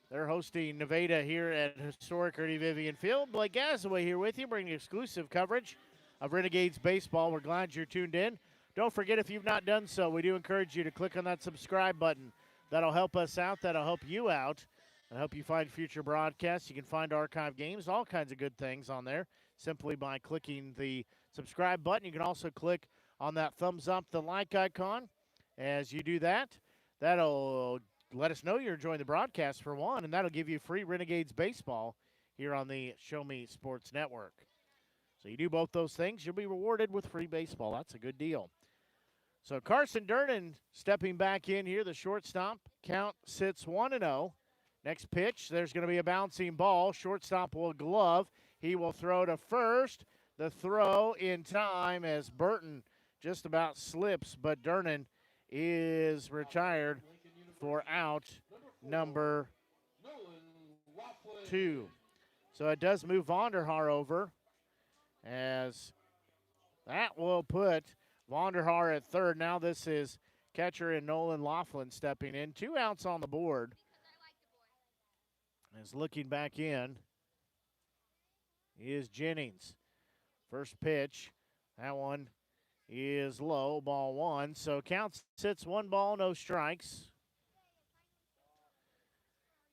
They're hosting Nevada here at historic Ernie Vivian Field. Blake Gazaway here with you, bringing exclusive coverage of Renegades baseball. We're glad you're tuned in. Don't forget, if you've not done so, we do encourage you to click on that subscribe button. That'll help us out. That'll help you out and help you find future broadcasts. You can find archive games, all kinds of good things on there simply by clicking the subscribe button. You can also click on that thumbs up, the like icon. As you do that, that'll let us know you're enjoying the broadcast for one, and that'll give you free Renegades baseball here on the Show Me Sports Network. So you do both those things, you'll be rewarded with free baseball. That's a good deal. So Carson Durnan stepping back in here, the shortstop. Count sits 1-0. Next pitch, there's going to be a bouncing ball. Shortstop will glove. He will throw to first. The throw in time as Burton just about slips, but Durnan is retired for out number 2. So it does move Vonderhaar over, as that will put Vonderhaar at third. Now this is catcher and Nolan Laughlin stepping in. 2 outs on the board. As looking back in is Jennings. First pitch, that one is low, ball 1. So count sits 1 ball, no strikes.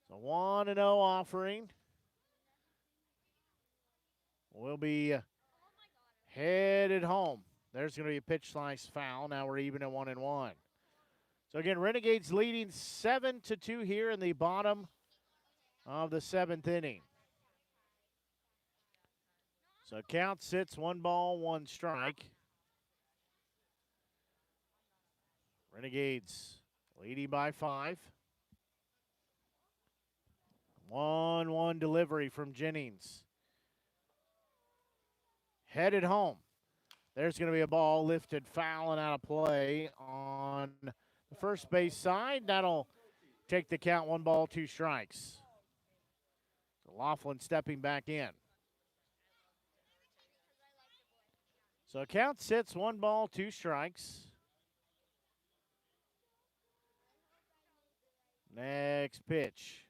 So 1-0 offering will be headed home. There's going to be a pitch slice foul. Now we're even at 1-1. So again, Renegades leading 7-2 here in the bottom of the 7th inning. So count sits 1 ball, 1 strike. Renegades leading by 5. 1-1 delivery from Jennings. Headed home. There's going to be a ball lifted foul and out of play on the first base side. That'll take the count 1 ball, 2 strikes. So Laughlin stepping back in. So count sits 1 ball, 2 strikes. Next pitch.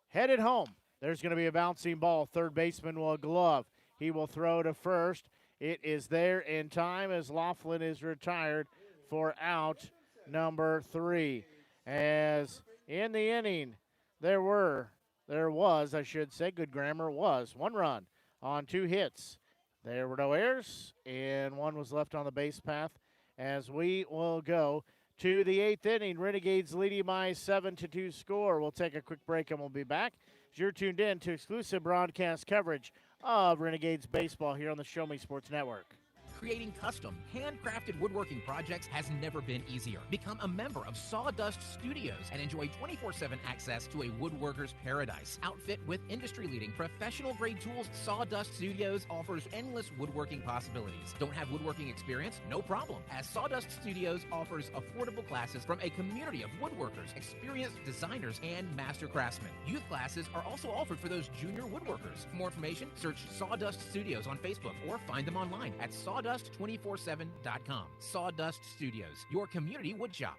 Headed home. There's going to be a bouncing ball. Third baseman will glove. He will throw to first. It is there in time as Laughlin is retired for out number 3. As in the inning, there was, good grammar, was 1 run on 2 hits. There were no errors, and 1 was left on the base path. As we will go to the 8th inning, Renegades leading by a 7-2 score. We'll take a quick break and we'll be back. As you're tuned in to exclusive broadcast coverage of Renegades baseball here on the Show Me Sports Network. Creating custom, handcrafted woodworking projects has never been easier. Become a member of Sawdust Studios and enjoy 24/7 access to a woodworker's paradise. Outfit with industry-leading professional-grade tools, Sawdust Studios offers endless woodworking possibilities. Don't have woodworking experience? No problem, as Sawdust Studios offers affordable classes from a community of woodworkers, experienced designers, and master craftsmen. Youth classes are also offered for those junior woodworkers. For more information, search Sawdust Studios on Facebook or find them online at sawdust247.com. Sawdust Studios, your community woodshop.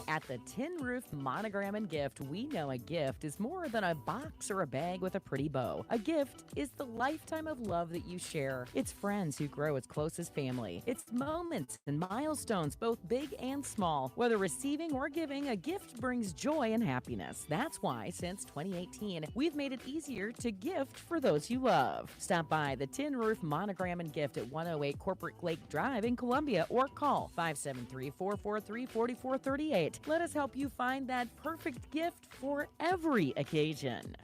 At the Tin Roof Monogram and Gift, we know a gift is more than a box or a bag with a pretty bow. A gift is the lifetime of love that you share. It's friends who grow as close as family. It's moments and milestones, both big and small. Whether receiving or giving, a gift brings joy and happiness. That's why, since 2018, we've made it easier to gift for those you love. Stop by the Tin Roof Monogram and Gift at 108 Corporate Lake Drive in Columbia or call 573-443-4438. Let us help you find that perfect gift for every occasion.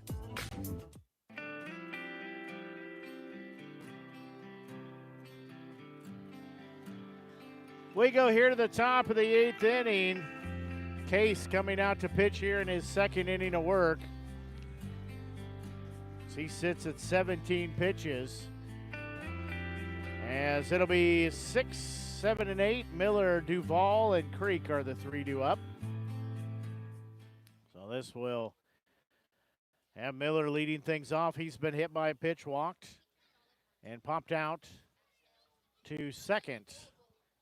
We go here to the top of the 8th inning. Case coming out to pitch here in his 2nd inning of work. He sits at 17 pitches. As it'll be 6, 7, and 8. Miller, Duvall, and Creek are the 3 due up. So this will have Miller leading things off. He's been hit by a pitch, walked, and popped out to second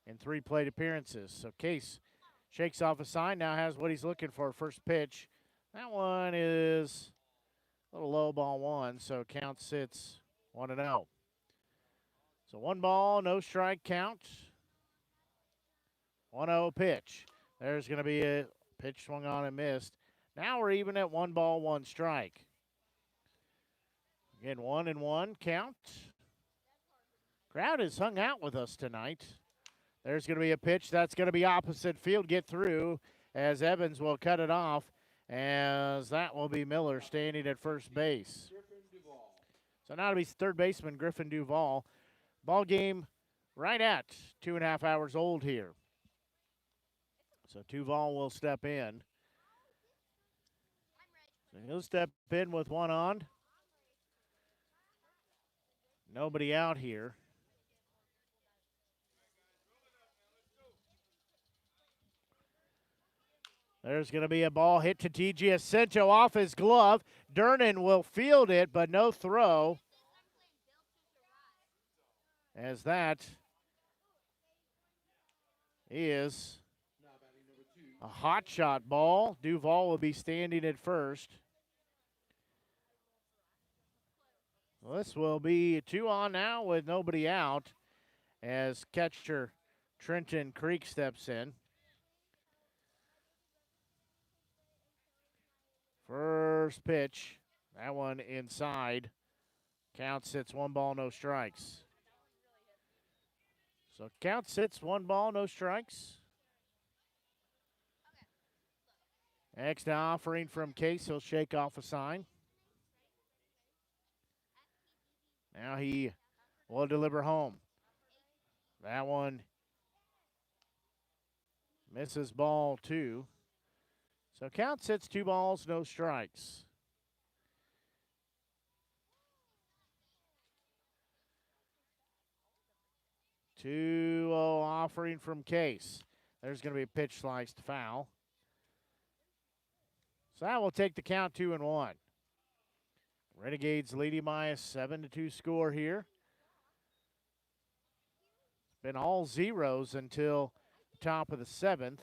in 3 plate appearances. So Case shakes off a sign, now has what he's looking for, first pitch. That one is a little low, ball 1, so count sits 1-0. So 1 ball, no strike count. 1-0 pitch. There's going to be a pitch swung on and missed. Now we're even at 1 ball, 1 strike. Again, 1-1 count. Crowd has hung out with us tonight. There's going to be a pitch that's going to be opposite field, get through, as Evans will cut it off, as that will be Miller standing at first base. So now it'll be third baseman Griffin Duvall. Ball game right at 2.5 hours old here. So Duvall will step in. So he'll step in with 1 on. Nobody out here. There's going to be a ball hit to T.G. Ascento off his glove. Durnan will field it, but no throw. As that is a hot shot ball. Duvall will be standing at first. Well, this will be 2 on now with nobody out as catcher Trenton Creek steps in. First pitch, that one inside. Count sits 1 ball, no strikes. So count sits 1 ball, no strikes. Next offering from Case, he'll shake off a sign. Now he will deliver home. That one misses ball 2. So count sits 2 balls, no strikes. 2-0 offering from Case. There's going to be a pitch sliced foul. So that will take the count 2-1. Renegades leading by a 7-2 score here. It's been all zeros until the top of the 7th.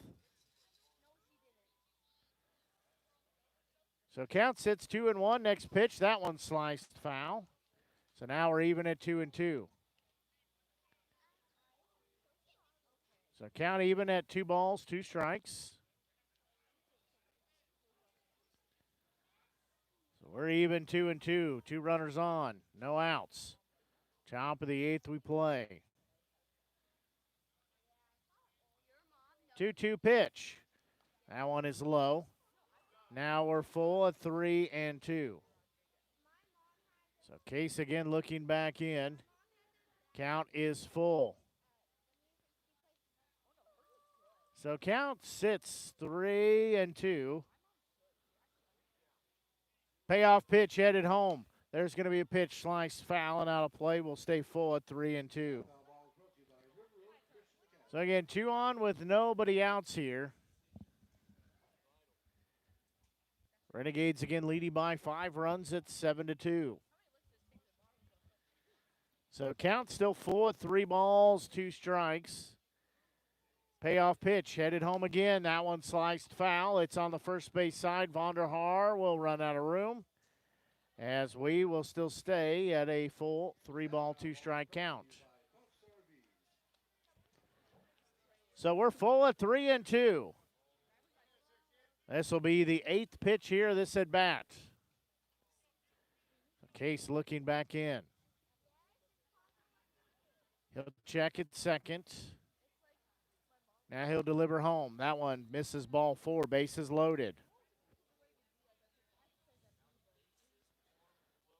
So count sits 2-1. Next pitch, that one sliced foul. So now we're even at 2-2. So count even at 2 balls, 2 strikes. So we're even 2-2. 2 runners on, no outs. Top of the 8th we play. 2-2 pitch. That one is low. Now we're full at 3-2. So Case again looking back in. Count is full. So count sits 3-2. Payoff pitch headed home. There's going to be a pitch sliced foul and out of play. We'll stay full at 3-2. So again, 2 on with nobody outs here. Renegades again leading by 5 runs at 7-2. So count still full at 3 balls, 2 strikes. Payoff pitch headed home again. That one sliced foul. It's on the first base side. Vonderhaar will run out of room, as we will still stay at a full 3-ball, 2-strike count. So we're full at 3-2. This will be the 8th pitch here, this at bat. Case looking back in. He'll check at second. Now he'll deliver home. That one misses ball 4, bases loaded.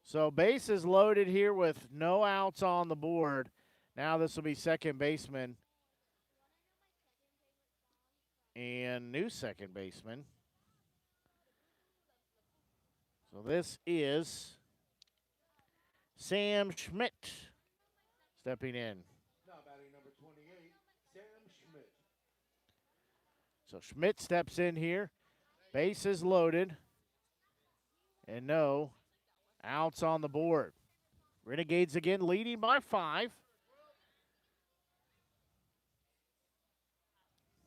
So bases loaded here with no outs on the board. Now this will be second baseman and new second baseman. So this is Sam Schmidt stepping in. Now batting number 28, Sam Schmidt. So Schmidt steps in here. Bases loaded. And no outs on the board. Renegades again leading by 5.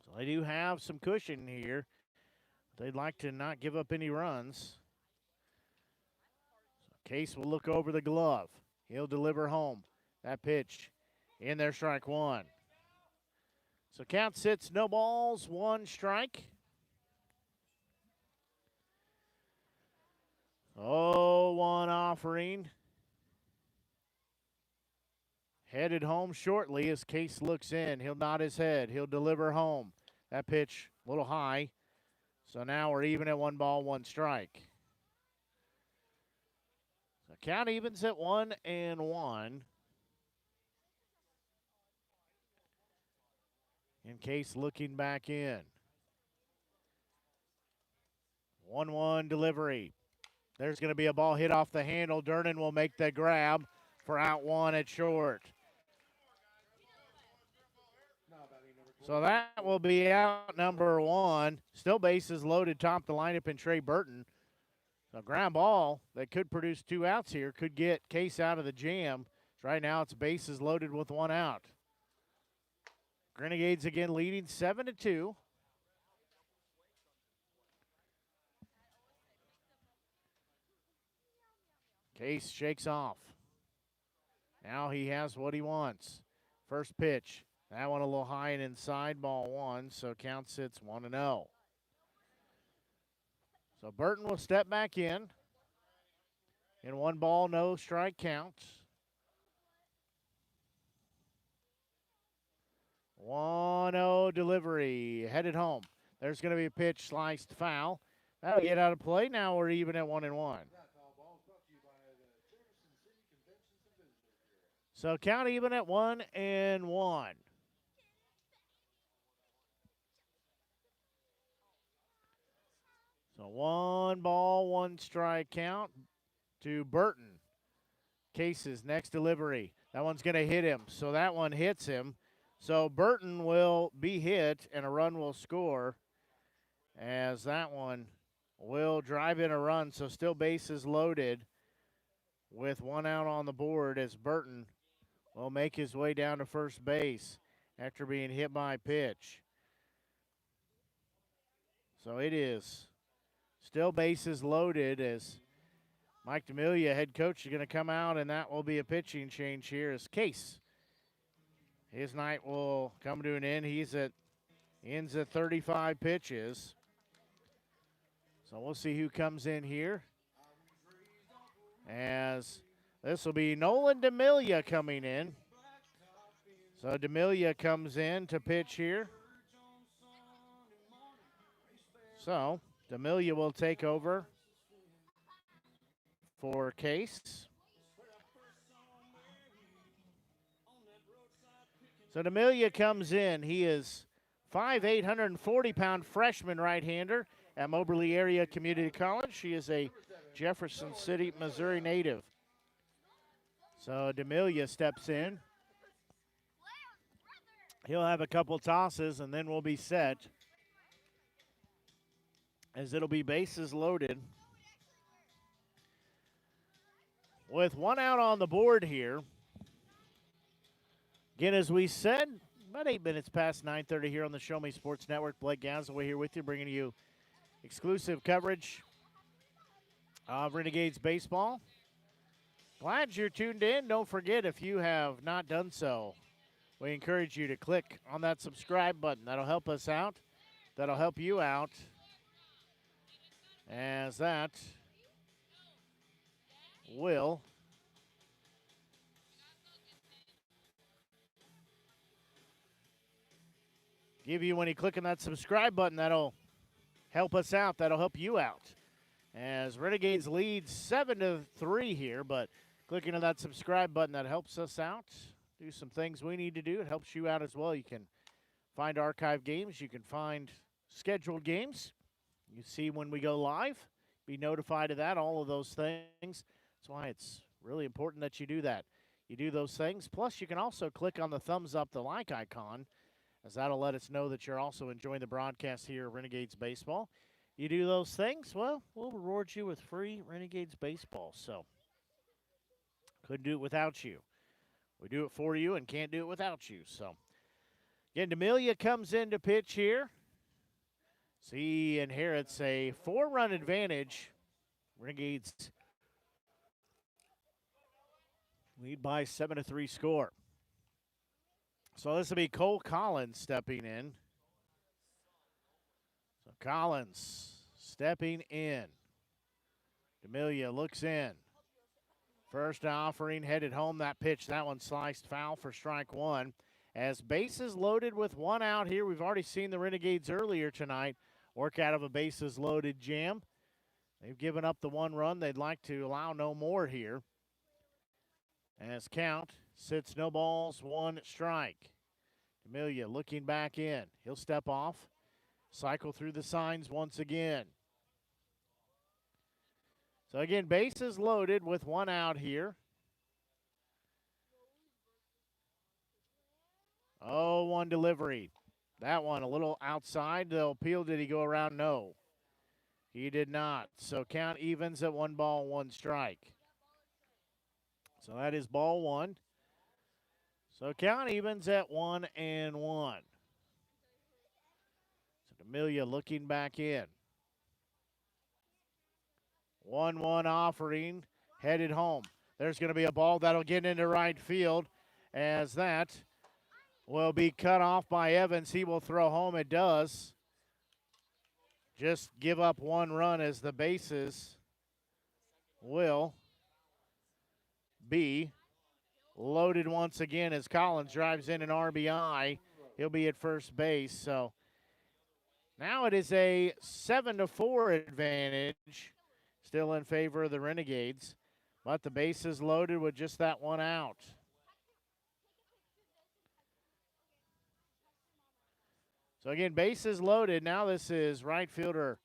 So they do have some cushion here. They'd like to not give up any runs. So Case will look over the glove. He'll deliver home. That pitch in there, strike 1. So count sits, no balls, 1 strike. 0-1 offering. Headed home shortly as Case looks in. He'll nod his head. He'll deliver home. That pitch a little high. So now we're even at 1 ball, 1 strike. So count evens at 1-1. In Case looking back in. 1-1 delivery. There's going to be a ball hit off the handle. Durnan will make the grab for out 1 at short. So that will be out number 1. Still bases loaded, top the lineup in Trey Burton. So ground ball that could produce 2 outs here could get Case out of the jam. Right now it's bases loaded with 1 out. Renegades again leading 7-2. Case shakes off. Now he has what he wants. First pitch. That one a little high and inside, ball 1, so count sits 1-0. So Burton will step back in 1 ball, no strike count. 1-0 delivery, headed home. There's going to be a pitch, sliced foul. That'll get out of play. Now we're even at 1-1. So count even at 1-1. So 1 ball, 1 strike count to Burton. Case's next delivery. That one's going to hit him, so that one hits him. So Burton will be hit, and a run will score as that one will drive in a run. So still bases loaded with 1 out on the board as Burton will make his way down to first base after being hit by a pitch. So it is still bases loaded as Mike D'Amelia, head coach, is going to come out, and that will be a pitching change here as Case. His night will come to an end. Ends at 35 pitches. So we'll see who comes in here. As this will be Nolan D'Amelia coming in. So D'Amelia comes in to pitch here. So D'Amelia will take over for Case. So D'Amelia comes in. He is 5'8", 140-pound freshman right-hander at Moberly Area Community College. She is a Jefferson City, Missouri native. So D'Amelia steps in. He'll have a couple tosses, and then we'll be set, as it'll be bases loaded with 1 out on the board here. Again, as we said, About 8 minutes past 9:30 here on the Show Me Sports Network. Blake Gazaway here with you, bringing you exclusive coverage of Renegades baseball. Glad you're tuned in. Don't forget, if you have not done so, we encourage you to click on that subscribe button. That'll help us out. That'll help you out, as that will give you, when you click on that subscribe button, that'll help us out. That'll help you out. As Renegades lead 7-3 here, but clicking on that subscribe button, that helps us out. Do some things we need to do. It helps you out as well. You can find archive games. You can find scheduled games. You see when we go live. Be notified of that, all of those things. That's why it's really important that you do that. You do those things. Plus, you can also click on the thumbs up, the like icon, as that'll let us know that you're also enjoying the broadcast here at Renegades Baseball. You do those things, well, we'll reward you with free Renegades Baseball. So, couldn't do it without you. We do it for you and can't do it without you. So, again, D'Amelia comes in to pitch here. So he inherits a 4-run advantage. Renegades lead by 7-3 score. So this will be Cole Collins stepping in. So Collins stepping in. D'Amelia looks in. First offering, headed home. That pitch, that one sliced foul for strike one. As bases loaded with one out here, we've already seen the Renegades earlier tonight work out of a bases loaded jam. They've given up the 1 run. They'd like to allow no more here. As count sits, no balls, 1 strike. D'Amelia looking back in. He'll step off, cycle through the signs once again. So again, bases loaded with 1 out here. 0-1 delivery. That one a little outside. They'll appeal. Did he go around? No, he did not. So count evens at 1 ball, 1 strike. So that is ball 1. So count evens at 1-1. So D'Amelia looking back in. 1-1 offering, headed home. There's going to be a ball that'll get into right field, as that will be cut off by Evans. He will throw home. It does. Just give up 1 run, as the bases will be loaded once again as Collins drives in an RBI. He'll be at first base. So now it is a 7-4 advantage, still in favor of the Renegades, but the bases loaded with just that 1 out. So again, bases loaded. Now this is right fielder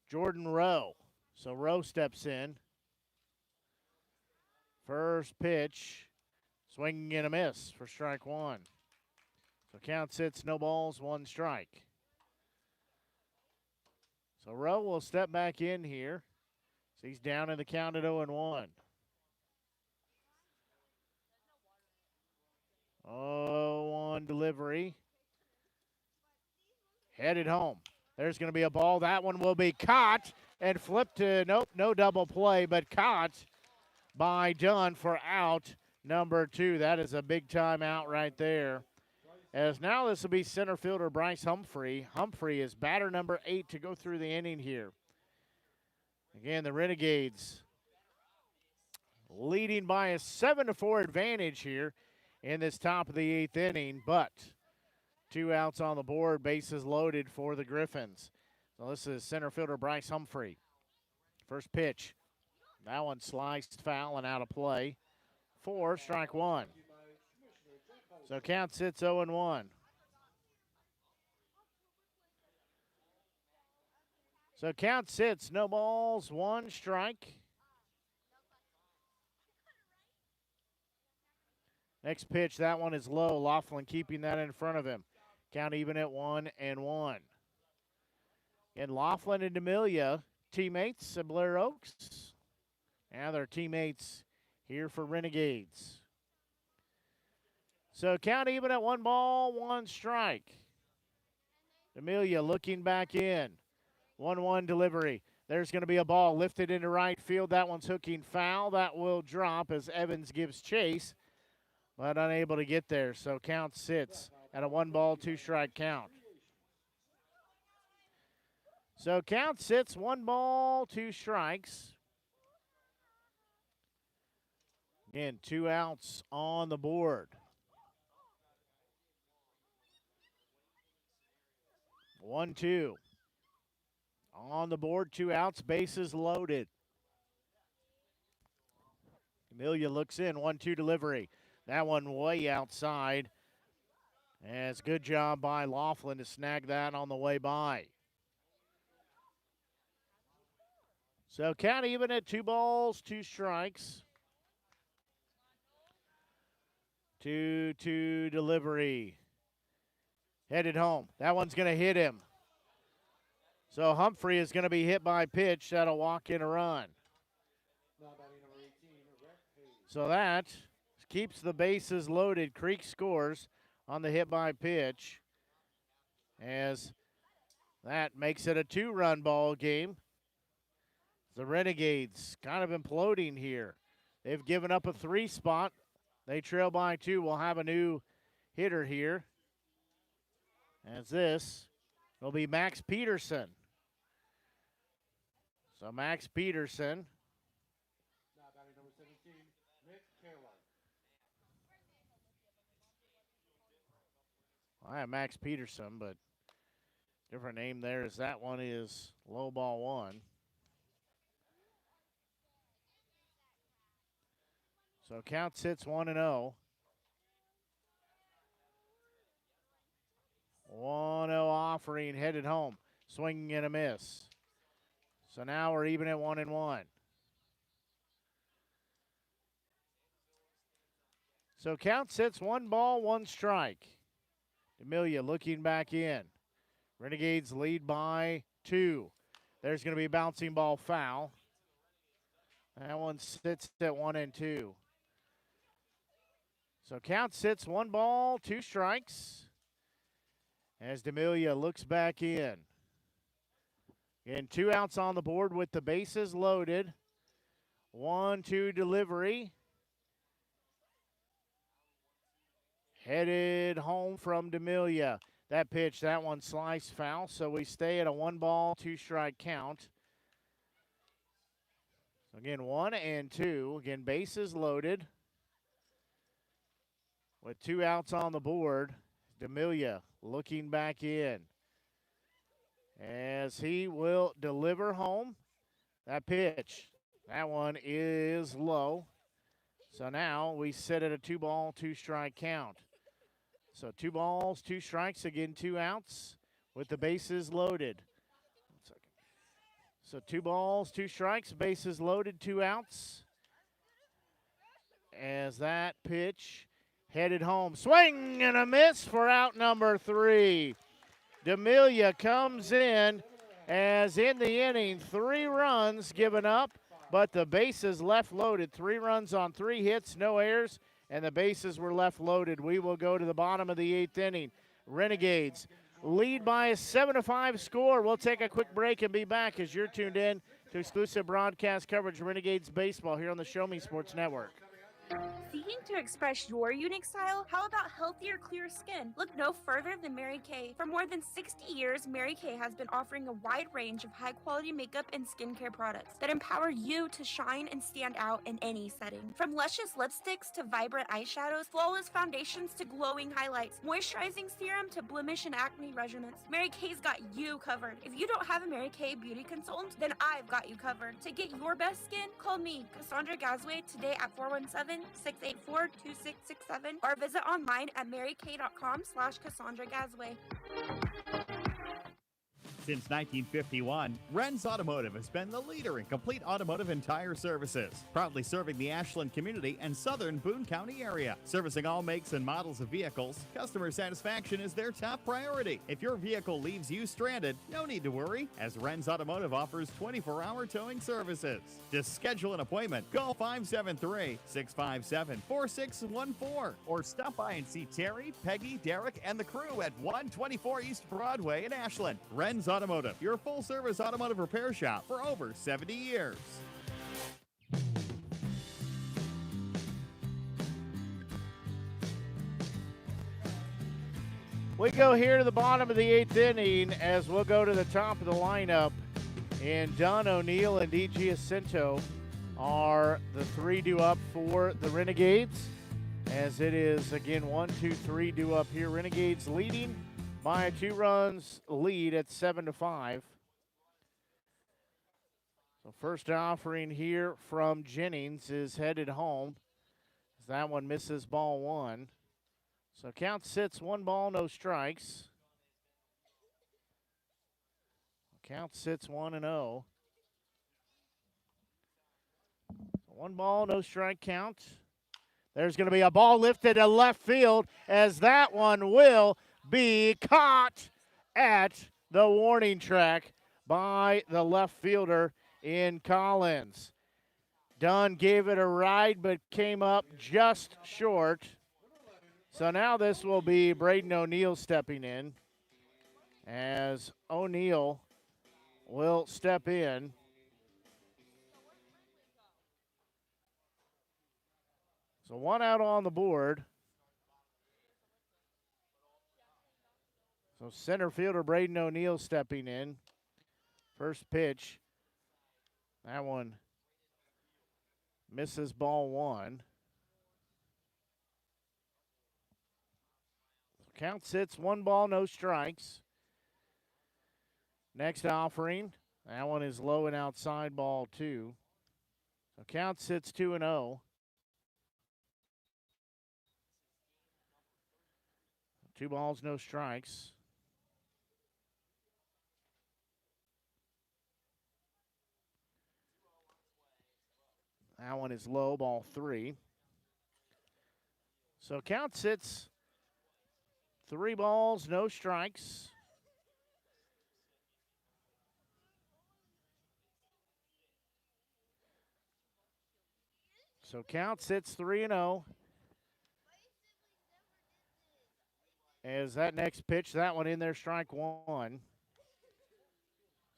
Jordan Rowe. So Rowe steps in. First pitch, swinging and a miss for strike 1. So count sits, no balls, 1 strike. So Rowe will step back in here. So he's down in the count at 0-1. 0-1 delivery. Headed home. There's going to be a ball. That one will be caught and flipped to, nope, no double play, but caught by Dunn for out number 2. That is a big time out right there. As now this will be center fielder Bryce Humphrey. Humphrey is batter number 8 to go through the inning here. Again, the Renegades leading by a 7-4 advantage here in this top of the 8th inning, but 2 outs on the board, bases loaded for the Griffons. So this is center fielder Bryce Humphrey. First pitch. That one sliced foul and out of play for strike 1. So count sits 0-1. So count sits, no balls, 1 strike. Next pitch, that one is low. Laughlin keeping that in front of him. Count even at 1-1. And Laughlin and D'Amelia, teammates at Blair Oaks. Now they're teammates here for Renegades. So count even at 1 strike. Amelia looking back in. 1-1 delivery. There's going to be a ball lifted into right field. That one's hooking foul. That will drop as Evans gives chase, but unable to get there. So count sits at a 1-2 strike count. So count sits 1-2 strikes. Again, 2 outs on the board. 1-2. On the board, 2 outs, bases loaded. Amelia looks in, 1-2 delivery. That one way outside. And it's a good job by Laughlin to snag that on the way by. So count even at 2 strikes. 2-2 delivery. Headed home. That one's going to hit him. So Humphrey is going to be hit by pitch. That'll walk in a run. So that keeps the bases loaded. Creek scores on the hit by pitch, as that makes it a 2-run ball game. The Renegades kind of imploding here. They've given up a 3 spot. They trail by 2. We'll have a new hitter here, as this will be Max Peterson. So Max Peterson. I have Max Peterson, but different name there, as that one is low ball 1. So count sits 1-0. 1-0 offering headed home. Swinging and a miss. So now we're even at 1-1. So count sits 1 strike. Amelia looking back in. Renegades lead by 2. There's going to be a bouncing ball foul. That one sits at 1-2. So count sits 1 strikes. As D'Amelia looks back in. And 2 outs on the board with the bases loaded. 1-2 delivery. Headed home from D'Amelia. That pitch, that one sliced foul, so we stay at a 1-2 strike count. So again, 1-2. Again, bases loaded. With 2 outs on the board, D'Amelia looking back in. As he will deliver home. That pitch, that one is low. So now we sit at a 2-2 strike count. So 2 strikes, again 2 outs with the bases loaded. 1 second. So 2 strikes, bases loaded, 2 outs. As that pitch headed home. Swing and a miss for out number 3. D'Amelia comes in, as in the inning, 3 runs given up, but the bases left loaded. 3 runs on 3 hits, no errors, and the bases were left loaded. We will go to the bottom of the 8th inning. Renegades lead by a 7-5 score. We'll take a quick break and be back as you're tuned in to exclusive broadcast coverage of Renegades baseball here on the Show Me Sports Network. Seeking to express your unique style? How about healthier, clear skin? Look no further than Mary Kay. For more than 60 years, Mary Kay has been offering a wide range of high-quality makeup and skincare products that empower you to shine and stand out in any setting. From luscious lipsticks to vibrant eyeshadows, flawless foundations to glowing highlights, moisturizing serum to blemish and acne regimens, Mary Kay's got you covered. If you don't have a Mary Kay beauty consultant, then I've got you covered. To get your best skin, call me, Cassandra Gazway, today at 417-684-2667 or visit online at marykay.com/Cassandra Gazway. Since 1951, Ren's Automotive has been the leader in complete automotive and tire services, proudly serving the Ashland community and southern Boone County area. Servicing all makes and models of vehicles, customer satisfaction is their top priority. If your vehicle leaves you stranded, no need to worry, as Ren's Automotive offers 24-hour towing services. To schedule an appointment, call 573-657-4614 or stop by and see Terry, Peggy, Derek, and the crew at 124 East Broadway in Ashland. Ren's Automotive, your full-service automotive repair shop for over 70 years. We go here to the bottom of the 8th inning as we'll go to the top of the lineup. And Don O'Neill and D.G. Jacinto are the 3 due up for the Renegades. As it is, again, 1, 2, 3 due up here. Renegades leading by a 2 runs lead at 7-5. So first offering here from Jennings is headed home. That one misses ball 1. So count sits 1 ball, no strikes. Count sits 1-0. 1 ball, no strike count. There's going to be a ball lifted to left field as that one will be caught at the warning track by the left fielder in Collins. Dunn gave it a ride but came up just short. So now this will be Braden O'Neill stepping in as O'Neill will step in. So 1 out on the board. So center fielder Braden O'Neill stepping in. First pitch. That one misses ball 1. Count sits 1 ball, no strikes. Next offering. That one is low and outside, ball 2. So count sits 2-0. 2 balls, no strikes. That one is low, ball 3. So count sits 3 balls, no strikes. So count sits 3-0. As that next pitch, that one in there, strike 1.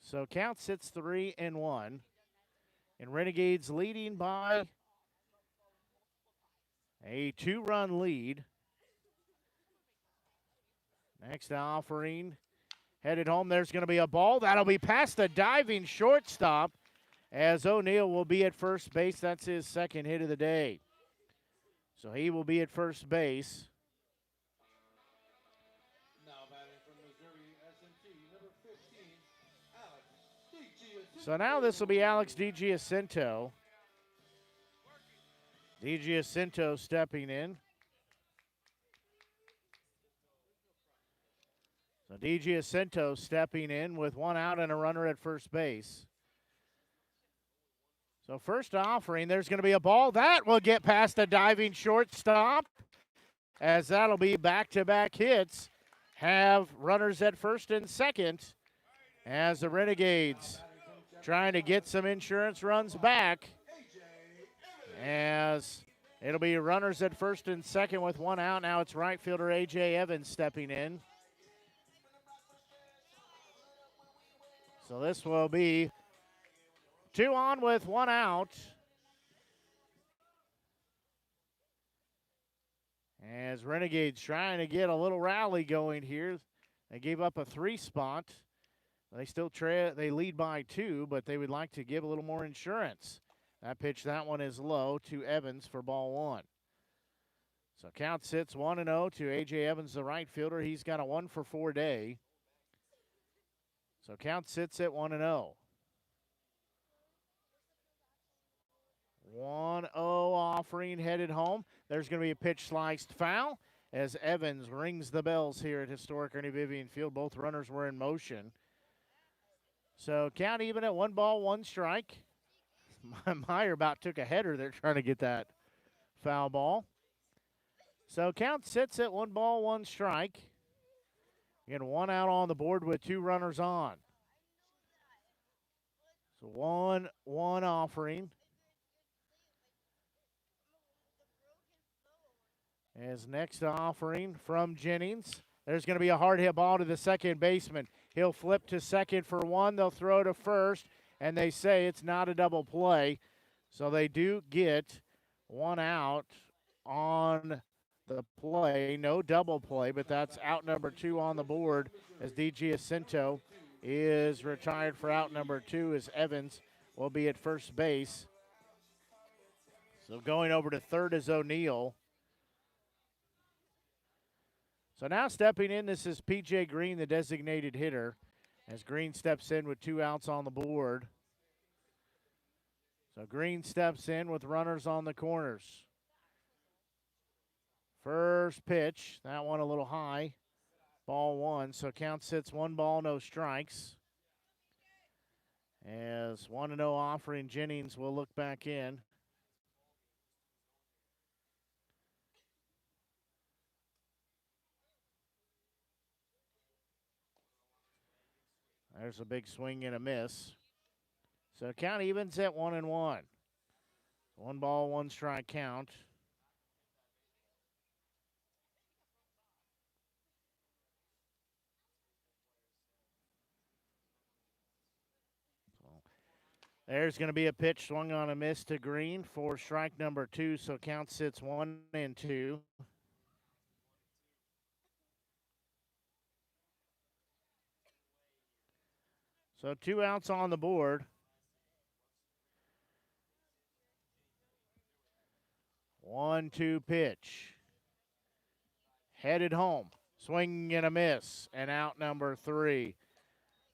So count sits 3-1. And Renegades leading by a 2-run lead. Next offering, headed home. There's going to be a ball. That'll be past the diving shortstop as O'Neill will be at first base. That's his second hit of the day. So he will be at first base. So now this will be Alex D.G. Jacinto. D.G. Jacinto stepping in. So D.G. Jacinto stepping in with 1 out and a runner at first base. So first offering, there's going to be a ball. That will get past the diving shortstop as that'll be back-to-back hits. Have runners at first and second as the Renegades trying to get some insurance runs back, as it'll be runners at first and second with 1 out. Now it's right fielder A.J. Evans stepping in. So this will be 2 on with 1 out. As Renegades trying to get a little rally going here. They gave up a 3 spot. They still they lead by 2, but they would like to give a little more insurance. That pitch, that one is low to Evans for ball 1. So count sits 1-0 to A.J. Evans, the right fielder. He's got a 1-for-4 day. So count sits at 1-0. 1-0 offering headed home. There's going to be a pitch sliced foul as Evans rings the bells here at historic Ernie Vivian Field. Both runners were in motion. So count even at 1 ball, 1 strike. Meyer about took a header there trying to get that foul ball. So count sits at 1 ball, 1 strike. Again, 1 out on the board with 2 runners on. So 1-1 offering. As next offering from Jennings. There's going to be a hard hit ball to the second baseman. He'll flip to second for 1. They'll throw to first, and they say it's not a double play. So they do get 1 out on the play. No double play, but that's out number 2 on the board as D.G. Jacinto is retired for out number 2 as Evans will be at first base. So going over to third is O'Neill. So now stepping in, this is P.J. Green, the designated hitter, as Green steps in with 2 outs on the board. So Green steps in with runners on the corners. First pitch, that one a little high. Ball 1, so count sits 1 ball, no strikes. As 1-0 offering, Jennings will look back in. There's a big swing and a miss. So count evens at 1-1. 1 ball, 1 strike count. So there's going to be a pitch swung on a miss to Green for strike number 2. So count sits 1-2. So 2 outs on the board. 1-2 pitch. Headed home. Swing and a miss. And out number 3.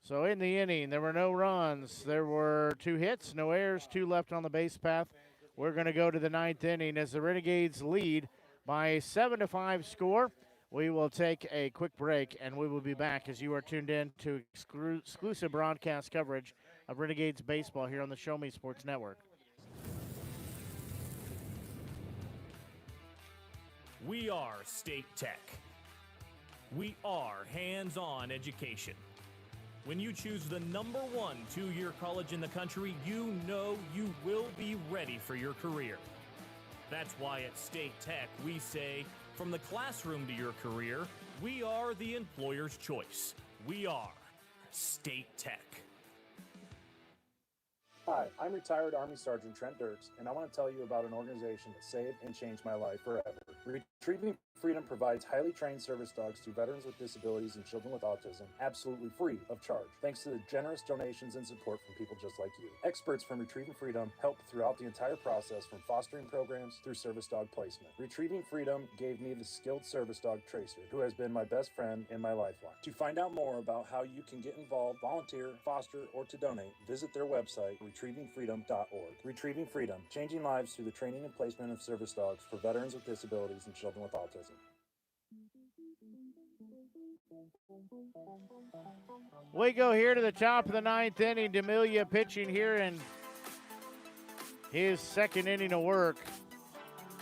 So in the inning, there were no runs. There were 2 hits, no errors, 2 left on the base path. We're going to go to the 9th inning as the Renegades lead by a 7-5 score. We will take a quick break, and we will be back as you are tuned in to exclusive broadcast coverage of Renegades baseball here on the Show Me Sports Network. We are State Tech. We are hands-on education. When you choose the #1 2-year college in the country, you know you will be ready for your career. That's why at State Tech we say, from the classroom to your career, we are the employer's choice. We are State Tech. Hi, I'm retired Army Sergeant Trent Dirks, and I want to tell you about an organization that saved and changed my life forever. Retrieving Freedom provides highly trained service dogs to veterans with disabilities and children with autism, absolutely free of charge, thanks to the generous donations and support from people just like you. Experts from Retrieving Freedom help throughout the entire process, from fostering programs through service dog placement. Retrieving Freedom gave me the skilled service dog Tracer, who has been my best friend and my lifeline. To find out more about how you can get involved, volunteer, foster, or to donate, visit their website, retrievingfreedom.org. Retrieving Freedom, changing lives through the training and placement of service dogs for veterans with disabilities and children with autism. We go here to the top of the 9th inning. D'Amelia pitching here in his 2nd inning of work.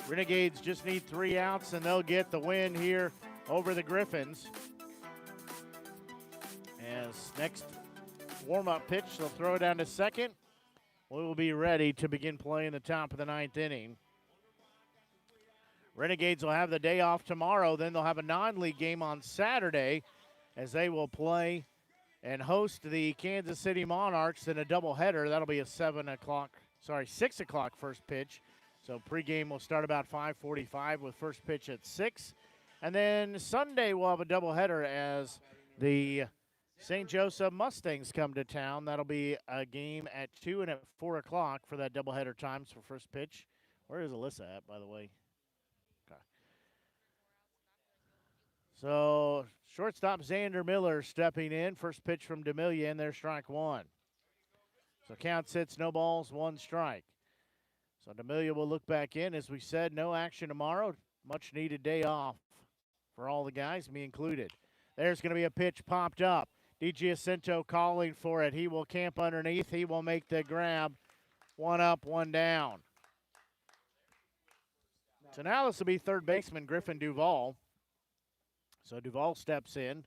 Renegades just need 3 outs, and they'll get the win here over the Griffons. As next warm-up pitch, they'll throw it down to second. We will be ready to begin playing the top of the 9th inning. Renegades will have the day off tomorrow. Then they'll have a non-league game on Saturday as they will play and host the Kansas City Monarchs in a doubleheader. That'll be a 6 o'clock first pitch. So pregame will start about 5:45 with first pitch at 6. And then Sunday we'll have a doubleheader as the St. Joseph Mustangs come to town. That'll be a game at 2 and at 4 o'clock for that doubleheader times for first pitch. Where is Alyssa at, by the way? Okay. So shortstop Xander Miller stepping in. First pitch from D'Amelia, and there's strike 1. So count sits, no balls, 1 strike. So D'Amelia will look back in. As we said, no action tomorrow. Much needed day off for all the guys, me included. There's going to be a pitch popped up. DiGiacinto calling for it. He will camp underneath. He will make the grab. One up, one down. So now this will be third baseman Griffin Duvall. So Duvall steps in.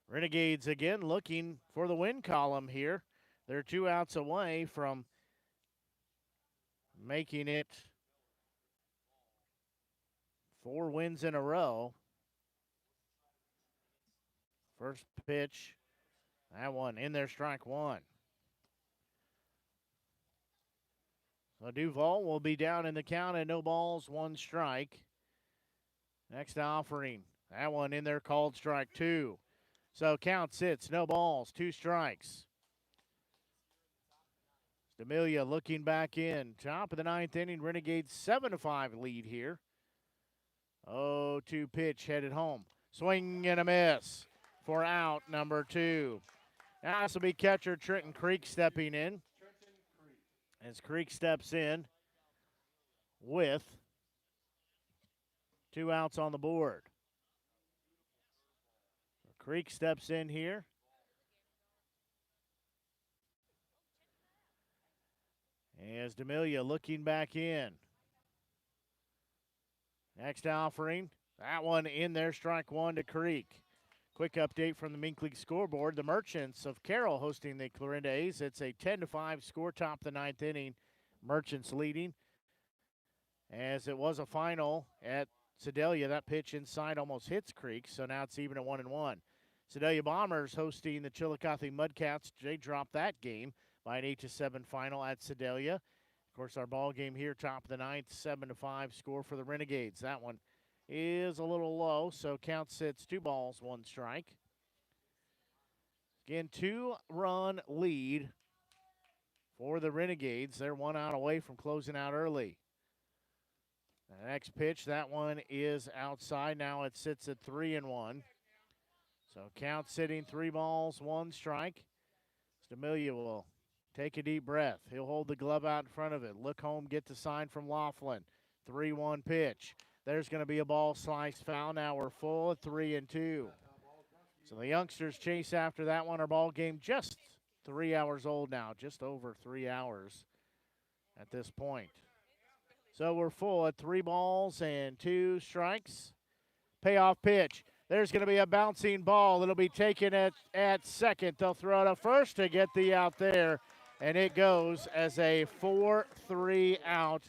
Renegades again looking for the win column here. They're 2 outs away from making it 4 wins in a row. First pitch, that one in there, strike one. So Duvall will be down in the count and no balls, 1 strike. Next offering, that one in there, called strike 2. So count sits, no balls, 2 strikes. D'Amelia looking back in. Top of the 9th inning, Renegades 7-5 lead here. 0-2 pitch headed home. Swing and a miss for out number 2. Now this will be catcher Trenton Creek stepping in. As Creek steps in with 2 outs on the board. Creek steps in here. As D'Amelia looking back in. Next offering, that one in there, strike 1 to Creek. Quick update from the Mink League scoreboard. The Merchants of Carroll hosting the Clarinda A's. It's a 10-5 score, top of the 9th inning. Merchants leading. As it was a final at Sedalia, that pitch inside almost hits Creek, so now it's even at 1-1. Sedalia Bombers hosting the Chillicothe Mudcats. They dropped that game by an 8-7 final at Sedalia. Of course, our ball game here, top of the 9th, 7-5 score for the Renegades. That one is a little low, so count sits 2 balls, 1 strike. Again, 2-run lead for the Renegades. They're 1 out away from closing out early. The next pitch, that one is outside. Now it sits at 3-1. So count sitting 3 balls, 1 strike. D'Amelia will take a deep breath. He'll hold the glove out in front of it. Look home, get the sign from Laughlin. 3-1 pitch. There's going to be a ball slice foul. Now we're full at 3-2. So the youngsters chase after that one. Our ball game just 3 hours old now, just over 3 hours at this point. So we're full at 3 balls and 2 strikes. Payoff pitch. There's going to be a bouncing ball. It'll be taken at second. They'll throw it up first to get the out there, and it goes as a 4-3 out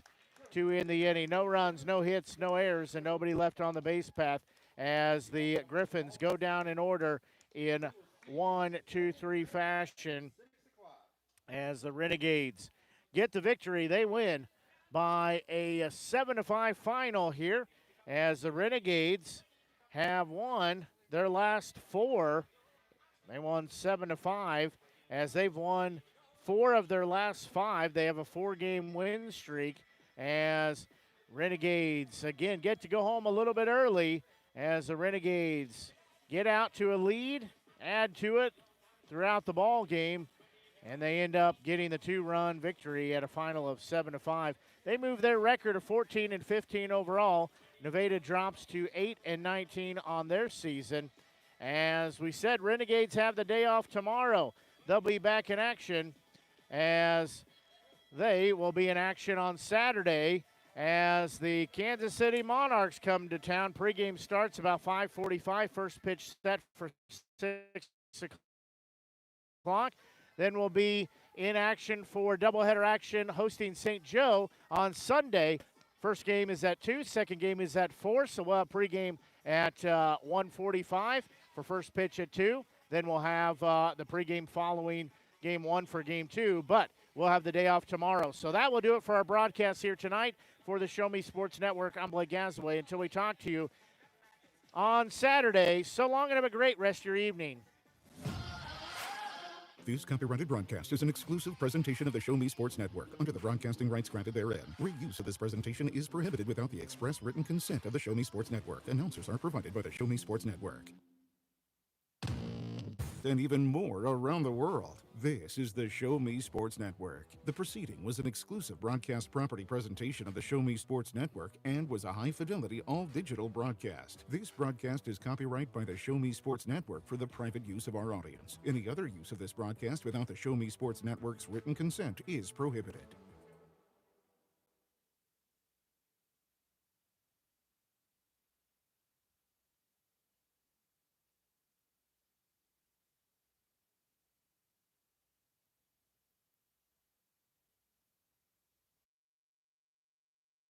to end the inning. No runs, no hits, no errors, and nobody left on the base path as the Griffons go down in order in 1-2-3 fashion as the Renegades get the victory. They win by a 7-5 final here as the Renegades have won their last 4. They won 7-5 as they've won 4 of their last 5. They have a 4-game win streak as Renegades, again, get to go home a little bit early as the Renegades get out to a lead, add to it throughout the ball game, and they end up getting the 2-run victory at a final of 7-5. They move their record of 14-15 overall. Nevada drops to 8-19 on their season. As we said, Renegades have the day off tomorrow. They'll be back in action as they will be in action on Saturday as the Kansas City Monarchs come to town. Pregame starts about 5:45. First pitch set for 6 o'clock. Then we'll be in action for doubleheader action hosting St. Joe on Sunday. First game is at 2, second game is at 4, so we'll have pregame at 1:45 for first pitch at 2. Then we'll have the pregame following game 1 for game 2, but we'll have the day off tomorrow. So that will do it for our broadcast here tonight for the Show Me Sports Network. I'm Blake Gazaway. Until we talk to you on Saturday, so long and have a great rest of your evening. This copyrighted broadcast is an exclusive presentation of the Show Me Sports Network under the broadcasting rights granted therein. Reuse of this presentation is prohibited without the express written consent of the Show Me Sports Network. Announcers are provided by the Show Me Sports Network. and even more around the world. This is the Show Me Sports Network. The proceeding was an exclusive broadcast property presentation of the Show Me Sports Network and was a high-fidelity, all-digital broadcast. This broadcast is copyright by the Show Me Sports Network for the private use of our audience. Any other use of this broadcast without the Show Me Sports Network's written consent is prohibited.